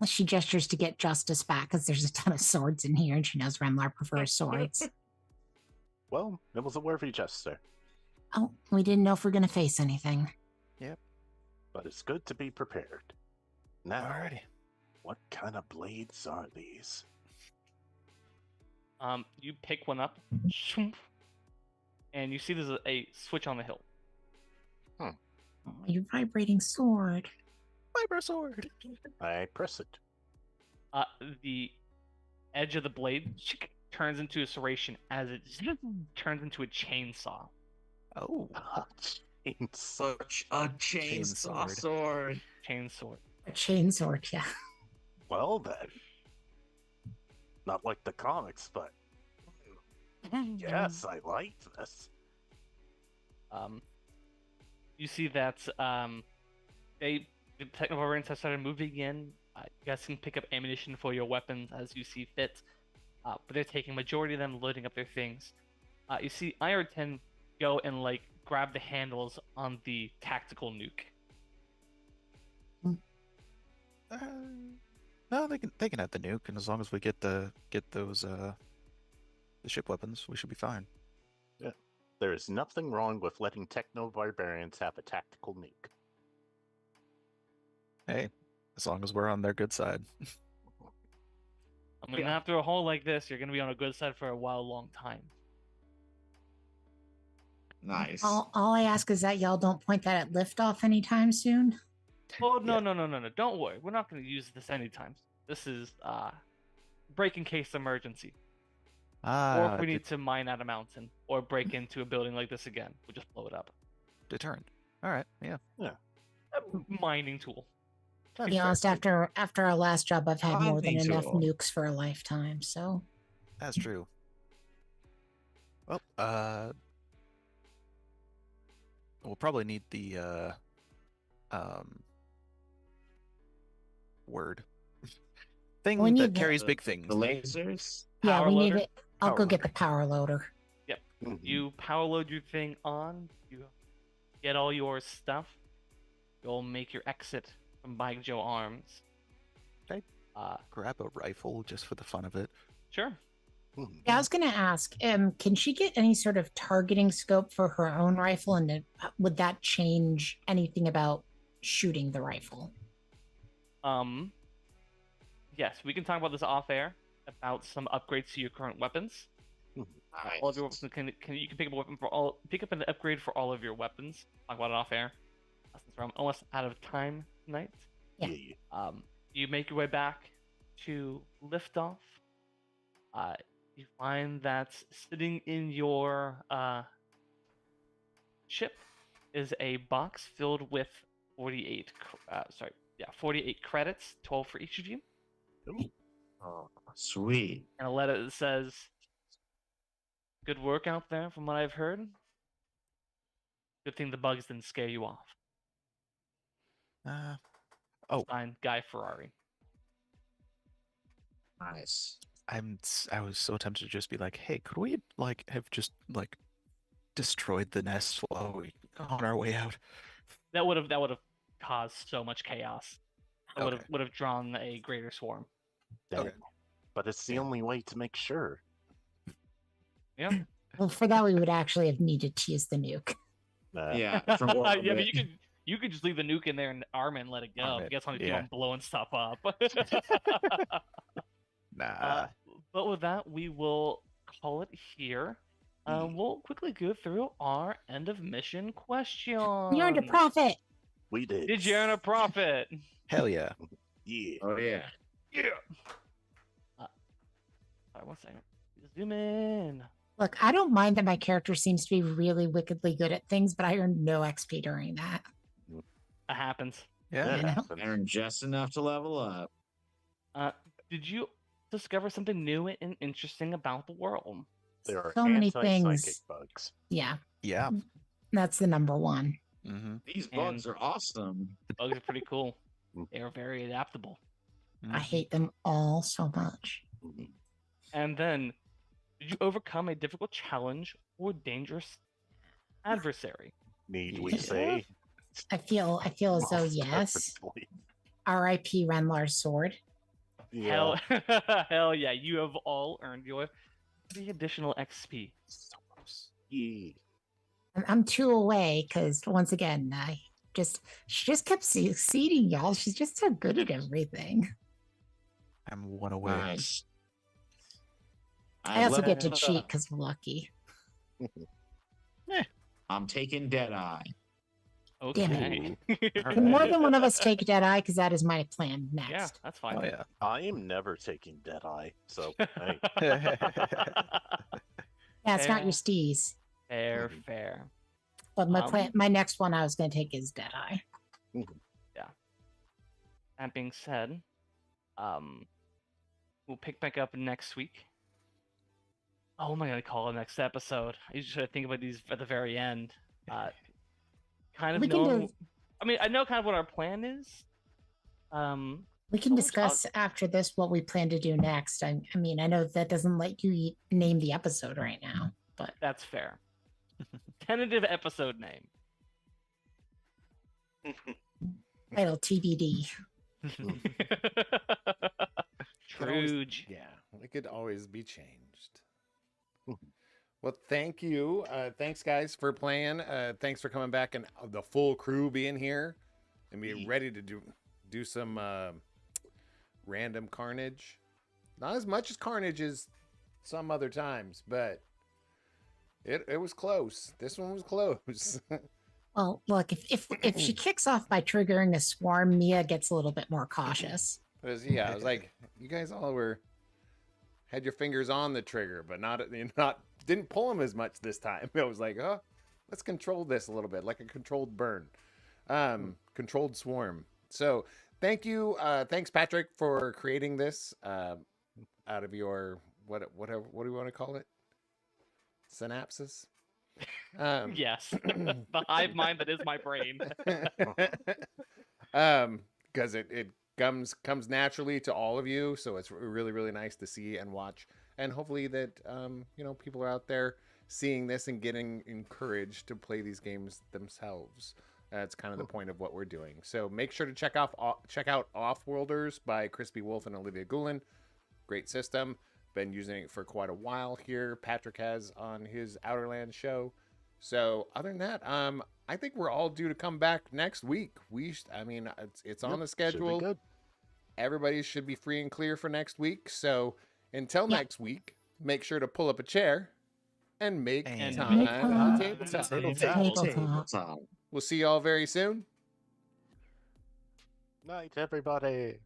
[SPEAKER 3] she gestures to get Justice back because there's a ton of swords in here, and she knows Renlar prefers swords.
[SPEAKER 5] Well, it was a worthy gesture,
[SPEAKER 3] Oh, we didn't know if we're going to face anything.
[SPEAKER 5] but it's good to be prepared. Now,
[SPEAKER 6] Alrighty.
[SPEAKER 5] what kind of blades are these?
[SPEAKER 2] You pick one up, and you see there's a switch on the hilt.
[SPEAKER 3] Oh, your vibrating sword.
[SPEAKER 6] Viper sword.
[SPEAKER 5] I press it.
[SPEAKER 2] The edge of the blade turns into a serration as it turns into a chainsaw.
[SPEAKER 6] Oh.
[SPEAKER 5] Chainsaw.
[SPEAKER 4] Such a chainsaw
[SPEAKER 6] sword.
[SPEAKER 4] sword.
[SPEAKER 2] Chain sword.
[SPEAKER 3] A chain sword, yeah.
[SPEAKER 5] Well then. Not like the comics, but yes, I like this.
[SPEAKER 2] You see that the technical variants have started moving in. You guys can pick up ammunition for your weapons as you see fit, but they're taking majority of them, loading up their things. You see Ireton go and like grab the handles on the tactical nuke.
[SPEAKER 6] No, they can have the nuke, and as long as we get those the ship weapons, we should be fine.
[SPEAKER 5] There is nothing wrong with letting techno-barbarians have a tactical nuke.
[SPEAKER 6] Hey, as long as we're on their good side.
[SPEAKER 2] I mean, after a haul like this, you're gonna be on a good side for a long time.
[SPEAKER 4] Nice.
[SPEAKER 3] All I ask is that y'all don't point that at liftoff anytime soon.
[SPEAKER 2] Oh no, no! Don't worry, we're not gonna use this anytime. This is break in case emergency. Or if we need to mine out a mountain or break into a building like this again, we'll just blow it up.
[SPEAKER 6] Deterrent. All right, yeah.
[SPEAKER 2] A mining tool.
[SPEAKER 3] To be honest, after our last job, I've had more than
[SPEAKER 4] Hunting
[SPEAKER 3] enough
[SPEAKER 4] tool.
[SPEAKER 3] nukes for a lifetime. So
[SPEAKER 6] That's true. Well, we'll probably need the word thing
[SPEAKER 3] We need
[SPEAKER 6] that
[SPEAKER 3] the-
[SPEAKER 6] carries big things.
[SPEAKER 4] The lasers.
[SPEAKER 3] yeah,
[SPEAKER 2] Power
[SPEAKER 3] we
[SPEAKER 2] loader?
[SPEAKER 3] need it. I'll
[SPEAKER 6] Power
[SPEAKER 3] go get
[SPEAKER 6] loader.
[SPEAKER 3] the power loader.
[SPEAKER 2] You power load your thing on, you get all your stuff, you'll make your exit from Bike Joe Arms.
[SPEAKER 6] Okay. Grab a rifle just for the fun of it.
[SPEAKER 2] Sure.
[SPEAKER 3] Yeah, I was gonna ask, can she get any sort of targeting scope for her own rifle, and would that change anything about shooting the rifle?
[SPEAKER 2] Yes, we can talk about this off air about some upgrades to your current weapons. All of your weapons you can pick up a weapon pick up an upgrade for all of your weapons. Talk about it off air. Since we're almost out of time tonight.
[SPEAKER 3] Yeah.
[SPEAKER 2] You make your way back to liftoff. You find that sitting in your ship is a box filled with 48 48 credits, 12 for each of you,
[SPEAKER 5] Ooh,
[SPEAKER 4] Oh, sweet.
[SPEAKER 2] and a letter that says, "Good work out there, from what I've heard. Good thing the bugs didn't scare you off."
[SPEAKER 6] Oh,
[SPEAKER 2] Signed, Guy Ferrari.
[SPEAKER 4] Nice.
[SPEAKER 6] I was so tempted to just be like, hey, could we like have just like destroyed the nest while we on our way out?
[SPEAKER 2] That would have caused so much chaos. It
[SPEAKER 6] Okay.
[SPEAKER 2] would have drawn a greater swarm.
[SPEAKER 5] dang.
[SPEAKER 6] Okay.
[SPEAKER 5] But it's the
[SPEAKER 6] Yeah.
[SPEAKER 5] only way to make sure.
[SPEAKER 2] Yeah.
[SPEAKER 3] Well, for that, we would actually have needed to use the nuke.
[SPEAKER 4] Yeah, from
[SPEAKER 2] Yeah,
[SPEAKER 4] orbit.
[SPEAKER 2] but you could just leave the nuke in there and arm it and let it go.
[SPEAKER 6] Arm
[SPEAKER 2] You
[SPEAKER 6] it,
[SPEAKER 2] guys want to keep
[SPEAKER 6] yeah.
[SPEAKER 2] on blowing stuff up.
[SPEAKER 6] Nah.
[SPEAKER 2] But with that, we will call it here. We'll quickly go through our end of mission question.
[SPEAKER 3] You earned a profit.
[SPEAKER 5] We did.
[SPEAKER 2] Did you earn a profit?
[SPEAKER 6] Hell yeah.
[SPEAKER 5] Yeah.
[SPEAKER 4] Oh yeah.
[SPEAKER 2] Yeah. Sorry, 1 second. Zoom in.
[SPEAKER 3] Look, I don't mind that my character seems to be really wickedly good at things, but I earned no XP during that.
[SPEAKER 2] That happens.
[SPEAKER 6] Yeah.
[SPEAKER 5] That
[SPEAKER 3] You know?
[SPEAKER 5] happens.
[SPEAKER 4] Earned just enough to level up.
[SPEAKER 2] Did you discover something new and interesting about the world?
[SPEAKER 5] There are
[SPEAKER 3] So many
[SPEAKER 5] anti-psychic
[SPEAKER 3] things.
[SPEAKER 5] bugs.
[SPEAKER 3] Yeah,
[SPEAKER 6] Yeah.
[SPEAKER 3] that's the number one.
[SPEAKER 6] Mm-hmm.
[SPEAKER 4] These bugs are awesome.
[SPEAKER 2] Bugs are pretty cool. They are very adaptable.
[SPEAKER 3] I hate them all so much.
[SPEAKER 5] Mhm.
[SPEAKER 2] And then, did you overcome a difficult challenge or dangerous adversary?
[SPEAKER 5] Need we
[SPEAKER 3] Yeah.
[SPEAKER 5] say?
[SPEAKER 3] I feel as though
[SPEAKER 5] Most
[SPEAKER 3] yes.
[SPEAKER 5] definitely.
[SPEAKER 3] R.I.P. Renlar's sword.
[SPEAKER 5] Yeah.
[SPEAKER 2] Hell yeah! You have all earned your 3 additional XP.
[SPEAKER 5] So close. Yeah.
[SPEAKER 3] I'm 2 away because once again, she just kept succeeding, y'all. She's just so good at everything.
[SPEAKER 6] I'm 1 away.
[SPEAKER 4] Nice.
[SPEAKER 3] I also
[SPEAKER 4] love
[SPEAKER 3] get to
[SPEAKER 4] it.
[SPEAKER 3] cheat because I'm lucky.
[SPEAKER 4] I'm taking Deadeye.
[SPEAKER 3] Damn
[SPEAKER 2] Okay.
[SPEAKER 3] Can more than one of us take Deadeye? Because that is my plan
[SPEAKER 2] Yeah,
[SPEAKER 3] next.
[SPEAKER 2] that's fine.
[SPEAKER 6] Oh yeah.
[SPEAKER 5] I am never taking Deadeye, so hey.
[SPEAKER 3] Yeah, it's not
[SPEAKER 2] Fair.
[SPEAKER 3] your steez.
[SPEAKER 2] Fair, fair.
[SPEAKER 3] But my next one I was going to take is Deadeye.
[SPEAKER 2] That being said, we'll pick back up next week. Oh, what am I gonna call it next episode? I usually try to think about these at the very end. Kind of
[SPEAKER 3] We can
[SPEAKER 2] know.
[SPEAKER 3] do-
[SPEAKER 2] I mean, I know kind of what our plan is.
[SPEAKER 3] We can
[SPEAKER 2] But we'll
[SPEAKER 3] discuss after this what we plan to do next. I mean, I know that doesn't let you name the episode right now, but
[SPEAKER 2] That's fair. Tentative episode name.
[SPEAKER 3] title TBD.
[SPEAKER 2] Truge.
[SPEAKER 1] Yeah, it could always be changed. Well, thank you. Thanks, guys, for playing. Thanks for coming back and the full crew being here and be ready to do some random carnage. Not as much as carnage as some other times, but it was close. This one was close.
[SPEAKER 3] Well, look, if she kicks off by triggering a swarm, Mia gets a little bit more cautious.
[SPEAKER 1] I was like, you guys all had your fingers on the trigger, but not didn't pull them as much this time. I was like, oh, let's control this a little bit, like a controlled burn, controlled swarm. So thank you, thanks Patrick for creating this out of your what do you want to call it? Synapses.
[SPEAKER 2] Yes, the hive mind that is my brain.
[SPEAKER 1] Because it comes naturally to all of you, so it's really, really nice to see and watch, and hopefully that people are out there seeing this and getting encouraged to play these games themselves. That's kind of the point of what we're doing. So make sure to check out Offworlders by Crispy Wolf and Olivia Goulin. Great system. Been using it for quite a while here. Patrick has on his Outerlands show. So other than that, I think we're all due to come back next week. It's on the schedule.
[SPEAKER 5] Should be good.
[SPEAKER 1] Everybody should be free and clear for next week. So until
[SPEAKER 3] Yeah.
[SPEAKER 1] next week, make sure to pull up a chair and make
[SPEAKER 6] And
[SPEAKER 1] time
[SPEAKER 3] make
[SPEAKER 1] at the
[SPEAKER 3] time.
[SPEAKER 1] tabletop.
[SPEAKER 6] Tabletop.
[SPEAKER 3] Tabletop.
[SPEAKER 4] Tabletop.
[SPEAKER 1] We'll see you all very soon.
[SPEAKER 5] Night, everybody.